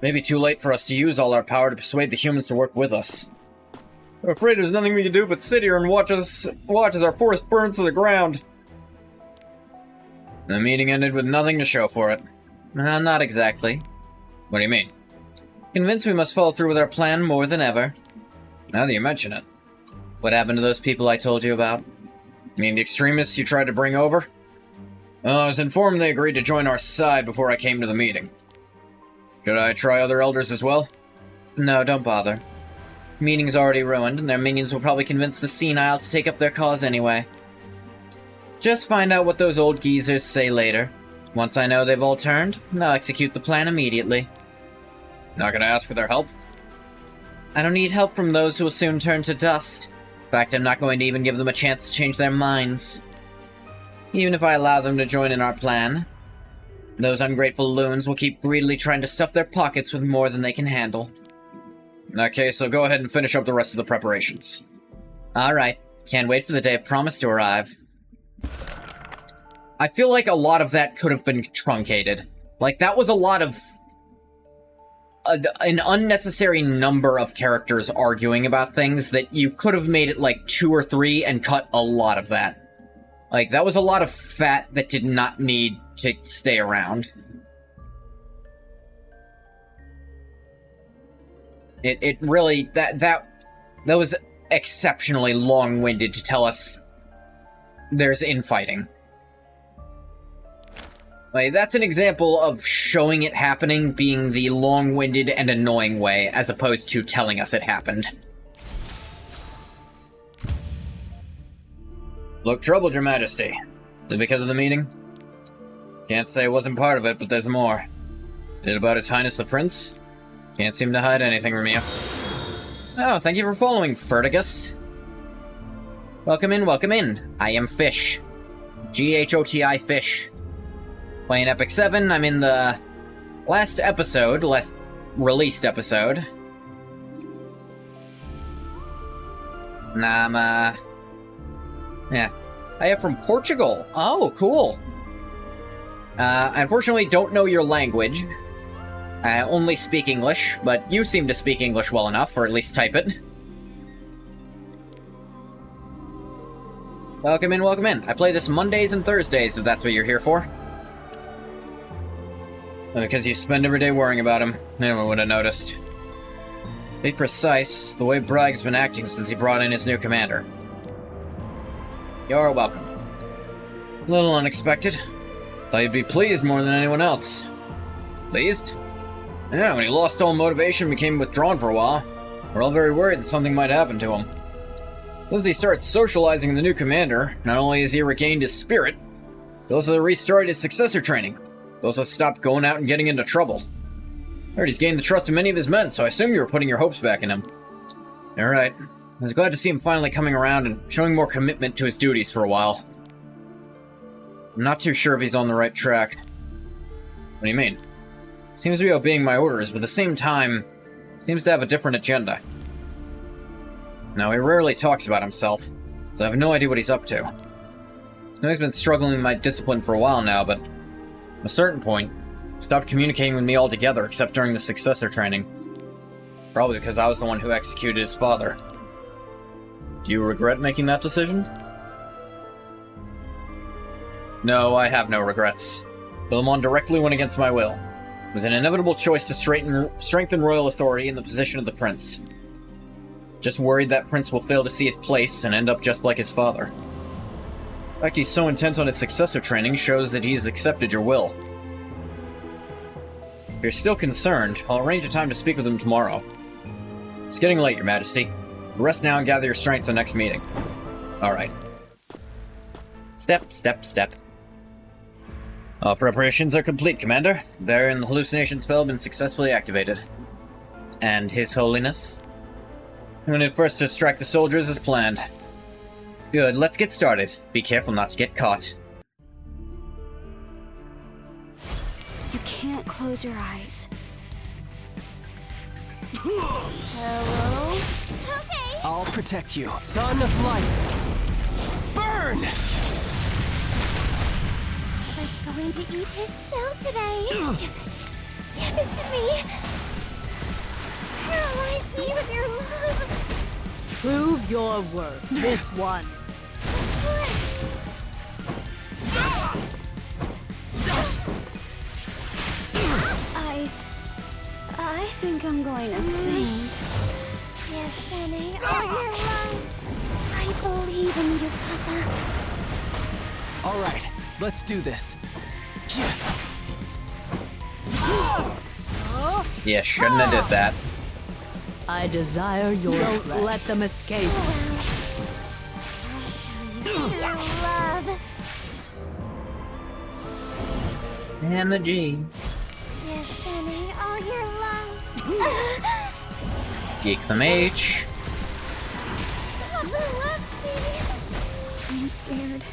Maybe too late for us to use all our power to persuade the humans to work with us. I'm afraid there's nothing we can do but sit here and watch as our forest burns to the ground. The meeting ended with nothing to show for it. Not exactly. What do you mean? Convinced we must follow through with our plan more than ever. Now that you mention it. What happened to those people I told you about? You mean the extremists you tried to bring over? Well, I was informed they agreed to join our side before I came to the meeting. Should I try other elders as well? No, don't bother. The meeting's already ruined, and their minions will probably convince the senile to take up their cause anyway. Just find out what those old geezers say later. Once I know they've all turned, I'll execute the plan immediately. Not gonna ask for their help? I don't need help from those who will soon turn to dust. In fact, I'm not going to even give them a chance to change their minds. Even if I allow them to join in our plan, those ungrateful loons will keep greedily trying to stuff their pockets with more than they can handle. In that case, I'll go ahead and finish up the rest of the preparations. Alright, can't wait for the day of promise to arrive. I feel like a lot of that could have been truncated. Like, that was a lot of... an unnecessary number of characters arguing about things that you could have made it like 2 or 3 and cut a lot of that. Like, that was a lot of fat that did not need to stay around. It really, that was exceptionally long-winded to tell us there's infighting. Like, that's an example of showing it happening being the long-winded and annoying way, as opposed to telling us it happened. Look troubled, Your Majesty. Is it because of the meeting? Can't say I wasn't part of it, but there's more. Is it about His Highness the Prince? Can't seem to hide anything from you. Oh, thank you for following, Fertigus. Welcome in, welcome in. I am Fish. G-H-O-T-I Fish. Playing Epic 7, I'm in the last released episode. Yeah. I am from Portugal. Oh, cool. I unfortunately don't know your language. I only speak English, but you seem to speak English well enough, or at least type it. Welcome in, welcome in. I play this Mondays and Thursdays, if that's what you're here for. Because you spend every day worrying about him, anyone would have noticed. To be precise, the way Bragg's been acting since he brought in his new commander. You're welcome. A little unexpected. Thought you'd be pleased more than anyone else. Pleased? Yeah, when he lost all motivation and became withdrawn for a while, we're all very worried that something might happen to him. Since he started socializing with the new commander, not only has he regained his spirit, he's also restarted his successor training. He's also stopped going out and getting into trouble. I heard he's gained the trust of many of his men, so I assume you were putting your hopes back in him. Alright. I was glad to see him finally coming around and showing more commitment to his duties for a while. I'm not too sure if he's on the right track. What do you mean? Seems to be obeying my orders, but at the same time, seems to have a different agenda. Now, he rarely talks about himself, so I have no idea what he's up to. I know he's been struggling with my discipline for a while now, but at a certain point, he stopped communicating with me altogether except during the successor training. Probably because I was the one who executed his father. Do you regret making that decision? No, I have no regrets. Philemon directly went against my will. It was an inevitable choice to strengthen royal authority in the position of the prince. Just worried that prince will fail to see his place and end up just like his father. The fact he's so intent on his successor training shows that he's accepted your will. If you're still concerned, I'll arrange a time to speak with him tomorrow. It's getting late, Your Majesty. Rest now and gather your strength for the next meeting. Alright. Step, step, step. All preparations are complete, Commander. Baron hallucination spell has been successfully activated. And His Holiness? I'm going to first distract the soldiers as planned. Good, let's get started. Be careful not to get caught. You can't close your eyes. Hello? Okay. I'll protect you. Son of light. Burn! I was going to eat his fill today. Give it to me. Paralyze me with your love. Prove your worth. This one. I think I'm going to faint. Yes, Annie, all your love. I believe in you, Papa. All right, let's do this. Yeah, shouldn't have did that. I desire your Don't let them escape. I'll show you true love. And the G. Yes, Annie, all your love. Geek the Mage. Papa loves me. I'm scared.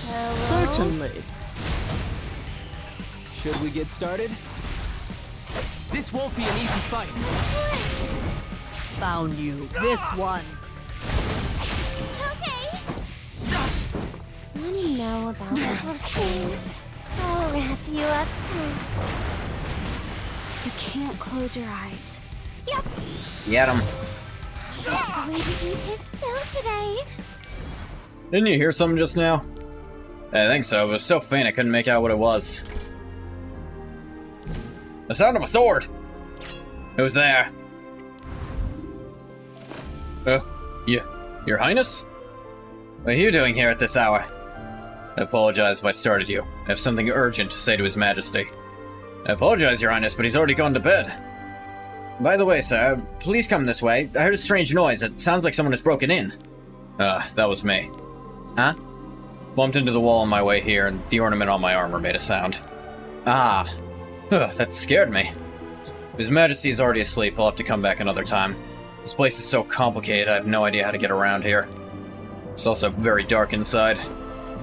Hello? Certainly. Should we get started? This won't be an easy fight. Found you. This one. Okay. Want to know about this thing? I'll wrap you up tight. You can't close your eyes. Yep. Get him. I'm going to eat his fill today. Didn't you hear something just now? I think so. It was so faint I couldn't make out what it was. The sound of a sword! Who's there? Your Highness? What are you doing here at this hour? I apologize if I started you. I have something urgent to say to His Majesty. I apologize, Your Highness, but he's already gone to bed. By the way, sir, please come this way. I heard a strange noise. It sounds like someone has broken in. That was me. Huh? Bumped into the wall on my way here, and the ornament on my armor made a sound. Ah. That scared me. His Majesty is already asleep. I'll have to come back another time. This place is so complicated, I have no idea how to get around here. It's also very dark inside.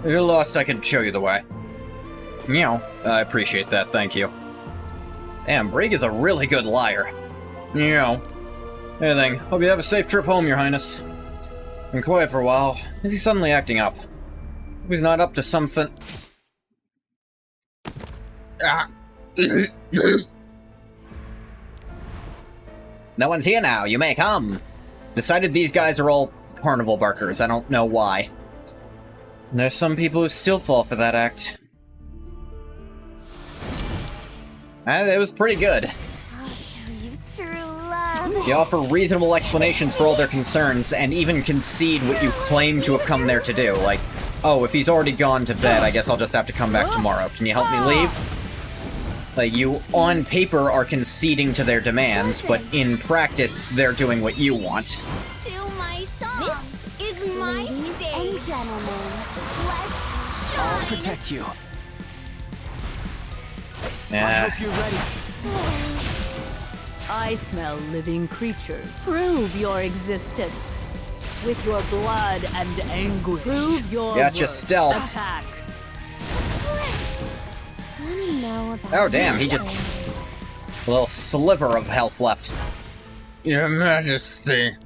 If you're lost, I can show you the way. Meow. I appreciate that, thank you. Damn, Brig is a really good liar. Meow. Anything. Hope you have a safe trip home, Your Highness. Been quiet for a while. Is he suddenly acting up? Hope he's not up to something. No one's here now, you may come. Decided these guys are all carnival barkers, I don't know why. There's some people who still fall for that act. It was pretty good. I'll show you true love. You offer reasonable explanations for all their concerns, and even concede what you claim to have come there to do. Like, oh, if he's already gone to bed, I guess I'll just have to come back tomorrow. Can you help me leave? Like, you, on paper, are conceding to their demands, but in practice, they're doing what you want. To my song. This is my stage. And gentlemen, let's shine. I'll protect you. I Yeah. hope you're ready. I smell living creatures. Prove your existence. With your blood and anguish. Prove your Gotcha, worth. stealth. Attack. What do you know about Oh, damn, he just... me? A little sliver of health left. Your Majesty.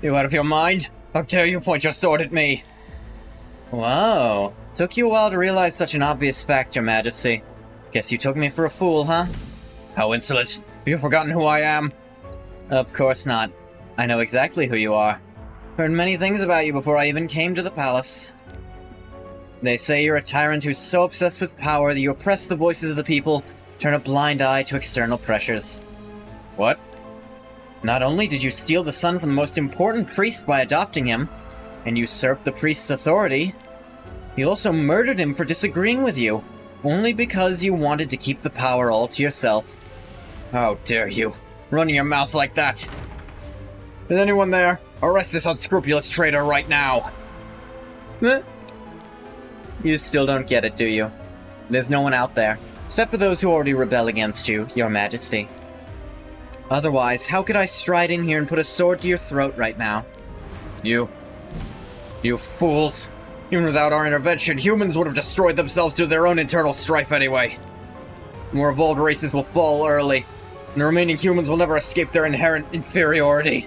You out of your mind? How dare you point your sword at me? Whoa. Took you a while to realize such an obvious fact, Your Majesty. Guess you took me for a fool, huh? How insolent. Have you forgotten who I am? Of course not. I know exactly who you are. Heard many things about you before I even came to the palace. They say you're a tyrant who's so obsessed with power that you oppress the voices of the people, turn a blind eye to external pressures. What? Not only did you steal the son from the most important priest by adopting him, and usurp the priest's authority, you also murdered him for disagreeing with you, only because you wanted to keep the power all to yourself. How dare you, running your mouth like that! Is anyone there? Arrest this unscrupulous traitor right now! You still don't get it, do you? There's no one out there, except for those who already rebel against you, Your Majesty. Otherwise, how could I stride in here and put a sword to your throat right now? You fools! Even without our intervention, humans would have destroyed themselves due to their own internal strife anyway. More evolved races will fall early, and the remaining humans will never escape their inherent inferiority.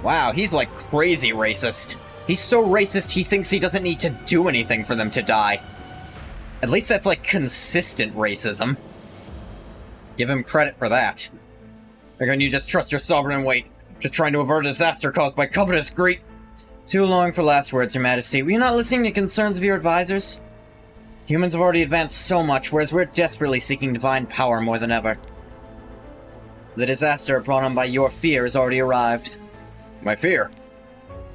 Wow, he's like crazy racist. He's so racist he thinks he doesn't need to do anything for them to die. At least that's like consistent racism. Give him credit for that. Or can you just trust your sovereign and wait? Just trying to avert a disaster caused by covetous greed? Too long for last words, Your Majesty. Were you not listening to concerns of your advisors? Humans have already advanced so much, whereas we're desperately seeking divine power more than ever. The disaster brought on by your fear has already arrived. My fear?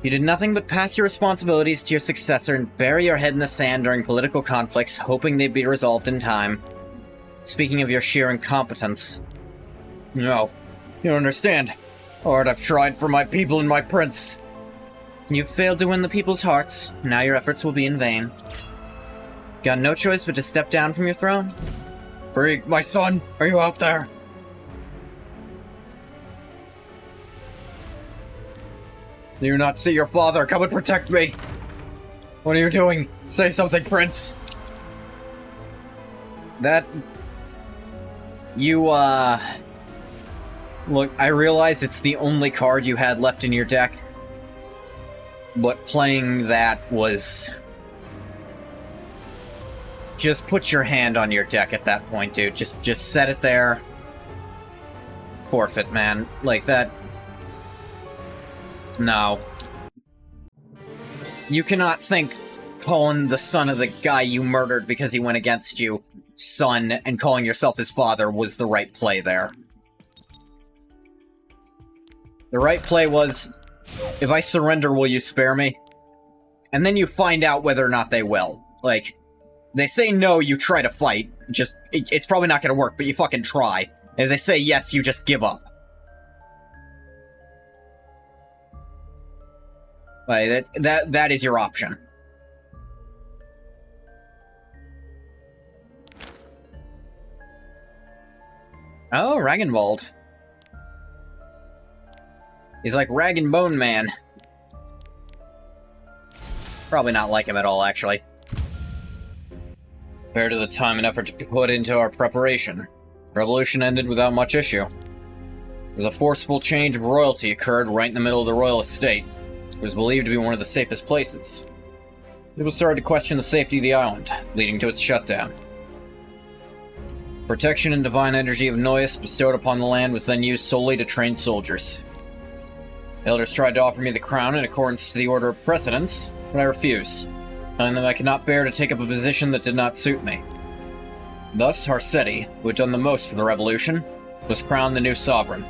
You did nothing but pass your responsibilities to your successor and bury your head in the sand during political conflicts, hoping they'd be resolved in time. Speaking of your sheer incompetence. No, you don't understand. Hard I've tried for my people and my prince. You've failed to win the people's hearts. Now your efforts will be in vain. Got no choice but to step down from your throne? Krieg, my son, are you out there? Do you not see your father? Come and protect me! What are you doing? Say something, Prince! That... You, Look, I realize it's the only card you had left in your deck, but playing that was... Just put your hand on your deck at that point, dude. Just set it there. Forfeit, man. Like, that... No. You cannot think calling the son of the guy you murdered because he went against you, son, and calling yourself his father was the right play there. The right play was, if I surrender, will you spare me? And then you find out whether or not they will. Like, they say no, you try to fight. Just, it's probably not gonna work, but you fucking try. And if they say yes, you just give up. Like, that is your option. Oh, Ragnvald. He's like Rag and Bone Man. Probably not like him at all, actually. Compared to the time and effort to put into our preparation, revolution ended without much issue. As a forceful change of royalty occurred right in the middle of the royal estate, which was believed to be one of the safest places. People started to question the safety of the island, leading to its shutdown. Protection and divine energy of Noyes bestowed upon the land was then used solely to train soldiers. Elders tried to offer me the crown in accordance to the order of precedence, but I refused, telling them I could not bear to take up a position that did not suit me. Thus, Harsetti, who had done the most for the revolution, was crowned the new sovereign.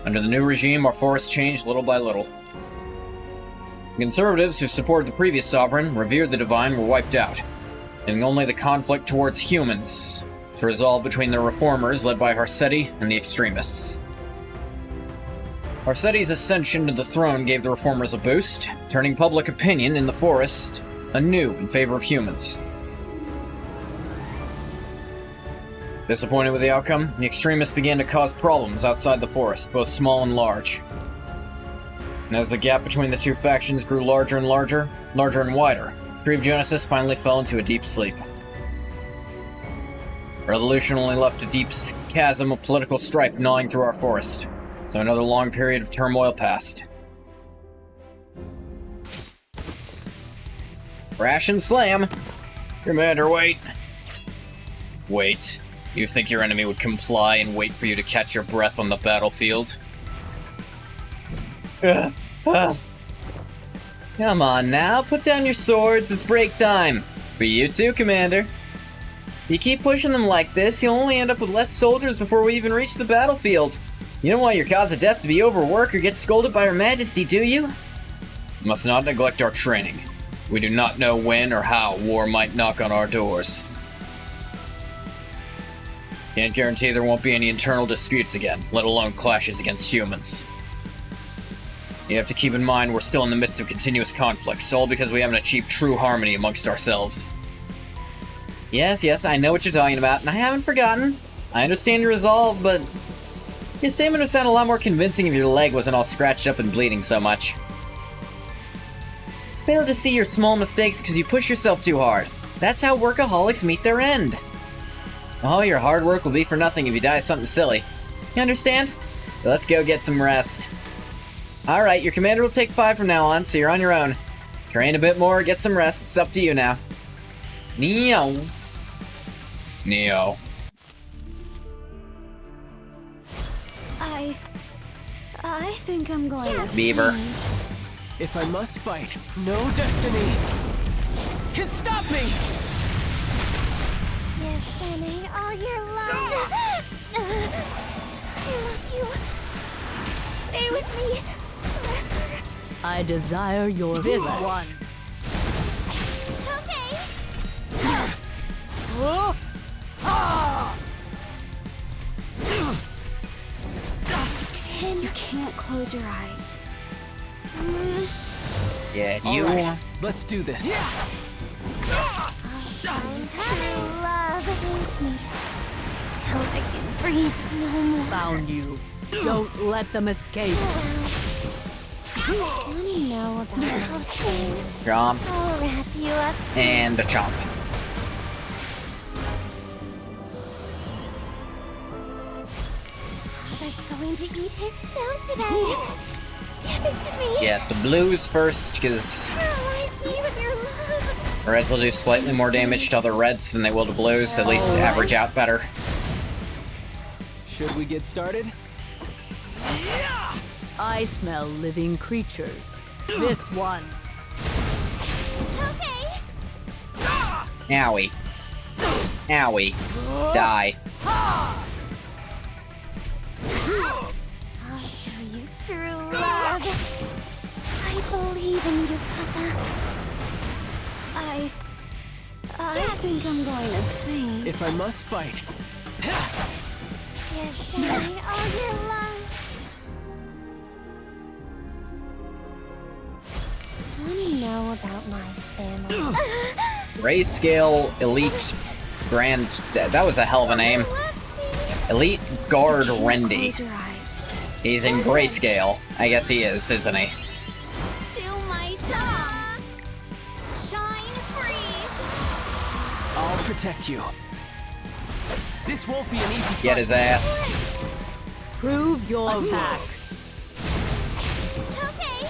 Under the new regime, our forests changed little by little. The conservatives who supported the previous sovereign, revered the divine, were wiped out, leaving only the conflict towards humans to resolve between the reformers led by Harsetti and the extremists. Harsetti's ascension to the throne gave the reformers a boost, turning public opinion in the forest anew in favor of humans. Disappointed with the outcome, the extremists began to cause problems outside the forest, both small and large. And as the gap between the two factions grew larger and larger and wider, the Tree of Genesis finally fell into a deep sleep. Revolution only left a deep chasm of political strife gnawing through our forest, so another long period of turmoil passed. Crash and slam! Commander, wait! Wait. You think your enemy would comply and wait for you to catch your breath on the battlefield? Come on now, put down your swords, it's break time! For you too, Commander. If you keep pushing them like this, you'll only end up with less soldiers before we even reach the battlefield. You don't want your cause of death to be overwork or get scolded by Her Majesty, do you? We must not neglect our training. We do not know when or how war might knock on our doors. Can't guarantee there won't be any internal disputes again, let alone clashes against humans. You have to keep in mind we're still in the midst of continuous conflicts, all because we haven't achieved true harmony amongst ourselves. Yes, I know what you're talking about, and I haven't forgotten. I understand your resolve, but your statement would sound a lot more convincing if your leg wasn't all scratched up and bleeding so much. Fail to see your small mistakes because you push yourself too hard. That's how workaholics meet their end. All your hard work will be for nothing if you die of something silly. You understand? Let's go get some rest. Alright, your commander will take 5 from now on, so you're on your own. Train a bit more, get some rest, it's up to you now. Neo. I think I'm going to Beaver. If I must fight, no destiny can stop me! You're spending all your life. I love you. Stay with me forever. I desire your this one. Okay. You can't close your eyes. Yeah, you. Alright, let's do this. I'm true love with me till I can breathe no more. Found you. Don't let them escape. Want to know about this thing? Chomp. I'll wrap you up. And a chomp. Papa's going to eat his fill today. Give it to me. Yeah, the blues first, because Paralyze me with your love. reds will do slightly more damage to other reds than they will to blues, at least average out better. Should we get started? I smell living creatures. This one. Okay. Owie. Owie. Die. I'll show you true love. I believe in you, Papa. I think I'm going to faint. If I must fight, You're spending all your life. Want to know about my family? Grayscale Elite Grand... That was a hell of a name. Elite Guard Rendy. Close your eyes. He's in grayscale. I guess he is, isn't he? To my song. Shine free. I'll protect you. This won't be an easy fight. Get his ass. Prove your attack. Okay.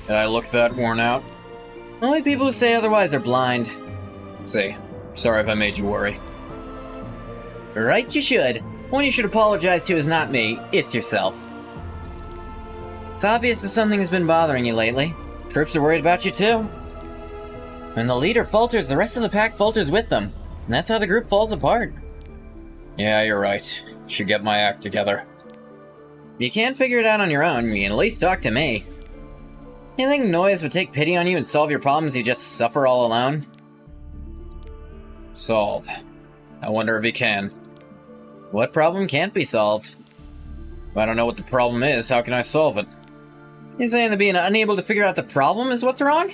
Did I look that worn out? Only people who say otherwise are blind. See, sorry if I made you worry. Right you should. One you should apologize to is not me, it's yourself. It's obvious that something has been bothering you lately. Troops are worried about you too. When the leader falters, the rest of the pack falters with them. And that's how the group falls apart. Yeah, you're right. Should get my act together. If you can't figure it out on your own, you can at least talk to me. You think Noise would take pity on you and solve your problems you just suffer all alone? Solve. I wonder if he can. What problem can't be solved? If I don't know what the problem is, how can I solve it? You saying that being unable to figure out the problem is what's wrong?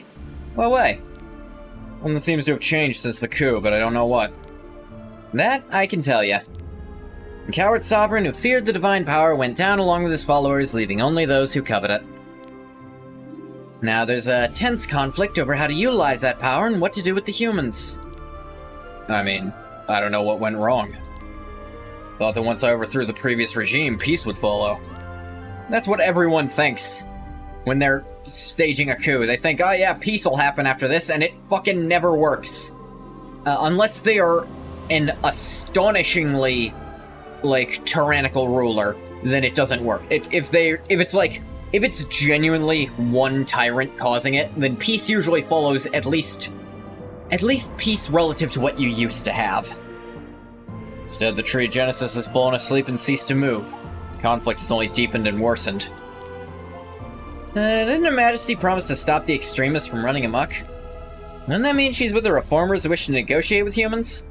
What way? One that seems to have changed since the coup, but I don't know what. That I can tell you. The coward sovereign who feared the divine power went down along with his followers, leaving only those who covet it. Now there's a tense conflict over how to utilize that power and what to do with the humans. I mean, I don't know what went wrong. Thought that once I overthrew the previous regime, peace would follow. That's what everyone thinks when they're staging a coup. They think, oh yeah, peace will happen after this, and it fucking never works. Unless they are an astonishingly, like, tyrannical ruler, then it doesn't work. If it's genuinely one tyrant causing it, then peace usually follows at least peace relative to what you used to have. Instead, the tree Genesis has fallen asleep and ceased to move. The conflict has only deepened and worsened. Didn't Her Majesty promise to stop the extremists from running amok? Doesn't that mean she's with the reformers who wish to negotiate with humans?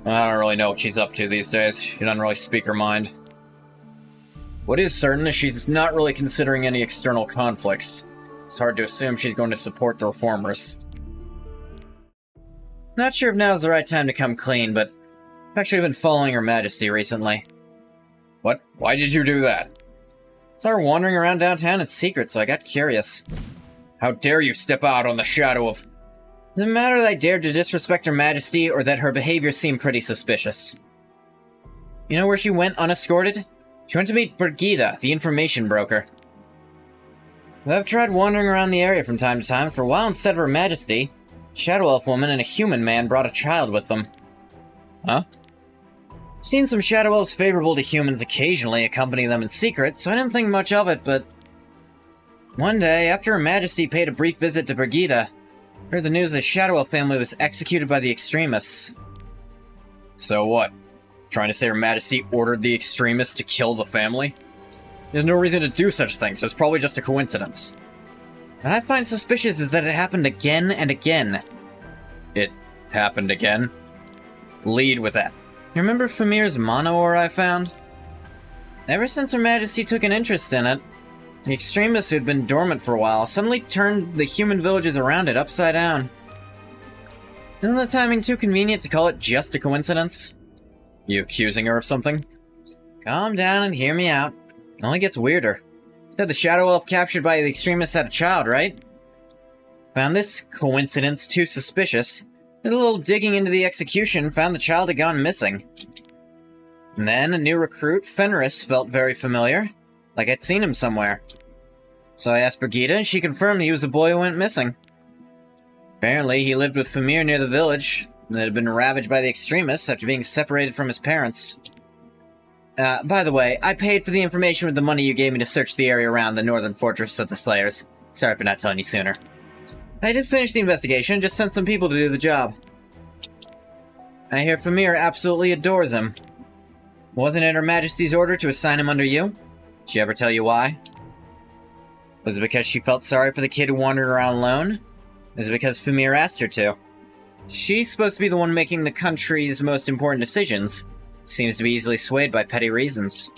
I don't really know what she's up to these days. She doesn't really speak her mind. What is certain is she's not really considering any external conflicts. It's hard to assume she's going to support the reformers. Not sure if now's the right time to come clean, but I've actually been following Her Majesty recently. What? Why did you do that? Saw her wandering around downtown in secret, so I got curious. How dare you step out on the shadow of... Does it matter that I dared to disrespect Her Majesty, or that her behavior seemed pretty suspicious? You know where she went unescorted? She went to meet Brigida, the information broker. I've tried wandering around the area from time to time. For a while, instead of Her Majesty, a Shadow Elf woman and a human man brought a child with them. Huh? Seen some Shadow Elves favorable to humans occasionally accompany them in secret, so I didn't think much of it, but... One day, after Her Majesty paid a brief visit to Brigida, heard the news the Shadow Elf family was executed by the extremists. So what? Trying to say Her Majesty ordered the extremists to kill the family? There's no reason to do such things, so it's probably just a coincidence. What I find suspicious is that it happened again and again. It happened again? Lead with that. You remember Famir's mono ore I found? Ever since Her Majesty took an interest in it, the extremists who'd been dormant for a while suddenly turned the human villages around it upside down. Isn't the timing too convenient to call it just a coincidence? You accusing her of something? Calm down and hear me out. It only gets weirder. Said the Shadow Elf captured by the extremists had a child, right? Found this coincidence too suspicious. Did a little digging into the execution, found the child had gone missing. And then a new recruit, Fenris, felt very familiar. Like I'd seen him somewhere. So I asked Brigida, and she confirmed he was the boy who went missing. Apparently, he lived with Famir near the village, that had been ravaged by the extremists after being separated from his parents. By the way, I paid for the information with the money you gave me to search the area around the northern fortress of the Slayers. Sorry for not telling you sooner. I did finish the investigation, just sent some people to do the job. I hear Famir absolutely adores him. Wasn't it Her Majesty's order to assign him under you? Did she ever tell you why? Was it because she felt sorry for the kid who wandered around alone? Was it because Famir asked her to? She's supposed to be the one making the country's most important decisions. Seems to be easily swayed by petty reasons.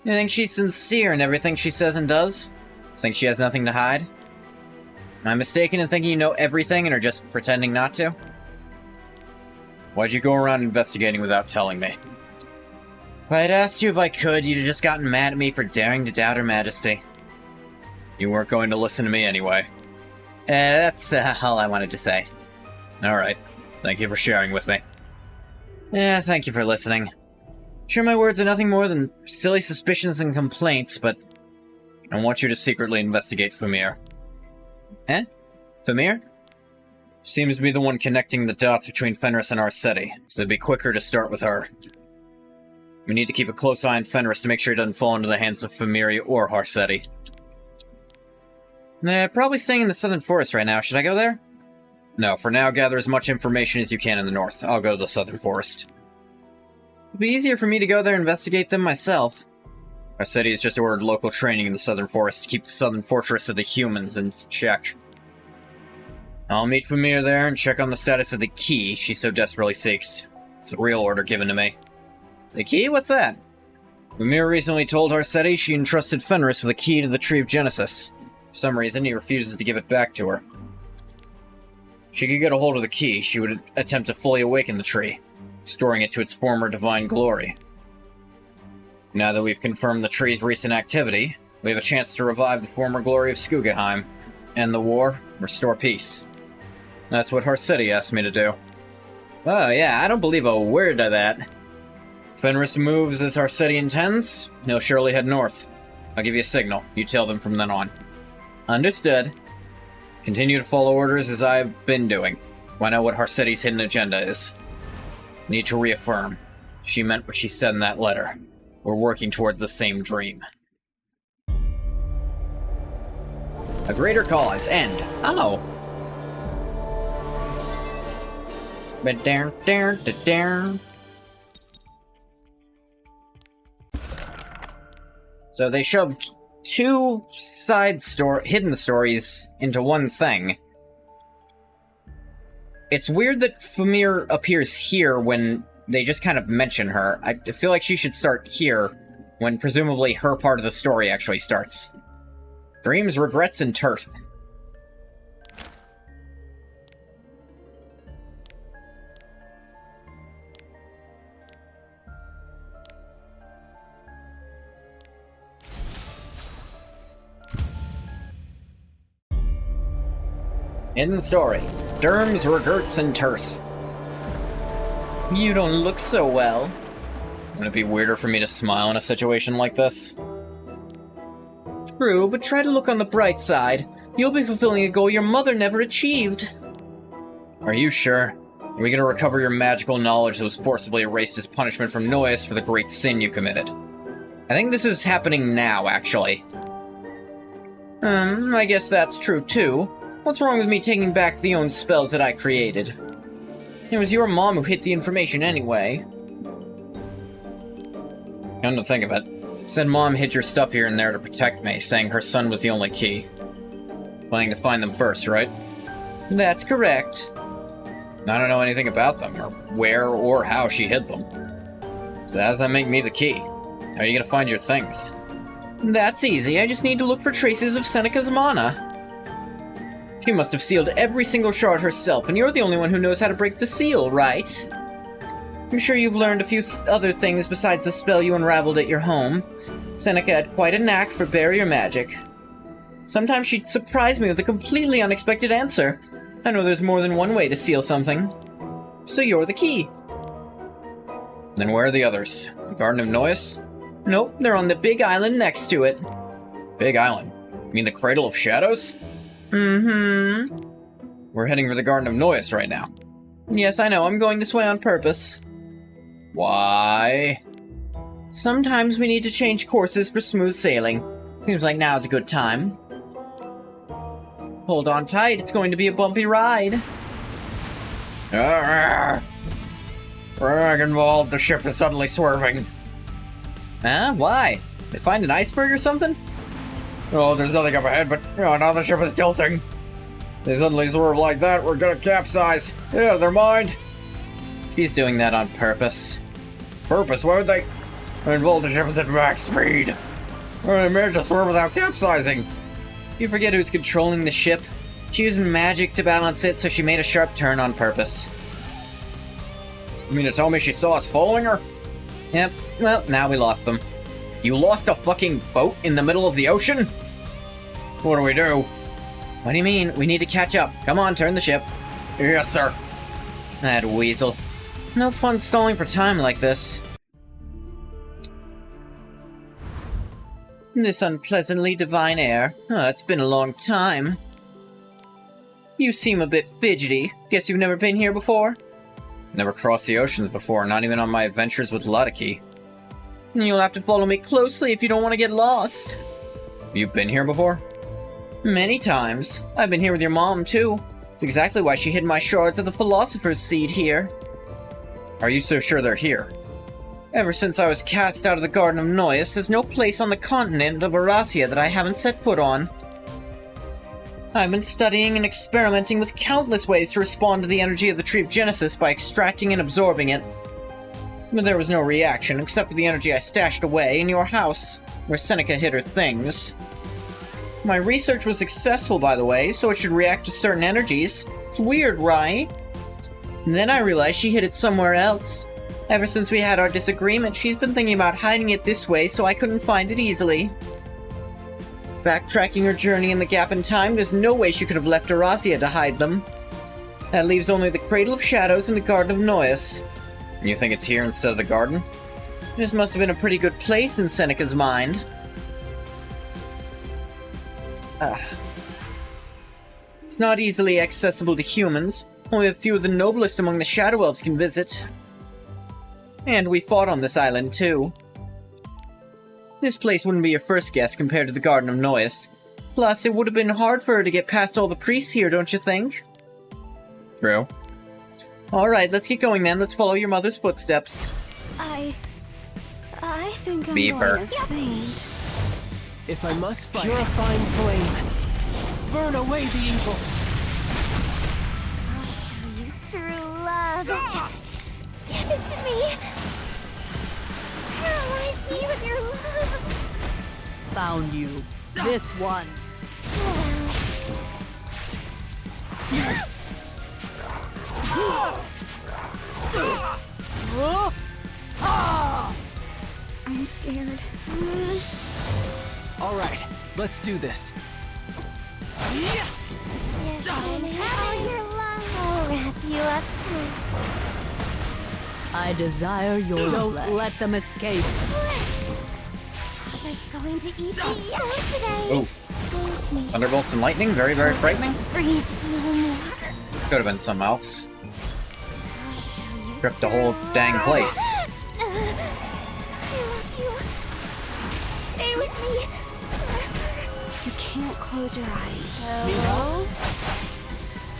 You think she's sincere in everything she says and does? Think she has nothing to hide? Am I mistaken in thinking you know everything and are just pretending not to? Why'd you go around investigating without telling me? If I'd asked you if I could, you'd have just gotten mad at me for daring to doubt Her Majesty. You weren't going to listen to me anyway. That's all I wanted to say. Alright. Thank you for sharing with me. Yeah, thank you for listening. Sure, my words are nothing more than silly suspicions and complaints, but I want you to secretly investigate Famir. Eh? Famir? Seems to be the one connecting the dots between Fenris and Arcetti, so it'd be quicker to start with her. We need to keep a close eye on Fenris to make sure he doesn't fall into the hands of Famiri or Arcetti. Probably staying in the southern forest right now. Should I go there? No, for now, gather as much information as you can in the north. I'll go to the southern forest. It'd be easier for me to go there and investigate them myself. Our city has just ordered local training in the southern forest to keep the southern fortress of the humans in check. I'll meet Famir there and check on the status of the key she so desperately seeks. It's a real order given to me. The key? What's that? Famir recently told Harsetti she entrusted Fenris with a key to the Tree of Genesis. For some reason, he refuses to give it back to her. If she could get a hold of the key, she would attempt to fully awaken the tree, restoring it to its former divine glory. Now that we've confirmed the tree's recent activity, we have a chance to revive the former glory of Skugaheim, end the war, restore peace. That's what Harsetti asked me to do. Oh yeah, I don't believe a word of that. Fenris moves as Harsetti intends, he'll surely head north. I'll give you a signal, you tell them from then on. Understood. Continue to follow orders as I've been doing. Find out what Harsetti's hidden agenda is. Need to reaffirm. She meant what she said in that letter. We're working toward the same dream. A greater cause, end. Oh. But down. So they shoved two hidden stories into one thing. It's weird that Famir appears here when they just kind of mention her. I feel like she should start here, when presumably her part of the story actually starts. Dreams, regrets, and turf. Hidden story. Derms, regrets, and turf. You don't look so well. Wouldn't it be weirder for me to smile in a situation like this? True, but try to look on the bright side. You'll be fulfilling a goal your mother never achieved. Are you sure? Are we gonna recover your magical knowledge that was forcibly erased as punishment from Noyes for the great sin you committed? I think this is happening now, actually. I guess that's true too. What's wrong with me taking back the own spells that I created? It was your mom who hid the information anyway. Come to think of it, said Mom hid your stuff here and there to protect me, saying her son was the only key. Planning to find them first, right? That's correct. I don't know anything about them, or where or how she hid them. So how does that make me the key? How are you gonna find your things? That's easy, I just need to look for traces of Seneca's mana. She must have sealed every single shard herself, and you're the only one who knows how to break the seal, right? I'm sure you've learned a few other things besides the spell you unraveled at your home. Seneca had quite a knack for barrier magic. Sometimes she'd surprise me with a completely unexpected answer. I know there's more than one way to seal something. So you're the key. Then where are the others? The Garden of Noyes? Nope, they're on the big island next to it. Big island? You mean the Cradle of Shadows? Mm-hmm. We're heading for the Garden of Noyes right now. Yes, I know. I'm going this way on purpose. Why? Sometimes we need to change courses for smooth sailing. Seems like now's a good time. Hold on tight. It's going to be a bumpy ride. Dragon Vald, the ship is suddenly swerving. Huh? Why? They find an iceberg or something? Oh, there's nothing up ahead, but now the ship is tilting. They suddenly swerve like that, we're gonna capsize. Yeah, they're mine. She's doing that on purpose. Purpose? Why would they? The ship is at max speed. They managed to swerve without capsizing. You forget who's controlling the ship? She used magic to balance it, so she made a sharp turn on purpose. You mean to tell me she saw us following her? Yep, well, now we lost them. You lost a fucking boat in the middle of the ocean? What do we do? What do you mean? We need to catch up. Come on, turn the ship. Yes, sir. That weasel. No fun stalling for time like this. This unpleasantly divine air. Oh, it's been a long time. You seem a bit fidgety. Guess you've never been here before? Never crossed the oceans before, not even on my adventures with Ludicki. You'll have to follow me closely if you don't want to get lost. You've been here before? Many times. I've been here with your mom, too. It's exactly why she hid my shards of the Philosopher's Seed here. Are you so sure they're here? Ever since I was cast out of the Garden of Noyes, there's no place on the continent of Eurasia that I haven't set foot on. I've been studying and experimenting with countless ways to respond to the energy of the Tree of Genesis by extracting and absorbing it. But there was no reaction, except for the energy I stashed away in your house, where Seneca hid her things. My research was successful, by the way, so it should react to certain energies. It's weird, right? And then I realized she hid it somewhere else. Ever since we had our disagreement, she's been thinking about hiding it this way so I couldn't find it easily. Backtracking her journey in the gap in time, there's no way she could have left Eurasia to hide them. That leaves only the Cradle of Shadows and the Garden of Noyes. You think it's here instead of the garden? This must have been a pretty good place in Seneca's mind. It's not easily accessible to humans. Only a few of the noblest among the Shadow Elves can visit. And we fought on this island, too. This place wouldn't be your first guess compared to the Garden of Noyes. Plus, it would have been hard for her to get past all the priests here, don't you think? True. Alright, let's get going then. Let's follow your mother's footsteps. I think I'm Beaver. going to faint. If I must fight, purifying flame. Burn away the evil. I'll show you true love. Give it to me. Paralyze me with your love. Found you. This one. I'm scared. All right, let's do this. Yes, I'm all your love. I'll wrap you up tight. I desire your Don't let them escape. Papa's going to eat me out today. Oh. Won't me. Thunderbolts and lightning? Very, very frightening. Breathe no more. Could have been something else. I'll show you Ripped the whole dang place. I love you. Stay with me forever. You can't close your eyes. Hello?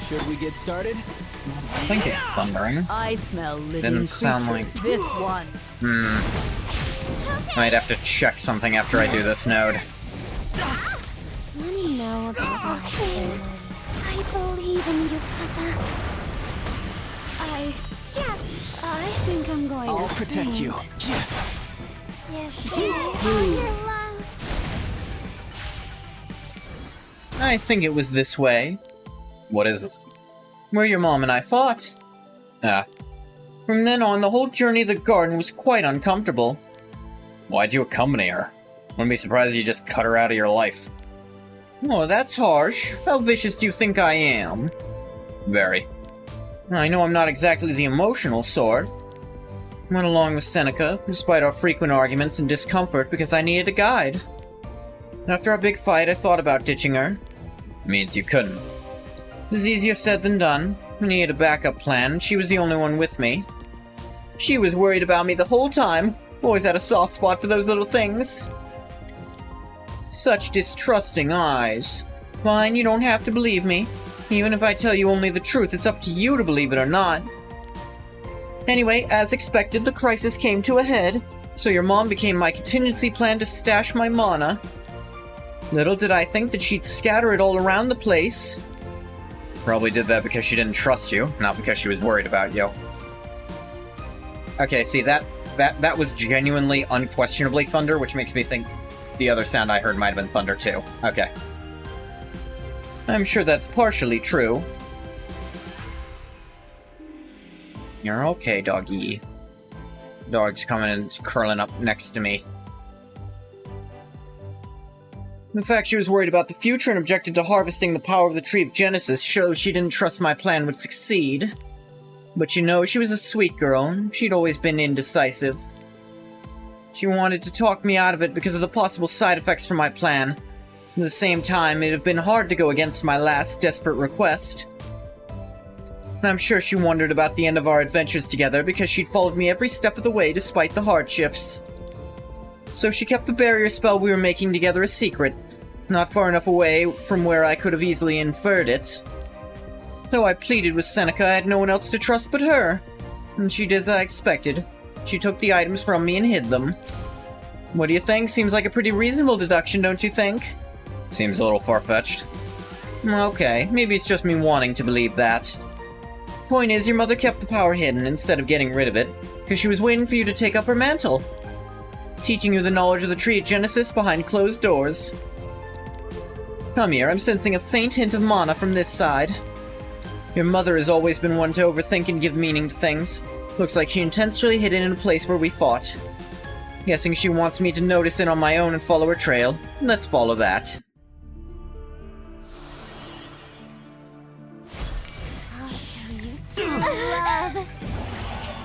Should we get started? I think it's thundering. I smell living Didn't sound creatures. like- This one. I might have to check something after I do this node. Want to know about my family? I believe in you, Papa. Yes, I think I'm going I'll to protect you. faint. Yes, all your love. I think it was this way. What is it? Where your mom and I fought. Ah, From then on, the whole journey of the garden was quite uncomfortable. why'd you accompany her? Wouldn't be surprised if you just cut her out of your life. Oh, that's harsh. How vicious do you think I am? Very. I know I'm not exactly the emotional sort. Went along with Seneca, despite our frequent arguments and discomfort, because I needed a guide. After our big fight, I thought about ditching her. Means you couldn't. It was easier said than done. I needed a backup plan, and she was the only one with me. She was worried about me the whole time. Always had a soft spot for those little things. Such distrusting eyes. Fine, you don't have to believe me. Even if I tell you only the truth, it's up to you to believe it or not. Anyway, as expected, the crisis came to a head, so your mom became my contingency plan to stash my mana. Little did I think that she'd scatter it all around the place. Probably did that because she didn't trust you, not because she was worried about you. Okay, see, that was genuinely, unquestionably thunder, which makes me think the other sound I heard might have been thunder too. Okay. I'm sure that's partially true. You're okay, doggy. Dog's coming and curling up next to me. The fact she was worried about the future and objected to harvesting the power of the Tree of Genesis shows she didn't trust my plan would succeed. But you know, she was a sweet girl. She'd always been indecisive. She wanted to talk me out of it because of the possible side effects from my plan. At the same time, it'd have been hard to go against my last desperate request. And I'm sure she wondered about the end of our adventures together because she'd followed me every step of the way despite the hardships. So she kept the barrier spell we were making together a secret, not far enough away from where I could have easily inferred it. Though I pleaded with Seneca, I had no one else to trust but her. And she did as I expected. She took the items from me and hid them. What do you think? Seems like a pretty reasonable deduction, don't you think? Seems a little far-fetched. Okay, maybe it's just me wanting to believe that. Point is, your mother kept the power hidden instead of getting rid of it, because she was waiting for you to take up her mantle. Teaching you the knowledge of the tree of Genesis behind closed doors. Come here, I'm sensing a faint hint of mana from this side. Your mother has always been one to overthink and give meaning to things. Looks like she intentionally hid it in a place where we fought. Guessing she wants me to notice it on my own and follow her trail. Let's follow that. I'll show you true love.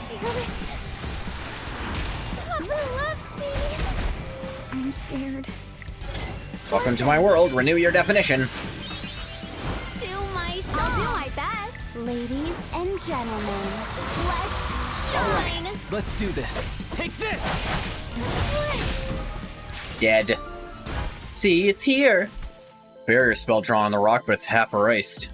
Feel it. Papa loves me. I'm scared. Welcome to my world. Renew your definition. Do my song. I'll do my best. Ladies and gentlemen, let's shine. Let's do this. Take this! Dead. See, it's here. Barrier spell drawn on the rock, but it's half erased.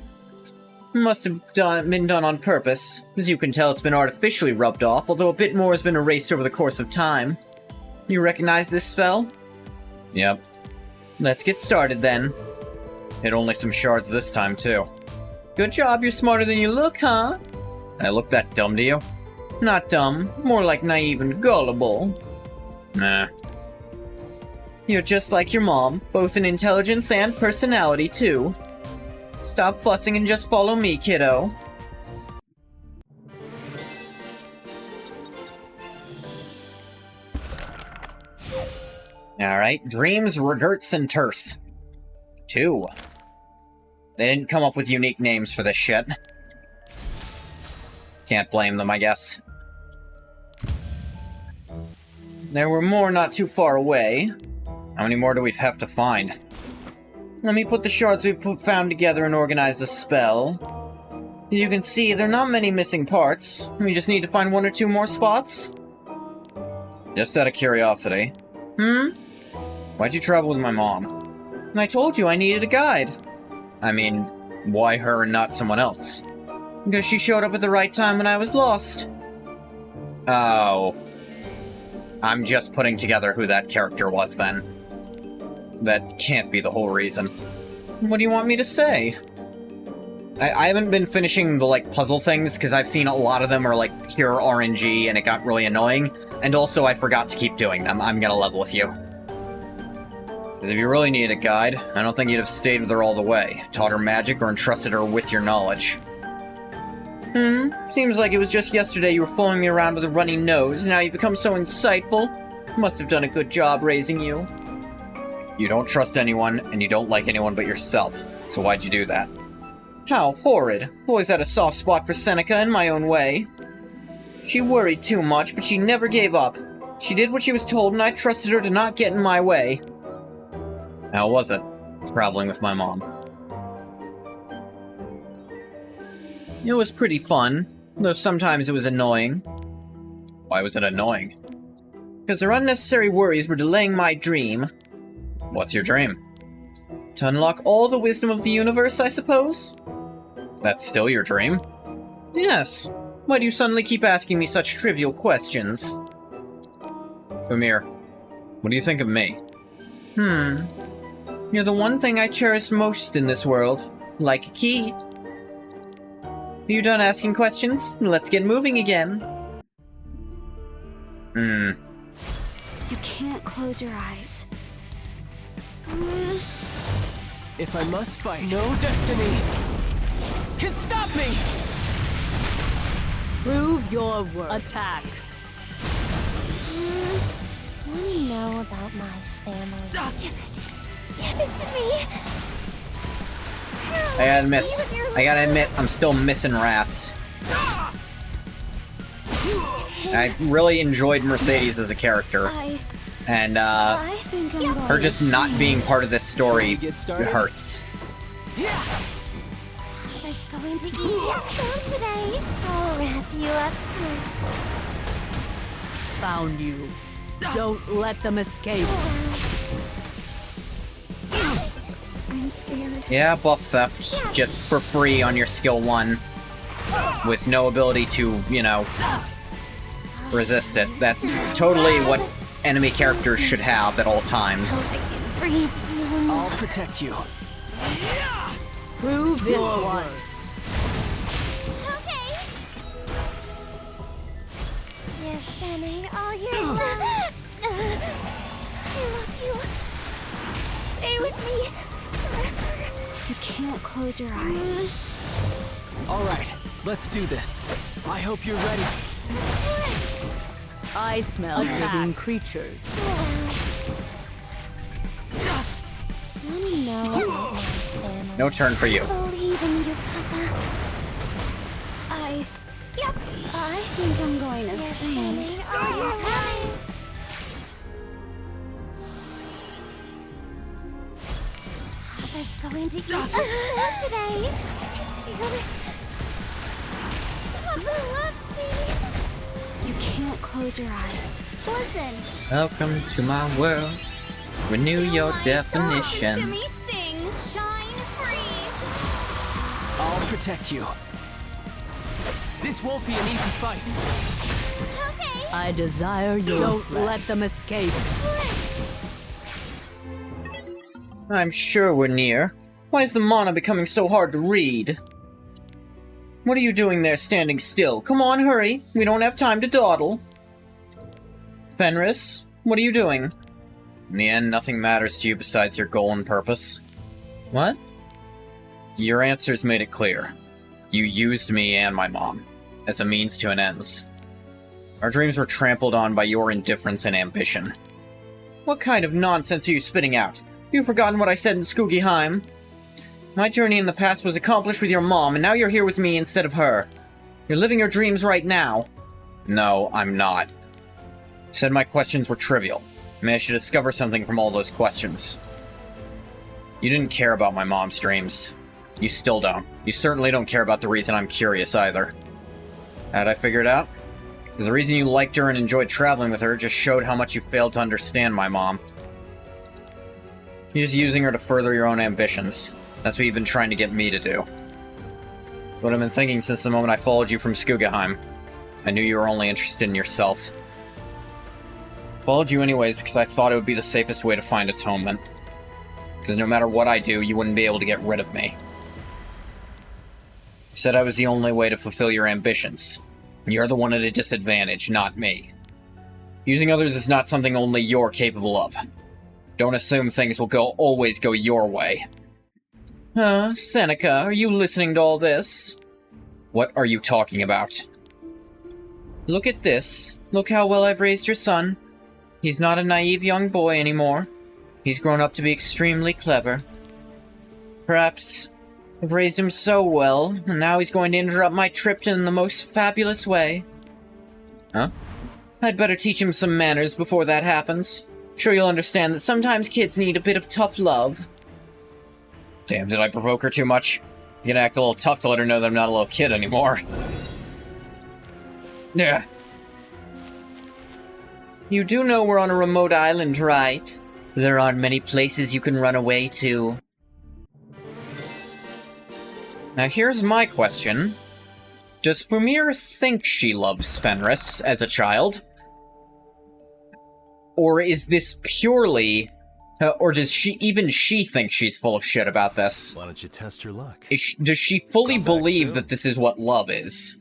Must have been done on purpose. As you can tell, it's been artificially rubbed off, although a bit more has been erased over the course of time. You recognize this spell? Yep. Let's get started then. Hit only some shards this time, too. Good job, you're smarter than you look, huh? I look that dumb to you? Not dumb, more like naive and gullible. Nah. You're just like your mom, both in intelligence and personality, too. Stop fussing and just follow me, kiddo. Alright, dreams, regrets, and turf. 2. They didn't come up with unique names for this shit. Can't blame them, I guess. There were more not too far away. How many more do we have to find? Let me put the shards we've found together and organize the spell. As you can see, there are not many missing parts. We just need to find 1 or 2 more spots. Just out of curiosity. Why'd you travel with my mom? I told you I needed a guide. I mean, why her and not someone else? Because she showed up at the right time when I was lost. Oh. I'm just putting together who that character was then. That can't be the whole reason. What do you want me to say? I haven't been finishing the, puzzle things, because I've seen a lot of them are, pure RNG, and it got really annoying. And also, I forgot to keep doing them. I'm gonna level with you. Because if you really needed a guide, I don't think you'd have stayed with her all the way, taught her magic, or entrusted her with your knowledge. Seems like it was just yesterday you were following me around with a runny nose, and now you've become so insightful. Must have done a good job raising you. You don't trust anyone, and you don't like anyone but yourself. So why'd you do that? How horrid. Always had a soft spot for Seneca in my own way. She worried too much, but she never gave up. She did what she was told, and I trusted her to not get in my way. How was it, traveling with my mom? It was pretty fun, though sometimes it was annoying. Why was it annoying? Because her unnecessary worries were delaying my dream. What's your dream? To unlock all the wisdom of the universe, I suppose? That's still your dream? Yes. Why do you suddenly keep asking me such trivial questions? Famir, what do you think of me? You're the one thing I cherish most in this world. Like a key. Are you done asking questions? Let's get moving again. You can't close your eyes. If I must fight, no destiny can stop me! Prove your worth. Attack. Want to know about my family? Give it to me! I gotta admit, I'm still missing Ras. I really enjoyed Mercedes as a character. And, I think I'm her just not being part of this story Get started? hurts. Papa's going to eat his today. I'll wrap you up tight. Found you. Don't let them escape. I'm I'm scared. Yeah, buff theft just for free on your skill 1. With no ability to, you know, resist it. That's totally what enemy characters should have at all times. Breathe. I'll protect you. Prove this one. Okay. Yes, Danny, all your love. I love you. Stay with me forever. You can't close your eyes. All right, let's do this. I hope you're ready. I smell living creatures. You know about my family. No turn for you. Believe in you, Papa. Yep. I think I'm going to faint. Are you ready? Papa's going to eat us today. Feel it. Papa loves me. You can't close your eyes. Listen. Welcome to my world. Renew your To definition. me sing. Shine free. I'll protect you. This won't be an easy fight. Okay. I desire your Don't let them escape. I'm sure we're near. Why is the mana becoming so hard to read? What are you doing there standing still? Come on, hurry. We don't have time to dawdle. Fenris, what are you doing? In the end, nothing matters to you besides your goal and purpose. What? Your answers made it clear. You used me and my mom as a means to an ends. Our dreams were trampled on by your indifference and ambition. What kind of nonsense are you spitting out? You've forgotten what I said in Skoogieheim. My journey in the past was accomplished with your mom, and now you're here with me instead of her. You're living your dreams right now. No, I'm not. You said my questions were trivial. I managed to discover something from all those questions. You didn't care about my mom's dreams. You still don't. You certainly don't care about the reason I'm curious either. How'd I figure it out? Because the reason you liked her and enjoyed traveling with her just showed how much you failed to understand my mom. You're just using her to further your own ambitions. That's what you've been trying to get me to do. What I've been thinking since the moment I followed you from Skoogieheim. I knew you were only interested in yourself. Followed you anyways because I thought it would be the safest way to find atonement. Because no matter what I do, you wouldn't be able to get rid of me. You said I was the only way to fulfill your ambitions. You're the one at a disadvantage, not me. Using others is not something only you're capable of. Don't assume things will always go your way. Seneca, are you listening to all this? What are you talking about? Look at this. Look how well I've raised your son. He's not a naive young boy anymore. He's grown up to be extremely clever. Perhaps I've raised him so well, and now he's going to interrupt my trip in the most fabulous way. Huh? I'd better teach him some manners before that happens. Sure you'll understand that sometimes kids need a bit of tough love. Damn, did I provoke her too much? It's gonna act a little tough to let her know that I'm not a little kid anymore. Yeah. You do know we're on a remote island, right? There aren't many places you can run away to. Now here's my question. Does Fumir think she loves Fenris as a child? Or is this purely... or does she think she's full of shit about this? Why don't you test your luck? Does she fully Come back believe soon. that this is what love is?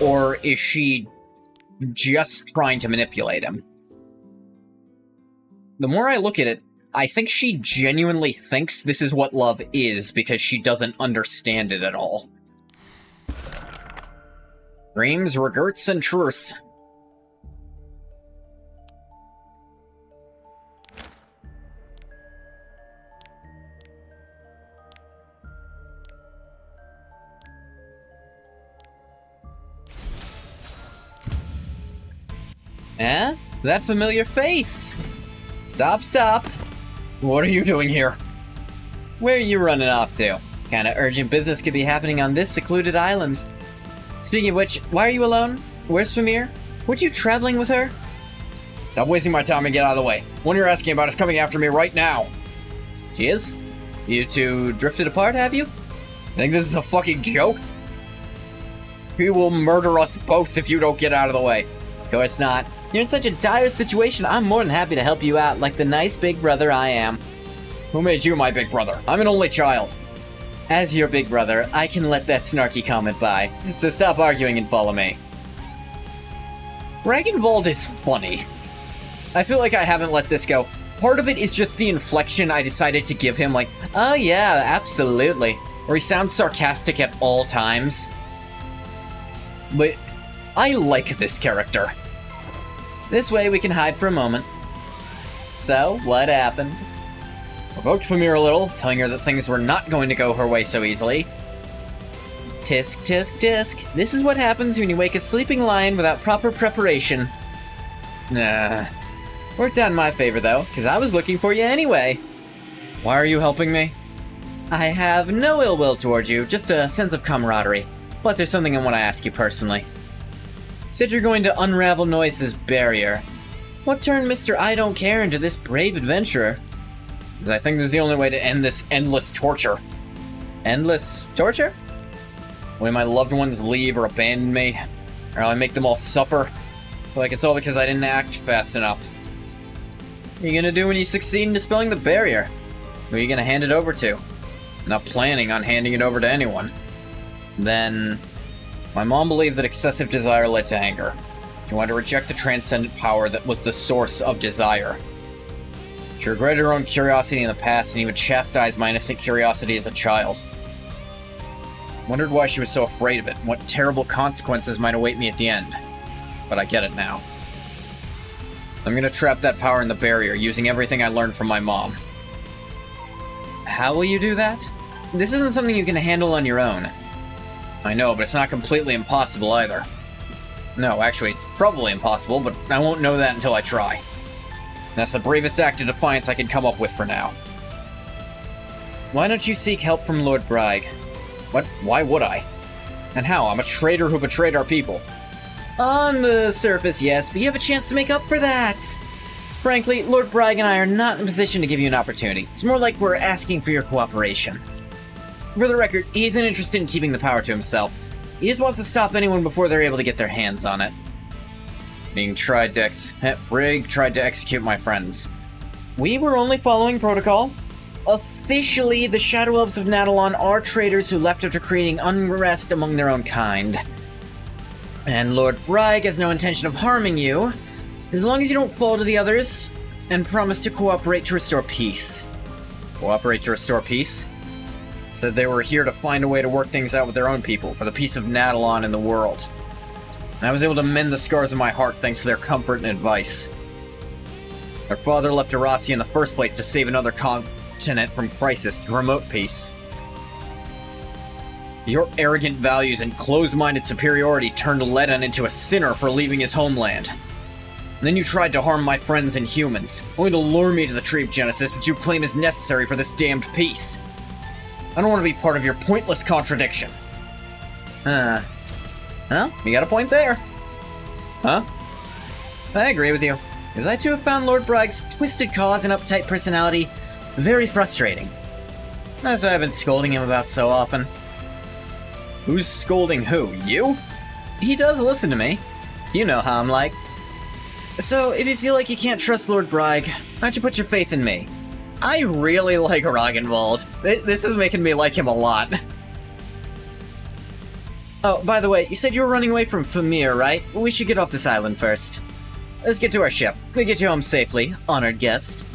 Or is she just trying to manipulate him? The more I look at it, I think she genuinely thinks this is what love is because she doesn't understand it at all. Dreams, regrets, and truth. Eh? That familiar face! Stop, stop! What are you doing here? Where are you running off to? Kinda urgent business could be happening on this secluded island. Speaking of which, why are you alone? Where's Fumir? Weren't you traveling with her? Stop wasting my time and get out of the way. One you're asking about is coming after me right now. She is? You two drifted apart, have you? Think this is a fucking joke? He will murder us both if you don't get out of the way. Of course not. You're in such a dire situation, I'm more than happy to help you out like the nice big brother I am. Who made you my big brother? I'm an only child. As your big brother, I can let that snarky comment by, so stop arguing and follow me. Vald is funny. I feel like I haven't let this go. Part of it is just the inflection I decided to give him, like, oh yeah, absolutely. where he sounds sarcastic at all times. But I like this character. This way we can hide for a moment. So, what happened? Provoked Famir a little, telling her that things were not going to go her way so easily. Tisk, tisk, tisk. This is what happens when you wake a sleeping lion without proper preparation. Nah. Worked out in my favor, though, because I was looking for you anyway. Why are you helping me? I have no ill will towards you, just a sense of camaraderie. Plus, there's something I want to ask you personally. Said you're going to unravel Noyce's barrier. What turned Mr. I Don't Care into this brave adventurer? Because I think this is the only way to end this endless torture. Endless torture? When my loved ones leave or abandon me, or I make them all suffer. Like it's all because I didn't act fast enough. What are you gonna do when you succeed in dispelling the barrier? Who are you gonna hand it over to? I'm not planning on handing it over to anyone. Then... My mom believed that excessive desire led to anger. She wanted to reject the transcendent power that was the source of desire. She regretted her own curiosity in the past and even chastised my innocent curiosity as a child. Wondered why she was so afraid of it and what terrible consequences might await me at the end. But I get it now. I'm gonna trap that power in the barrier using everything I learned from my mom. How will you do that? This isn't something you can handle on your own. I know, but it's not completely impossible either. No, actually, it's probably impossible, but I won't know that until I try. That's the bravest act of defiance I can come up with for now. Why don't you seek help from Lord Brygg? What? Why would I? And how? I'm a traitor who betrayed our people. On the surface, yes, but you have a chance to make up for that. Frankly, Lord Brygg and I are not in a position to give you an opportunity. It's more like we're asking for your cooperation. For the record, he isn't interested in keeping the power to himself. He just wants to stop anyone before they're able to get their hands on it. Brygg tried to execute my friends. We were only following protocol. Officially, the Shadow Elves of Nadalon are traitors who left after creating unrest among their own kind. And Lord Brygg has no intention of harming you, as long as you don't fall to the others, and promise to cooperate to restore peace. Cooperate to restore peace? Said they were here to find a way to work things out with their own people, for the peace of Nadalon and the world. And I was able to mend the scars of my heart thanks to their comfort and advice. Their father left Arasi in the first place to save another continent from crisis to promote peace. Your arrogant values and closed-minded superiority turned Ledan into a sinner for leaving his homeland. And then you tried to harm my friends and humans, only to lure me to the Tree of Genesis, which you claim is necessary for this damned peace. I don't want to be part of your pointless contradiction. Well, you got a point there. Huh? I agree with you, because I too have found Lord Brygg's twisted cause and uptight personality very frustrating. That's why I've been scolding him about so often. Who's scolding who? You? He does listen to me. You know how I'm like. So, if you feel like you can't trust Lord Brygg, why don't you put your faith in me? I really like Vald. This is making me like him a lot. Oh, by the way, you said you were running away from Famir, right? We should get off this island first. Let's get to our ship. We'll get you home safely, honored guest.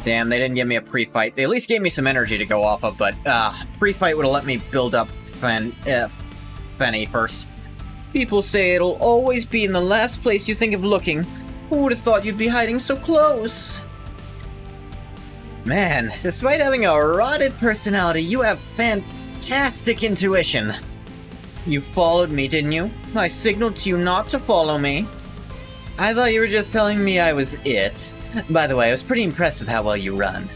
Damn, they didn't give me a pre-fight. They at least gave me some energy to go off of, but pre-fight would have let me build up Fanny first. People say it'll always be in the last place you think of looking. Who would have thought you'd be hiding so close? Man, despite having a rotted personality, you have fantastic intuition. You followed me, didn't you? I signaled to you not to follow me. I thought you were just telling me I was it. By the way, I was pretty impressed with how well you run.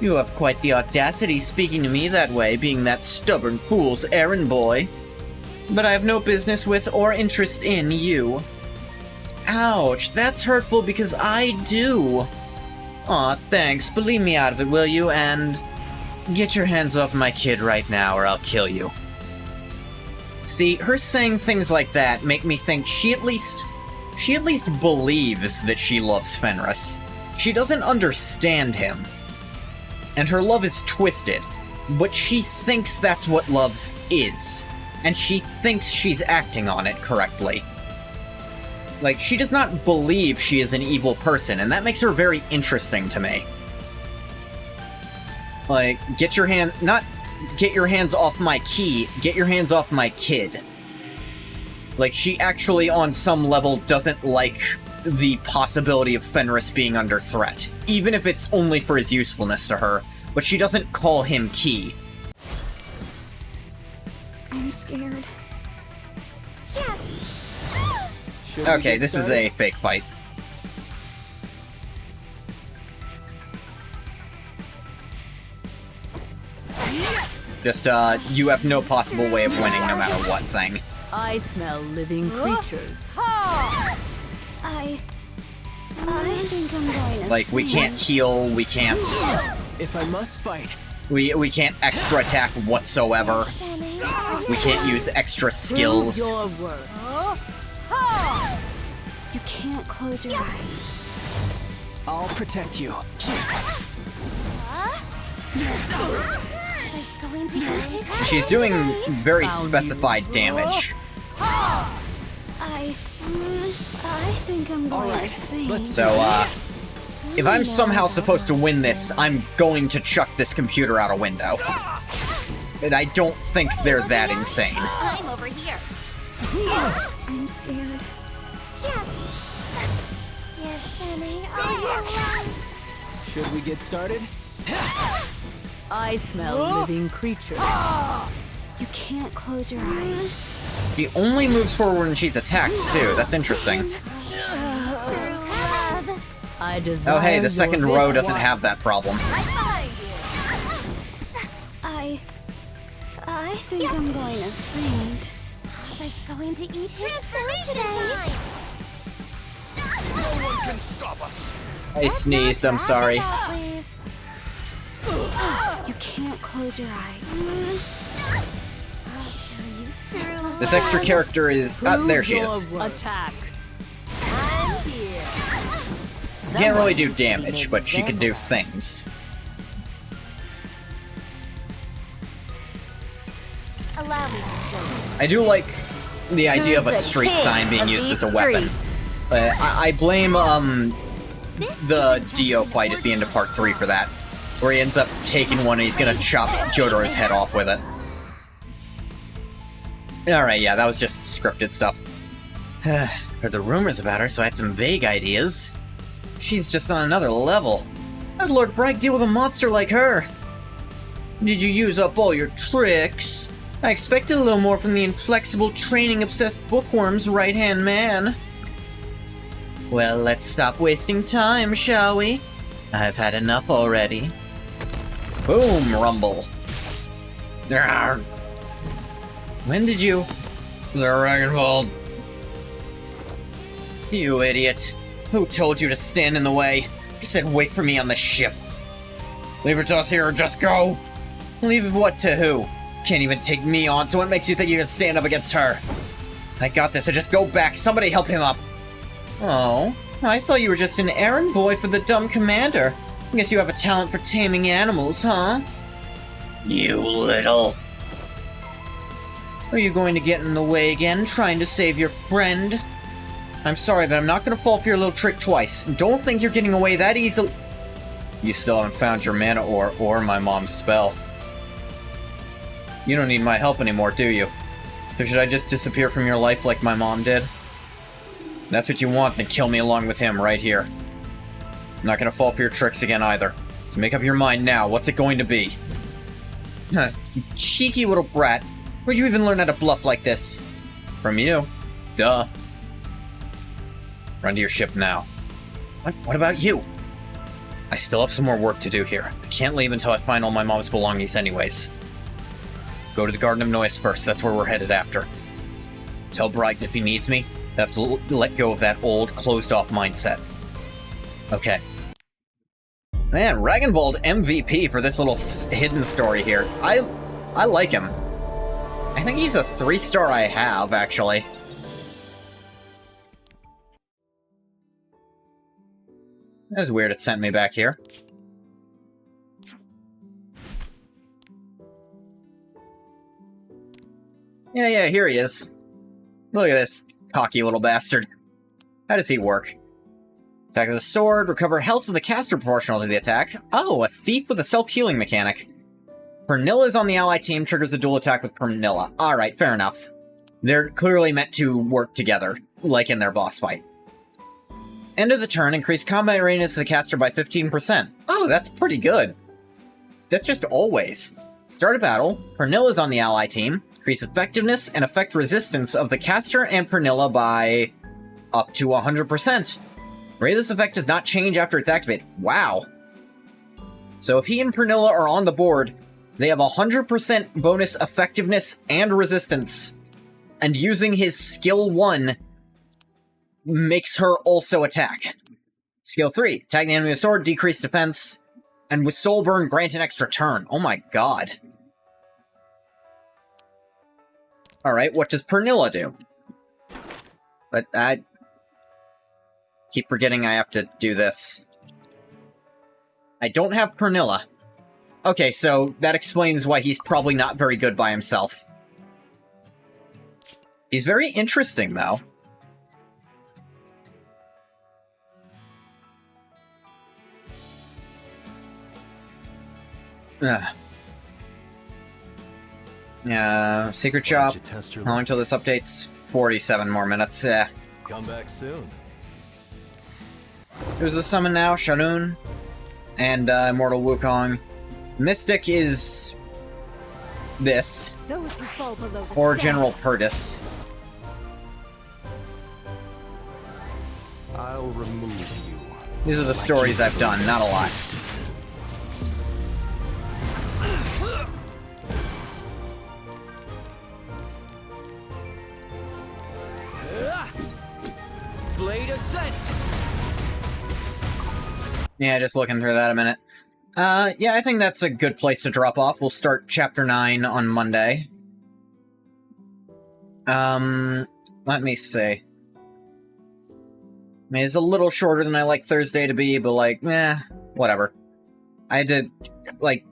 You have quite the audacity speaking to me that way, being that stubborn fool's errand boy. But I have no business with or interest in you. Ouch, that's hurtful because I do. Aw, thanks, but leave me out of it, will you? And get your hands off my kid right now or I'll kill you. See, her saying things like that make me think she at least believes that she loves Fenris. She doesn't understand him. And her love is twisted, but she thinks that's what love is. And she thinks she's acting on it correctly. Like, she does not believe she is an evil person, and that makes her very interesting to me. Like, get your hands off my key, get your hands off my kid. Like, she actually, on some level, doesn't like the possibility of Fenris being under threat, even if it's only for his usefulness to her, but she doesn't call him key. I'm scared. Yes! Okay, this is a fake fight. Just, you have no possible way of winning no matter what thing. I smell living creatures. I think I'm going to... Like, we can't heal, we can't... If I must fight, We can't extra attack whatsoever. We can't use extra skills. Prove your worth. You can't close your eyes. I'll protect you. It's going to get She's doing very specified damage. I think I'm going Alright, to faint. let's So, if I'm somehow supposed to win this, I'm going to chuck this computer out a window. And I don't think they're that insane. I'm over here. I'm scared. Yes. Yes, Sammy. Should we get started? I smell living creatures. You can't close your eyes. She only moves forward when she's attacked, too. That's interesting. I desire Oh hey, the your second row this doesn't one. have that problem. I think I'm going to faint. Papa's going to eat his food today. No one can stop us. I sneezed, I'm sorry. You can't close your eyes. I'll show you true. This extra character is... there she Prove is. your worth. Attack. Can't really do damage, but she can do things. Allow me to show you. I do like the idea of a Who's the street king sign being of used these as a weapon. I blame, the Dio fight at the end of Part 3 for that. Where he ends up taking one and he's gonna chop Jotaro's head off with it. Alright, yeah, that was just scripted stuff. Heard the rumors about her, so I had some vague ideas. She's just on another level. How'd Lord Bright deal with a monster like her? Did you use up all your tricks? I expected a little more from the inflexible, training-obsessed bookworm's right-hand man. Well, let's stop wasting time, shall we? I've had enough already. Boom, rumble. Arrgh. When did you... Vald. You idiot. Who told you to stand in the way? He said wait for me on the ship. Leave it to us here or just go. Leave what to who? Can't even take me on, so what makes you think you can stand up against her? I got this, so just go back. Somebody help him up. Oh, I thought you were just an errand boy for the dumb commander. I guess you have a talent for taming animals, huh? You little... Are you going to get in the way again, trying to save your friend? I'm sorry, but I'm not going to fall for your little trick twice. Don't think you're getting away that easily. You still haven't found your mana ore or my mom's spell. You don't need my help anymore, do you? Or should I just disappear from your life like my mom did? If that's what you want, then kill me along with him right here. I'm not going to fall for your tricks again either. So make up your mind now. What's it going to be? Huh, you cheeky little brat. Where'd you even learn how to bluff like this? From you. Duh. Run to your ship now. What about you? I still have some more work to do here. I can't leave until I find all my mom's belongings anyways. Go to the Garden of Noise first, that's where we're headed after. Tell Bright if he needs me, I have to let go of that old, closed-off mindset. Okay. Man, Ragnvald MVP for this little hidden story here. I like him. I think he's a 3-star I have, actually. That was weird it sent me back here. Yeah, here he is. Look at this cocky little bastard. How does he work? Attack with a sword, recover health of the caster proportional to the attack. Oh, a thief with a self-healing mechanic. Pernilla's on the ally team, triggers a dual attack with Pernilla. Alright, fair enough. They're clearly meant to work together, like in their boss fight. End of the turn, increase combat readiness of the caster by 15%. Oh, that's pretty good. That's just always. Start a battle, Pernilla's on the ally team, increase effectiveness and effect resistance of the caster and Pernilla by up to 100%. Rate of this effect does not change after it's activated. Wow. So if he and Pernilla are on the board, they have 100% bonus effectiveness and resistance, and using his skill 1 makes her also attack. Skill 3, attack the enemy with sword, decrease defense, and with soul burn, grant an extra turn. Oh my god. Alright, what does Pernilla do? But I keep forgetting I have to do this. I don't have Pernilla. Okay, so that explains why he's probably not very good by himself. He's very interesting, though. Yeah, secret shop. How long until this updates? 47 more minutes. Yeah. Come back soon. There's a summon now, Shanun, and Immortal Wukong. Mystic is this, Those who fall below the or standard. General Purtis. I'll remove you. These are the stories I've done, not a lot. Blade Ascent! Yeah, just looking through that a minute. Yeah, I think that's a good place to drop off. We'll start Chapter 9 on Monday. Let me see. I mean, it's a little shorter than I like Thursday to be, but like, whatever. I had to, like,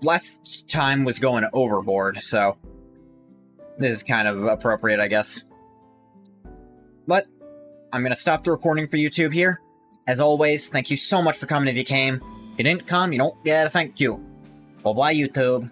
last time was going overboard, so this is kind of appropriate, I guess. But I'm gonna stop the recording for YouTube here. As always, thank you so much for coming if you came. If you didn't come, you don't get a thank you. Bye-bye, YouTube.